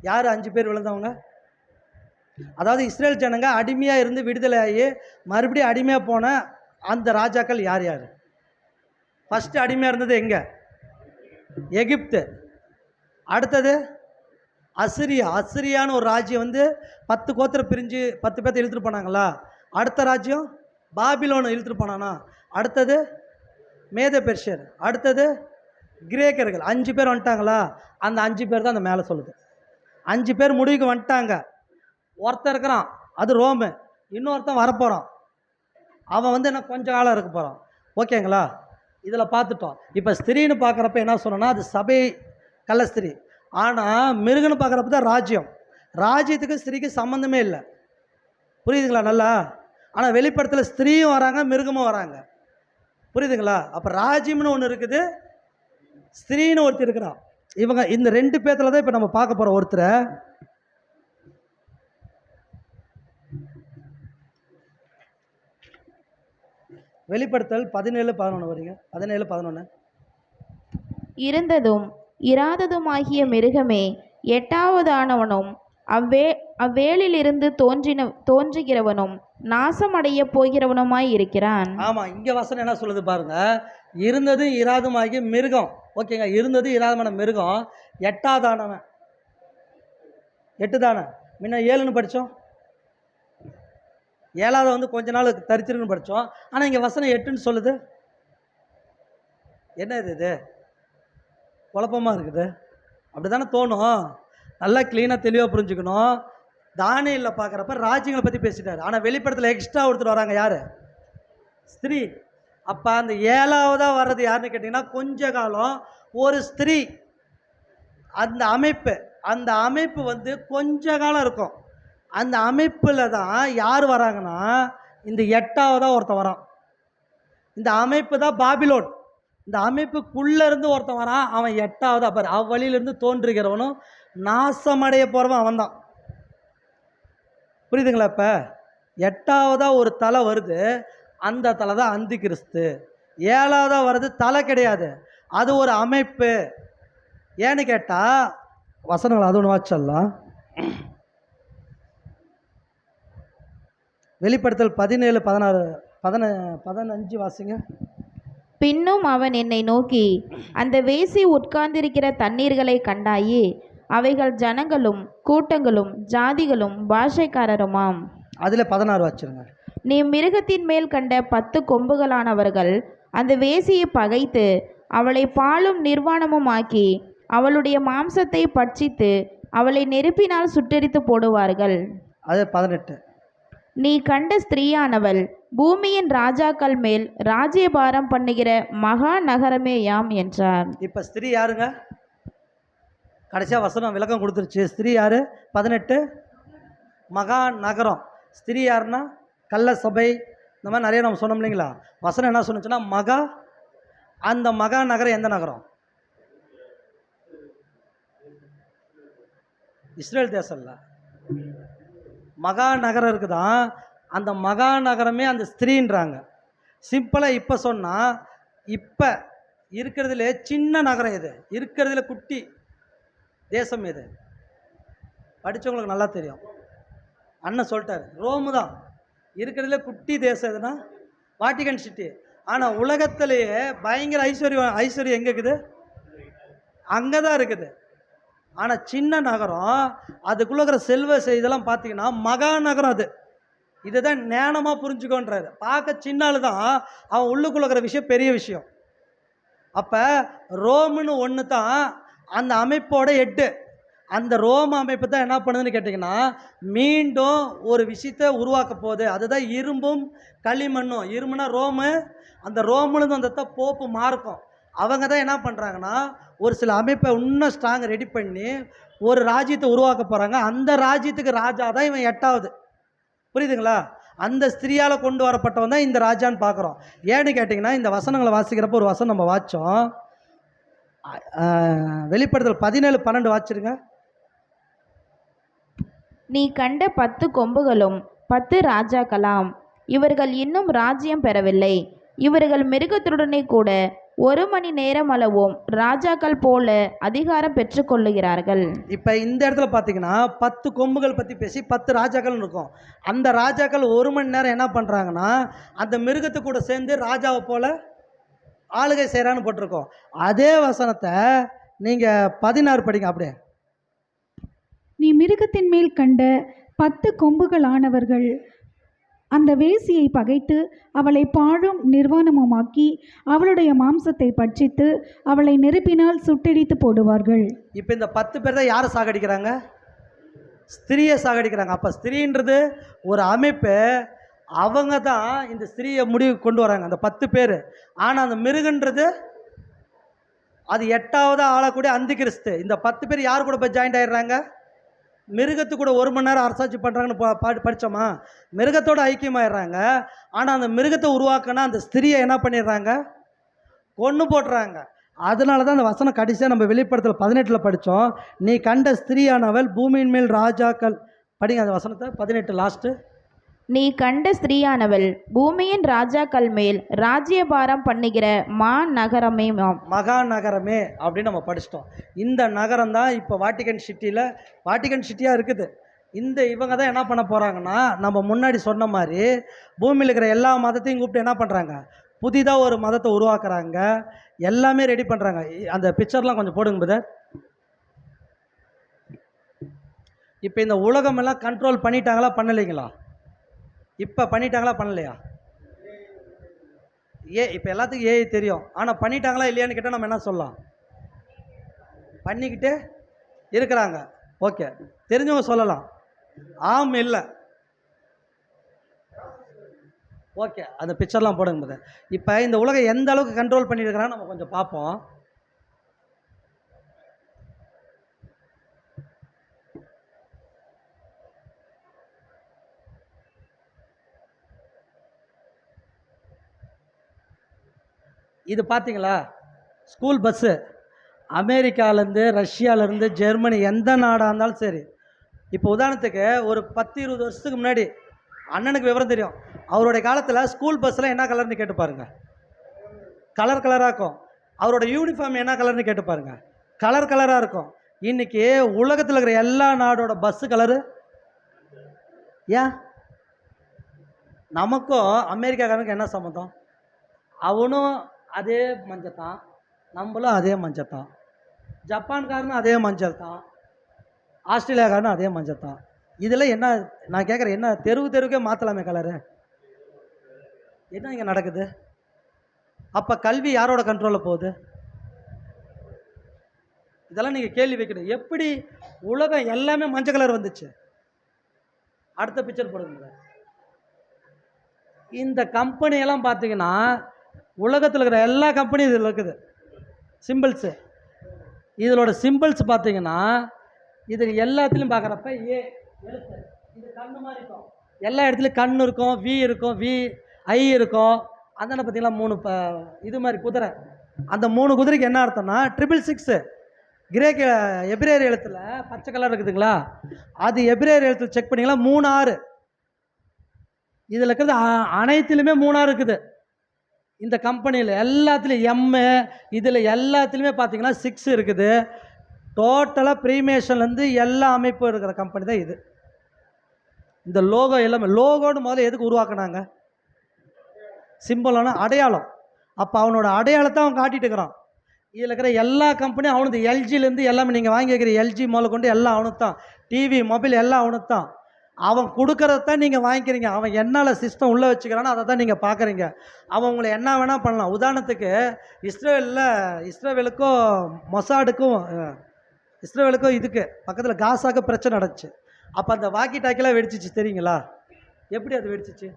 யார் 5 பேர் விழுந்தவங்க? அதாவது இஸ்ரேல் ஜனங்க அடிமையாக இருந்து விடுதலை ஆகி மறுபடியும் அடிமையாக போன அந்த ராஜாக்கள் யார் யார்? ஃபஸ்ட்டு அடிமையாக இருந்தது எங்கே? எகிப்து. அடுத்தது அசிரியா. அசிரியான்னு ஒரு ராஜ்யம் வந்து 10 கோத்திரம் பிரிஞ்சு 10 பேர்த்த இழுத்துட்டு போனாங்களா? அடுத்த ராஜ்யம் பாபிலோனை இழுத்துட்டு போனானா? அடுத்தது மேத பெர்ஷியர். அடுத்தது கிரேக்கர்கள். 5 பேர் வந்துட்டாங்களா? அந்த 5 பேர் தான் அந்த மேலே சொல்லுது. 5 பேர் முடிவுக்கு வந்துட்டாங்க. ஒருத்தன் இருக்கிறான், அது ரோமு. இன்னொருத்தன் வரப்போகிறான், அவன் வந்து என்ன கொஞ்சம் காலம் இருக்க போகிறான். ஓகேங்களா? இதில் பார்த்துட்டோம். இப்போ ஸ்திரீன்னு பார்க்குறப்ப என்ன சொன்னோன்னா அது சபை கள்ளஸ்திரீ. ஆனால் மிருகன்னு பார்க்குறப்ப தான் ராஜ்யம். ராஜ்யத்துக்கு ஸ்திரீக்கு சம்மந்தமே இல்லை. புரியுதுங்களா நல்லா? ஆனால் வெளிப்படத்தில் ஸ்திரீயும் வராங்க, மிருகமும் வராங்க. புரியுதுங்களா? அப்போ ராஜ்யம்னு ஒன்று இருக்குது, ஸ்திரீன்னு ஒருத்தர் இருக்கிறான். இவங்க இந்த 2 பேர்த்தில் தான் இப்போ நம்ம பார்க்க போகிறோம். ஒருத்தரை வெளிப்படுத்தல் 17:11 வரீங்க. 17:11. இருந்ததும் இராததுமாகிய மிருகமே 8வதானவனும் அவ்வேளிலிருந்து தோன்றுகிறவனும் நாசமடைய போகிறவனுமாய் இருக்கிறான். ஆமாம், இங்கே வசனம் என்ன சொல்லுது பாருங்க. இருந்ததும் இராதுமாகிய மிருகம். ஓகேங்க, இருந்தது இராதமான மிருகம் 8ஆதானவன். 8 தானே, முன்ன 7ன்னு படித்தோம். 7ஆவது வந்து கொஞ்ச நாள் தரித்திருக்குன்னு படித்தோம். ஆனால் இங்கே வசனம் 8ன்னு சொல்லுது. என்ன இது குழப்பமாக இருக்குது? அப்படி தானே தோணும். நல்லா க்ளீனாக தெளிவாக புரிஞ்சுக்கணும். தானியேலில் பார்க்குறப்ப ராஜ்யங்களை பற்றி பேசிட்டார். ஆனால் வெளிப்படத்தில் எக்ஸ்ட்ரா ஒருத்தர் வராங்க. யார்? ஸ்திரீ. அப்போ அந்த 7ஆவதாக வர்றது யாருன்னு கேட்டிங்கன்னா கொஞ்ச காலம் ஒரு ஸ்திரீ. அந்த அமைப்பு வந்து கொஞ்ச காலம் இருக்கும். அந்த அமைப்பில் தான் யார் வராங்கன்னா இந்த 8ஆவதாக ஒருத்தன் வரான். இந்த அமைப்பு தான் பாபிலோன். இந்த அமைப்புக்குள்ளே இருந்து ஒருத்தன் வரான், அவன் 8ஆவதாக. பாரு, அவ்வழியிலேருந்து தோன்றுகிறவனும் நாசமடைய போகிறவன் அவன் தான். புரியுதுங்களா? இப்போ 8ஆவதாக ஒரு தலை வருது, அந்த தலை தான் அந்தி கிறிஸ்து. 7ஆவதாக வர்றது தலை கிடையாது, அது ஒரு அமைப்பு. ஏன்னு கேட்டால் வசனங்கள் அது ஒன்று வாட்சல்லாம். வெளிப்படுத்தல் 17:15 வாசிங்க. பின்னும் அவன் என்னை நோக்கி, அந்த வேசி உட்கார்ந்திருக்கிற தண்ணீர்களை கண்டாயே, அவைகள் ஜனங்களும் கூட்டங்களும் ஜாதிகளும் பாஷைக்காரருமாம். அதில் 16 வச்சுருங்க. நீ மிருகத்தின் மேல் கண்ட 10 கொம்புகளானவர்கள் அந்த வேசியை பகைத்து அவளை பாலும் நிர்வாணமும் ஆக்கி அவளுடைய மாம்சத்தை பட்சித்து அவளை நெருப்பினால் சுட்டெரித்து போடுவார்கள். அது 18. நீ கண்ட ஸ்திரீயானவள் பூமியின் ராஜாக்கள் மேல் ராஜ்யபாரம் பண்ணுகிற மகா நகரமே யாம் என்றார். இப்போ ஸ்திரீ யாருங்க? கடைசியாக வசனம் விளக்கம் கொடுத்துருச்சு. ஸ்திரீ யாரு? 18 மகா நகரம். ஸ்திரீ யாருன்னா கள்ள சபை, இந்த மாதிரி நிறைய நம்ம சொன்னோம் இல்லைங்களா? வசனம் என்ன சொன்னுச்சுன்னா மகா. அந்த மகா நகரம் எந்த நகரம்? இஸ்ரேல் தேசம்ல மகா நகரம் இருக்குதான். அந்த மகா நகரமே அந்த ஸ்திரீன்றாங்க. சிம்பிளாக இப்போ சொன்னால், இப்போ இருக்கிறதுல சின்ன நகரம் எது? இருக்கிறதுல குட்டி தேசம் எது? படித்தவங்களுக்கு நல்லா தெரியும். அண்ணன் சொல்லிட்டார், ரோமு தான். இருக்கிறதுல குட்டி தேசம் எதுனா வாட்டிகன் சிட்டி. ஆனால் உலகத்திலேயே பயங்கர ஐஸ்வர்யம் எங்கே இருக்குது? அங்கே தான் இருக்குது. ஆனால் சின்ன நகரம், அதுக்குள்ளே இருக்கிற செல்வ இதெல்லாம் பார்த்தீங்கன்னா மகா நகரம். அது இதுதான் ஞானமாக புரிஞ்சுக்கோன்றாரு. பார்க்க சின்னாலு தான், அவன் உள்ளுக்குள்ள இருக்கிற விஷயம் பெரிய விஷயம். அப்போ ரோமுன்னு ஒன்று தான் அந்த அமைப்போட 8. அந்த ரோம அமைப்பு தான் என்ன பண்ணுதுன்னு கேட்டிங்கன்னா மீண்டும் ஒரு விஷயத்தை உருவாக்க போகுது. அதுதான் இரும்பும் களிமண்ணும். இரும்புனா ரோமு, அந்த ரோமுலேருந்து அந்த போப்பு மார்க்கும். அவங்க தான் என்ன பண்ணுறாங்கன்னா ஒரு சில அமைப்பை இன்னும் ஸ்ட்ராங் ரெடி பண்ணி ஒரு ராஜ்யத்தை உருவாக்க போகிறாங்க. அந்த ராஜ்யத்துக்கு ராஜா தான் இவன் 8ஆவது. புரியுதுங்களா? அந்த ஸ்திரீயால் கொண்டு வரப்பட்டவன் தான் இந்த ராஜான்னு பார்க்குறோம். ஏன்னு கேட்டிங்கன்னா இந்த வசனங்களை வாசிக்கிறப்போ ஒரு வசனம் நம்ம வாச்சோம். வெளிப்படுத்தல் 17:12 வாச்சிருங்க. நீ கண்ட 10 கொம்புகளும் 10 ராஜாக்களாம். இவர்கள் இன்னும் ராஜ்யம் பெறவில்லை. இவர்கள் மிருகத்துடனே கூட 1 மணி நேரம் அளவும் ராஜாக்கள் போல அதிகாரம் பெற்றுக்கொள்ளுகிறார்கள். இப்போ இந்த இடத்துல பார்த்தீங்கன்னா 10 கொம்புகள் பற்றி பேசி 10 ராஜாக்கள் இருக்கும். அந்த ராஜாக்கள் 1 மணி நேரம் என்ன பண்ணுறாங்கன்னா அந்த மிருகத்து கூட சேர்ந்து ராஜாவை போல ஆளுகை செய்கிறான்னு போட்டிருக்கோம். அதே வசனத்தை நீங்கள் 16 படிங்க அப்படியே. நீ மிருகத்தின் மேல் கண்ட 10 கொம்புகளானவர்கள் அந்த வேசியை பகைத்து அவளை பாழும் நிர்வாணமுமாக்கி அவளுடைய மாம்சத்தை பட்சித்து அவளை நெருப்பினால் சுட்டெரித்து போடுவார்கள். இப்போ இந்த 10 பேர் தான் யாரை சாகடிக்கிறாங்க? ஸ்திரியை சாகடிக்கிறாங்க. அப்போ ஸ்திரீன்றது ஒரு அமைப்பு, அவங்க தான் இந்த ஸ்திரியை முடிவு கொண்டு வராங்க, அந்த 10 பேர். ஆனால் அந்த மிருகன்றது அது 8வது ஆளக்கூடிய அந்தி கிறிஸ்து. இந்த 10 பேர் யார் கூட போய் ஜாயிண்ட் ஆயிடுறாங்க? மிருகத்து கூட 1 மணி நேரம் அரசாட்சி பண்ணுறாங்கன்னு படித்தோமா? மிருகத்தோட ஐக்கியமாயிடுறாங்க. ஆனால் அந்த மிருகத்தை உருவாக்கினா அந்த ஸ்திரியை என்ன பண்ணிடுறாங்க? கொன்று போட்டுறாங்க. அதனால தான் அந்த வசனம் கடைசியாக நம்ம வெளிப்படுத்தல் 18 படித்தோம். நீ கண்ட ஸ்திரீயானவள் பூமியின் மேல் ராஜாக்கள். படிங்க அந்த வசனத்தை 18 லாஸ்ட்டு. நீ கண்ட ஸ்திரீயானவள் பூமியின் ராஜாக்கள் மேல் ராஜ்யபாரம் பண்ணுகிற நகரமே மகா நகரமே அப்படின்னு நம்ம படிச்சிட்டோம். இந்த நகரம் தான் இப்போ வாட்டிகன் சிட்டியாக இருக்குது. இவங்க தான் என்ன பண்ண போகிறாங்கன்னா, நம்ம முன்னாடி சொன்ன மாதிரி பூமியில் இருக்கிற எல்லா மதத்தையும் கூப்பிட்டு என்ன பண்ணுறாங்க? புதிதாக ஒரு மதத்தை உருவாக்குறாங்க. எல்லாமே ரெடி பண்ணுறாங்க. அந்த பிக்சர்லாம் கொஞ்சம் போடுங்க பிரதர். இப்போ இந்த உலகமெல்லாம் கண்ட்ரோல் பண்ணிட்டாங்களா பண்ணலைங்களா? இப்போ பண்ணிட்டாங்களா பண்ணலையா? இப்போ எல்லாத்துக்கும் ஏஐ தெரியும். ஆனால் பண்ணிட்டாங்களா இல்லையான்னு கேட்டால் நம்ம என்ன சொல்லலாம்? பண்ணிக்கிட்டு இருக்கிறாங்க. ஓகே, தெரிஞ்சவங்க சொல்லலாம். ஆம் இல்லை. ஓகே, அந்த பிக்சர்லாம் போடுங்க போது. இப்போ இந்த உலகம் எந்த அளவுக்கு கண்ட்ரோல் பண்ணியிருக்கிறான்னு நம்ம கொஞ்சம் பார்ப்போம். இது பார்த்தீங்களா? ஸ்கூல் பஸ்ஸு அமெரிக்காவிலேருந்து, ரஷ்யாவிலேருந்து, ஜெர்மனி, எந்த நாடாக இருந்தாலும் சரி. இப்போ உதாரணத்துக்கு ஒரு 10-20 வருஷத்துக்கு முன்னாடி அண்ணனுக்கு விவரம் தெரியும். அவருடைய காலத்தில் ஸ்கூல் பஸ்ஸில் என்ன கலர்னு கேட்டு பாருங்கள், கலர் கலராக இருக்கும். அவரோட யூனிஃபார்ம் என்ன கலர்னு கேட்டு பாருங்கள், கலர் கலராக இருக்கும். இன்றைக்கி உலகத்தில் இருக்கிற எல்லா நாடோட பஸ்ஸு கலரு ஏன்? நமக்கும் அமெரிக்காக்காரனுக்கு என்ன சம்மந்தம்? அவனும் அதே மஞ்சள் தான், நம்மளும் அதே மஞ்சள் தான். ஜப்பான்காரனும் அதே மஞ்சள் தான், ஆஸ்திரேலியாக்காரனும் அதே மஞ்சள் தான். இதில் என்ன நான் கேட்குறேன், என்ன தெருவுக்கே மாற்றலாமே கலரு? என்ன இங்கே நடக்குது? அப்போ கல்வி யாரோட கண்ட்ரோலில் போகுது? இதெல்லாம் நீங்கள் கேள்வி வைக்கணும். எப்படி உலகம் எல்லாமே மஞ்சள் கலர் வந்துச்சு? அடுத்த பிக்சர் போடுங்க. இந்த கம்பெனியெல்லாம் பார்த்தீங்கன்னா உலகத்தில் இருக்கிற எல்லா கம்பெனியும் இதில் இருக்குது. சிம்பிள்ஸு, இதோட சிம்பிள்ஸ் பார்த்தீங்கன்னா இதில் எல்லாத்துலேயும் பார்க்குறப்ப ஏ எழுத்து, இது கண்ணு மாதிரி இருக்கும். எல்லா இடத்துலையும் கண் இருக்கும், வி இருக்கும், ஐ இருக்கும். அதனால் பார்த்தீங்கன்னா 3 இது மாதிரி குதிரை. அந்த 3 குதிரைக்கு என்ன அர்த்தம்னா 666. கிரேக்க எபிரேயர் எழுத்தில் பச்சை கலர் இருக்குதுங்களா, அது எபிரேயர் எழுத்தில் செக் பண்ணிங்களா 36. இதில் இருக்கிறது அனைத்துலையுமே 36 இருக்குது. இந்த கம்பெனியில் எல்லாத்துலேயும் எம்மு, இதில் எல்லாத்துலேயுமே பார்த்தீங்கன்னா 6 இருக்குது. டோட்டலாக ப்ரீமேஷன்லேருந்து எல்லா அமைப்பும் இருக்கிற கம்பெனி தான் இது. இந்த லோகோ எல்லாமே, லோகோன்னு முதல்ல எதுக்கு உருவாக்குனாங்க? சிம்பிளான அடையாளம். அப்போ அவனோட அடையாளத்தை அவன் காட்டிட்டு இருக்கிறான். இதில் இருக்கிற எல்லா கம்பெனியும் அவனுக்கு, எல்ஜிலேருந்து எல்லாமே நீங்கள் வாங்கி வைக்கிற எல்ஜி முதல்ல கொண்டு எல்லாம் அவனுக்கு தான். டிவி, மொபைல் எல்லாம் அவனுக்கு தான். அவன் கொடுக்கறத தான் நீங்கள் வாங்கிக்கிறீங்க. அவன் என்னால் சிஸ்டம் உள்ளே வச்சுக்கிறானோ அதை தான் நீங்கள் பார்க்குறீங்க. அவன் உங்களை என்ன வேணால் பண்ணலாம். உதாரணத்துக்கு இஸ்ரேலுக்கும் மொசாடுக்கும் இதுக்கு பக்கத்தில் காசாக்கு பிரச்சனை நடந்துச்சு. அப்போ அந்த வாக்கி டாக்கிலாம் வெடிச்சிச்சு தெரியுங்களா? எப்படி அது வெடிச்சிச்சு?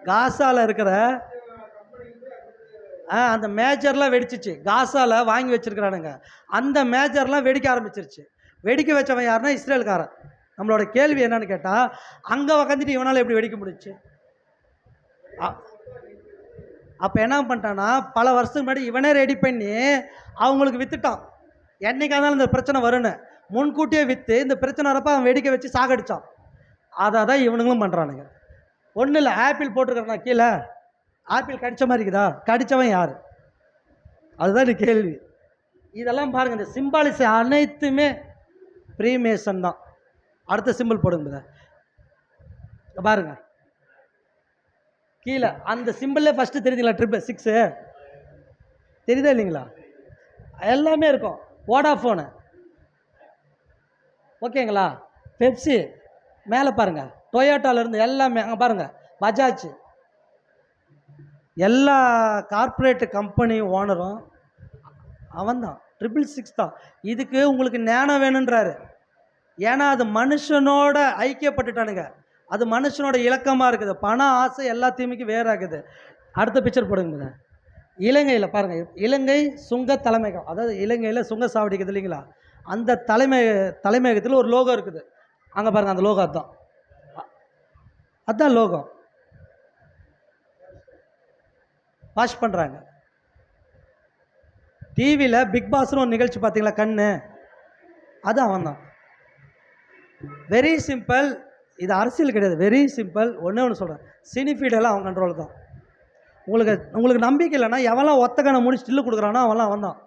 காசாவில் இருக்கிற அந்த மேஜர்லாம் வெடிச்சிச்சு. காசாவில் வாங்கி வச்சுருக்கிறானுங்க. அந்த மேஜர்லாம் வெடிக்க ஆரம்பிச்சிருச்சு. வெடிக்க வச்சவன் யாருன்னா இஸ்ரேல்காரன். நம்மளோட கேள்வி என்னன்னு கேட்டால், அங்கே உக்காந்துட்டு இவனால் எப்படி வெடிக்க முடிச்சு? அப்போ என்ன பண்ணிட்டான்னா, பல வருஷத்துக்கு முன்னாடி இவனே ரெடி பண்ணி அவங்களுக்கு விற்றுட்டான். என்றைக்காக இருந்தாலும் இந்த பிரச்சனை வரும்னு முன்கூட்டியே விற்று இந்த பிரச்சனை வரப்போ அவன் வெடிக்க வச்சு சாகடித்தான். அதை தான் இவனுங்களும் பண்ணுறானுங்க. ஒன்றும் இல்லை, ஆப்பிள் போட்டிருக்கிறேன்னா கீழே ஆப்பிள் கடிச்ச மாதிரி இருக்குதா? கடிச்சவன் யார்? அதுதான் இந்த கேள்வி. இதெல்லாம் பாருங்கள், இந்த சிம்பாலிஸ் அனைத்துமே ப்ரீமேசன் தான். அடுத்த சிம்பிள் போடுங்க பாருங்க, கீழே அந்த சிம்பிளே ஃபஸ்ட்டு தெரியுதுங்களா? 666 தெரியுதா இல்லைங்களா? எல்லாமே இருக்கும். வோடாஃபோனு, ஓகேங்களா? பெப்சி, மேலே பாருங்கள் டொயோட்டாலேருந்து எல்லாமே அங்கே பாருங்கள், பஜாஜ், எல்லா கார்ப்பரேட் கம்பெனி ஓனரும் அவன்தான். 666 தான். இதுக்கு உங்களுக்கு ஞானம் வேணுன்றாரு. ஏன்னா அது மனுஷனோட ஐக்கியப்பட்டுட்டானுங்க. அது மனுஷனோட இலக்கமாக இருக்குது. பணம், ஆசை எல்லாத்தையுமே வேறாகுது. அடுத்த பிக்சர் போடுங்க. இலங்கையில் பாருங்கள், இலங்கை சுங்க தலைமையகம், அதாவது இலங்கையில் சுங்க சாவடிக்குது இல்லைங்களா? அந்த தலைமையகத்தில் ஒரு லோகோ இருக்குது. அங்கே பாருங்கள், அந்த லோகோ அதுதான் லோகோ. வாஷ் பண்ணுறாங்க. டிவியில் பிக் பாஸ்னு ஒரு நிகழ்ச்சி பார்த்தீங்களா? கண்ணு, அது அவன் தான். Very simple. இது அரசியல் கிடையாது, வெரி சிம்பிள். ஒன்று சொல்கிறேன், சினிஃபீடெல்லாம் அவன் கண்ட்ரோல் தான். உங்களுக்கு நம்பிக்கை இல்லைன்னா எவெல்லாம் ஒத்தக்கண்ணை மூடி ஸ்டில்லு கொடுக்குறானோ அவன் தான்.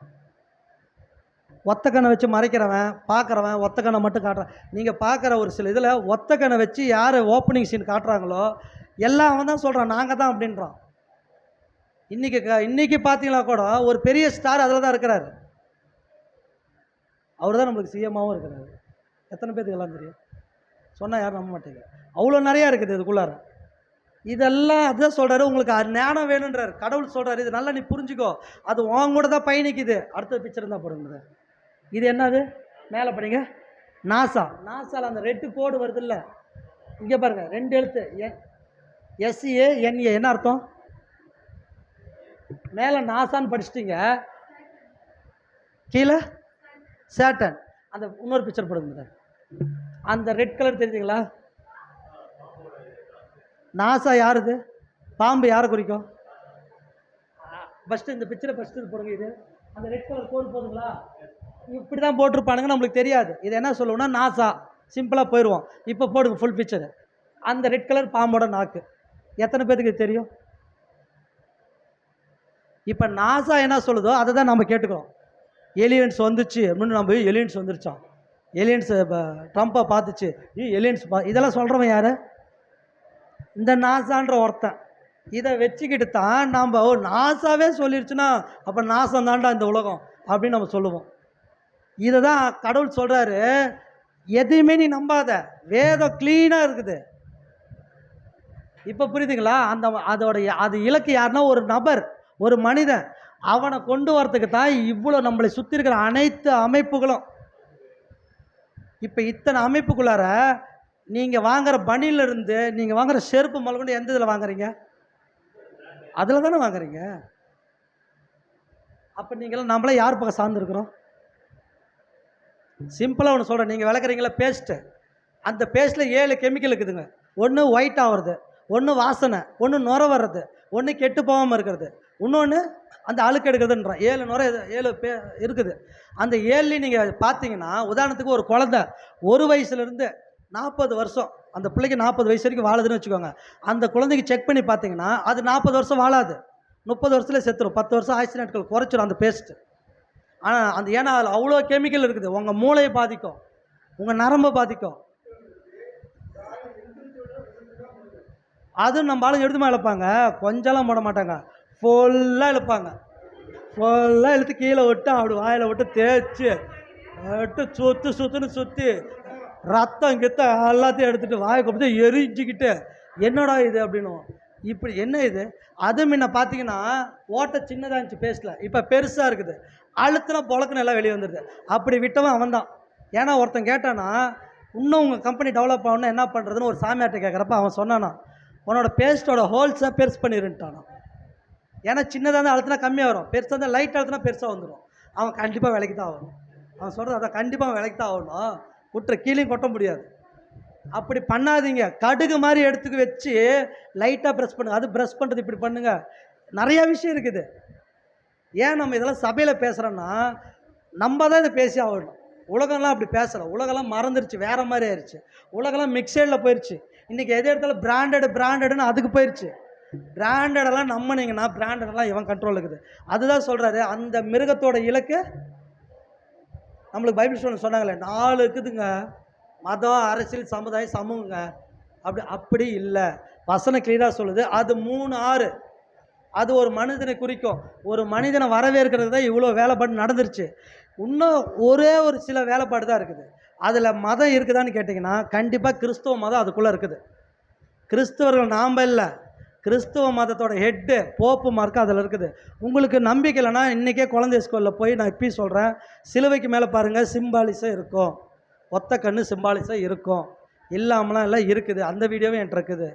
ஒத்தக்கண்ணை வச்சு மறைக்கிறவன், பார்க்குறவன், ஒத்தக்கண்ணை மட்டும் காட்டுறான். நீங்கள் பார்க்குற ஒரு சில இதில் ஒத்தக்கண்ணை வச்சு யார் ஓப்பனிங் சீன் காட்டுறாங்களோ எல்லாம் அவன் தான் சொல்கிறான், நாங்கள் தான் அப்படின்றான். இன்றைக்கி பார்த்தீங்களா கூட ஒரு பெரிய ஸ்டார் அதில் தான் இருக்கிறார். அவர் தான் நம்மளுக்கு சிஎம்மாகவும் இருக்கிறார். எத்தனை பேருக்கு எல்லாம் தெரியும்? சொன்னால் யாரும் நம்ப மாட்டேங்க. அவ்வளோ நிறையா இருக்குது இதுக்குள்ளார. இதெல்லாம் அதுதான் சொல்கிறாரு, உங்களுக்கு ஞானம் வேணுன்றார். கடவுள் சொல்கிறார், இது நல்லா நீ புரிஞ்சுக்கோ, அது உன் கூட தான் பயணிக்குது. அடுத்த பிக்சர் தான் போடுங்க. இது என்னது? மேலே படிங்க. நாசாவில் அந்த ரெட்டு கோடு வருது இல்லை, இங்கே பாருங்கள், 2 எழுத்து SANA. என்ன அர்த்தம்? மேலே நாசான்னு படிச்சிட்டிங்க, கீழே சேட்டன். அந்த இன்னொரு பிக்சர் போடுங்க. அந்த ரெட் கலர் தெரிஞ்சுங்களா? நாசா யாருது? பாம்பு யாரை குறிக்கும்? ஃபஸ்ட்டு இந்த பிக்சரை ஃபஸ்ட்டு போடுங்க. இது அந்த ரெட் கலர் கோடு போதுங்களா? இப்படி தான் போட்டிருப்பானுங்க, நம்மளுக்கு தெரியாது. இது என்ன சொல்லுவோம்னா நாசா, சிம்பிளாக போயிடுவோம். இப்போ போடுங்க ஃபுல் பிக்சரு. அந்த ரெட் கலர் பாம்போட நாக்கு. எத்தனை பேருக்கு தெரியும்? இப்போ நாசா என்ன சொல்லுதோ அதை தான் நம்ம கேட்டுக்கிறோம். ஏலியன்ஸ் வந்துச்சு அப்படின்னு நம்ம ஏலியன்ஸ் வந்துருச்சோம், ஏலியன்ஸ் ட்ரம்ப்பை பார்த்துச்சு, ஏலியன்ஸ் இதெல்லாம் சொல்கிறவன் யார்? இந்த நாசான்ற ஒருத்தன். இதை வச்சுக்கிட்டு தான் நம்ம நாசாவே சொல்லிடுச்சுன்னா அப்போ நாசம் தாண்டா இந்த உலகம் அப்படின்னு நம்ம சொல்லுவோம். இதை தான் கடவுள் சொல்கிறாரு, எதையுமே நீ நம்பாத, வேதம் க்ளீனாக இருக்குது. இப்போ புரியுதுங்களா? அது இலக்கு யாருன்னா ஒரு நபர், ஒரு மனிதன். அவனை கொண்டு வரத்துக்கு தான் இவ்வளோ நம்மளை சுற்றி இருக்கிற அனைத்து அமைப்புகளும். இப்போ இத்தனை அமைப்புக்குள்ளார நீங்கள் வாங்குகிற பனியிலிருந்து நீங்கள் வாங்குகிற செருப்பு முதல்கொண்டு எந்த இதில் வாங்குறீங்க? அதில் தானே வாங்குறீங்க. அப்போ நீங்களாம் நம்மளே யார் பக்கம் சார்ந்துருக்குறோம்? சிம்பிளாக ஒன்று சொல்கிறேன், நீங்கள் விளக்குறீங்களா பேஸ்ட்டு, அந்த பேஸ்ட்டில் 7 கெமிக்கல் இருக்குதுங்க. ஒன்று ஒயிட் ஆகிறது, ஒன்று வாசனை, ஒன்று நுர வர்றது, ஒன்று கெட்டு போகாமல் இருக்கிறது, இன்னொன்று அந்த அழுக்கு எடுக்கிறதுன்றான். 7 நுர 7 இருக்குது. அந்த 7 நீங்கள் பார்த்தீங்கன்னா, உதாரணத்துக்கு ஒரு குழந்தை 1 வயசுலேருந்து 40 வருஷம், அந்த பிள்ளைக்கு 40 வயசு வரைக்கும் வாழுதுன்னு வச்சுக்கோங்க. அந்த குழந்தைக்கு செக் பண்ணி பார்த்தீங்கன்னா அது 40 வருஷம் வாழாது, 30 வருஷத்துல செத்துரும். 10 வருஷம் ஆயுசு நாட்கள் குறைச்சிடும் அந்த பேஸ்ட்டு. ஆனால் அந்த ஏன்னா அதில் அவ்வளோ கெமிக்கல் இருக்குது. உங்கள் மூளையை பாதிக்கும், உங்கள் நரம்பை பாதிக்கும். அதுவும் நம்ம ஆளுங்க எடுத்துமா இழுப்பாங்க, கொஞ்சம்லாம் போட மாட்டாங்க, ஃபுல்லாக இழுப்பாங்க. ஃபுல்லாக இழுத்து கீழே விட்டு அப்படி வாயில் விட்டு தேய்ச்சி விட்டு சுற்றுன்னு சுற்றி ரத்தம் கித்தம் எல்லாத்தையும் எடுத்துகிட்டு வாயை கொடுத்து எரிஞ்சிக்கிட்டு என்னடா இது அப்படின்னுவோம். இப்படி என்ன இது? அது முன்ன பார்த்தீங்கன்னா ஓட்டை சின்னதாக இருந்துச்சு பேஸ்ட்டில், இப்போ பெருசாக இருக்குது. அழுத்தினா பொழக்குன்னு எல்லாம் வெளியே வந்துடுது. அப்படி விட்டவன் அவன் தான். ஏன்னா ஒருத்தன் கேட்டானா, இன்னும் உங்கள் கம்பெனி டெவலப் ஆகணும்னா என்ன பண்ணுறதுன்னு ஒரு சாமியார்ட்ட கேட்குறப்ப அவன் சொன்னானா, உன்னோட பேஸ்ட்டோட ஹோல்ஸை பெருசு பண்ணிருன்ட்டானா. ஏன்னா சின்னதாக இருந்தால் அழுத்தினா கம்மியாக வரும், பெருசாக இருந்தால் லைட் அழுத்தினா பெருசாக வந்துடும். அவன் கண்டிப்பாக விலைக்கு தான் ஆகணும். அவன் சொல்கிறது அதை கண்டிப்பாக விலைக்கு தான் ஆகணும், விட்டுற கீழேயும் கொட்ட முடியாது. அப்படி பண்ணாதீங்க. கடுகு மாதிரி எடுத்துக்கு வச்சு லைட்டாக ப்ரெஸ் பண்ணுங்க. அது ப்ரெஸ் பண்ணுறது இப்படி பண்ணுங்க. நிறையா விஷயம் இருக்குது. ஏன் நம்ம இதெல்லாம் சபையில் பேசுகிறோன்னா நம்ம தான் இதை பேசி ஆகணும். உலகம்லாம் அப்படி பேசலை. உலகெல்லாம் மறந்துருச்சு, வேறு மாதிரி ஆயிடுச்சு. உலகெல்லாம் மிக்சைடில் போயிடுச்சு. இன்றைக்கி எது எடுத்தாலும் பிராண்டடுன்னு அதுக்கு போயிடுச்சு. பிராண்டடெல்லாம் நம்பினீங்கன்னா பிராண்டடெல்லாம் இவன் கண்ட்ரோல் இருக்குது. அதுதான் சொல்கிறாரு, அந்த மிருகத்தோட இலக்கு நம்மளுக்கு பைபிள் ஸ்டோரியில் சொன்னாங்களே 4 இருக்குதுங்க, மதம், அரசியல், சமுதாயம், சமூகங்க. அப்படி இல்லை. வசனம் கிளியராக சொல்லுது. அது 3 6 அது ஒரு மனிதனை குறிக்கும். ஒரு மனிதனை வரவேற்கிறது தான் இவ்வளோ வேலைப்பாடு நடந்துருச்சு. இன்னும் ஒரே ஒரு சில வேலைப்பாடு தான் இருக்குது. அதில் மதம் இருக்குதான்னு கேட்டிங்கன்னா கண்டிப்பாக கிறிஸ்துவ மதம் அதுக்குள்ளே இருக்குது. கிறிஸ்தவர்கள் நாம் இல்லை, கிறிஸ்துவ மதத்தோட ஹெட்டு போப்பு மார்க்கு அதில் இருக்குது. உங்களுக்கு நம்பிக்கை இல்லைன்னா இன்றைக்கே குழந்தை ஸ்கூலில் போய் நான் இப்பயும் சொல்கிறேன், சிலுவைக்கு மேலே பாருங்கள், சிம்பாலிஸாக இருக்கும். ஒத்த கண்ணு சிம்பாலிஸாக இருக்கும், இல்லாமலாம் எல்லாம் இருக்குது. அந்த வீடியோவும் என்கிட்ட இருக்குது.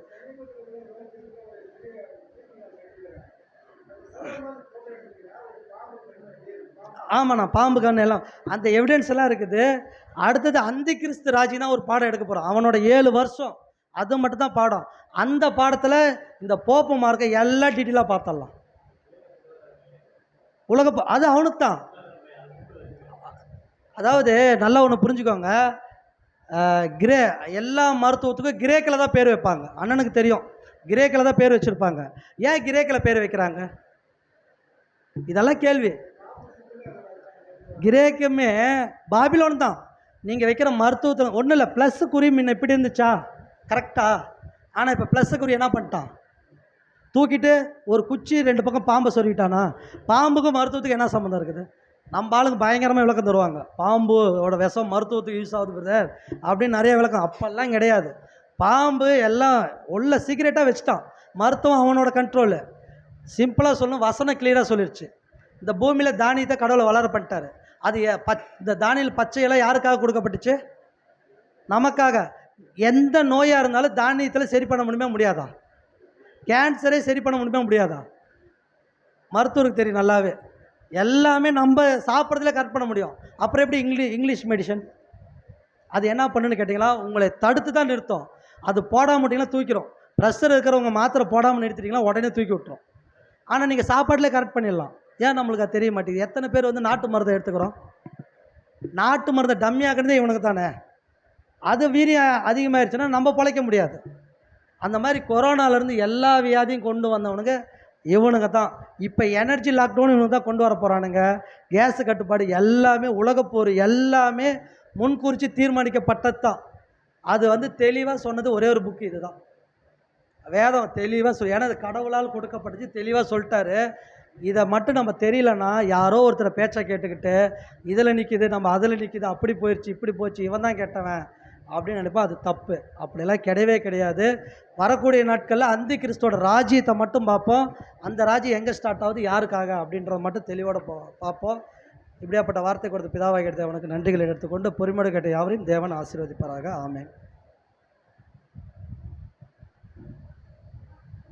ஆமாண்ணா, பாம்பு கண்ணு எல்லாம் அந்த எவிடன்ஸ் எல்லாம் இருக்குது. அடுத்தது அந்தி கிறிஸ்து ராஜினா ஒரு பாடம் எடுக்க போகிறோம். அவனோட 7 வருஷம் அது மட்டும் தான் பாடம். அந்த பாடத்தில் இந்த போப்பு மார்க்கை எல்லாம் டீட்டெயிலாக பார்த்துடலாம். அது அவனுக்கு தான். அதாவது நல்லா ஒன்று புரிஞ்சுக்கோங்க, எல்லா மருத்துவத்துக்கும் கிரேக்கில் தான் பேர் வைப்பாங்க. அண்ணனுக்கு தெரியும், கிரேக்கில் தான் பேர் வச்சுருப்பாங்க. ஏன் கிரேக்கில் பேர் வைக்கிறாங்க? இதெல்லாம் கேள்வி. கிரேக்குமே பாபிலோன் தான். நீங்கள் வைக்கிற மருத்துவத்தில் ஒன்றும் இல்லை, ப்ளஸ் குறி முன்ன இப்படி இருந்துச்சா கரெக்டா? ஆனால் இப்போ ப்ளஸ் குறி என்ன பண்ணிட்டான்? தூக்கிட்டு ஒரு குச்சி 2 பக்கம் பாம்பை சொல்லிட்டானா? பாம்புக்கும் மருத்துவத்துக்கு என்ன சம்மந்தம் இருக்குது? நம்ம ஆளுங்க பயங்கரமாக விளக்கம் தருவாங்க, பாம்போட விஷம் மருத்துவத்துக்கு யூஸ் ஆகுது பிரதர் அப்படின்னு நிறைய விளக்கம். அப்பெல்லாம் கிடையாது. பாம்பு எல்லாம் உள்ள சீக்கிரட்டாக வச்சுட்டான். மருத்துவம் அவனோட கண்ட்ரோலு. சிம்பிளாக சொல்லணும், வசனம் கிளியராக சொல்லிடுச்சு. இந்த பூமியில் தானியத்தை கடவுளை வளர பண்ணிட்டாரு. அது இந்த தானியில் பச்சையெல்லாம் யாருக்காக கொடுக்கப்பட்டுச்சு? நமக்காக. எந்த நோயாக இருந்தாலும் தானியத்தில் சரி பண்ண முடியுமா முடியாதா? கேன்சரே சரி பண்ண முடியுமா முடியாதா? மருத்துவருக்கு தெரியும் நல்லாவே. எல்லாமே நம்ம சாப்பிட்றதுல கரெக்ட் பண்ண முடியும். அப்புறம் எப்படி இங்கிலீஷ் மெடிசன்? அது என்ன பண்ணுன்னு கேட்டிங்களா, உங்களை தடுத்து தான் நிறுத்தும். அது போடாமல் விட்டிங்கன்னா தூக்கிடும். ப்ரெஷர் இருக்கிறவங்க மாத்திரை போடாமல் நிறுத்திட்டிங்கன்னா உடனே தூக்கி விட்டுரும். ஆனால் நீங்கள் சாப்பாட்டிலே கரெக்ட் பண்ணிடலாம். ஏன் நம்மளுக்கு அது தெரிய மாட்டேங்குது? எத்தனை பேர் வந்து நாட்டு மருந்தை எடுத்துக்கிறோம்? நாட்டு மருந்தை டம்மியாக்குறதே இவனுக்கு தானே. அது வீரியம் அதிகமாகிடுச்சுன்னா நம்ம பிழைக்க முடியாது. அந்த மாதிரி கொரோனாலேருந்து எல்லா வியாதியும் கொண்டு வந்தவனுங்க இவனுங்க தான். இப்போ எனர்ஜி லாக்டவுன் இவனுக்கு தான் கொண்டு வர போகிறானுங்க. கேஸு கட்டுப்பாடு எல்லாமே உலகப்போர் எல்லாமே முன்கூறிச்சு தீர்மானிக்கப்பட்டது தான். அது வந்து தெளிவாக சொன்னது ஒரே ஒரு புக்கு இது தான். வேதம் தெளிவாக ஏன்னா அது கடவுளால் கொடுக்கப்பட்டுச்சு, தெளிவாக சொல்லிட்டாரு. இதை மட்டும் நம்ம தெரியலன்னா யாரோ ஒருத்தரை பேச்சை கேட்டுக்கிட்டு இதில் நிற்கிது, நம்ம அதில் நிற்கிது, அப்படி போயிடுச்சு இப்படி போச்சு, இவன் தான் கெட்டவன் அப்படின்னு நினைப்பா. அது தப்பு. அப்படிலாம் கிடையவே கிடையாது. வரக்கூடிய நாட்களில் அந்தி கிறிஸ்துவோட ராஜ்யத்தை மட்டும் பார்ப்போம். அந்த ராஜ்யம் எங்கே ஸ்டார்ட் ஆகுது, யாருக்காக அப்படின்றத மட்டும் தெளிவோடு பார்ப்போம். இப்படியாப்பட்ட வார்த்தை கொடுத்த பிதாவாக எடுத்த அவனுக்கு நன்றிகளை எடுத்துக்கொண்டு பொறுமையோடு கேட்ட யாவரையும் தேவன் ஆசீர்வதிப்பாராக. ஆமென்.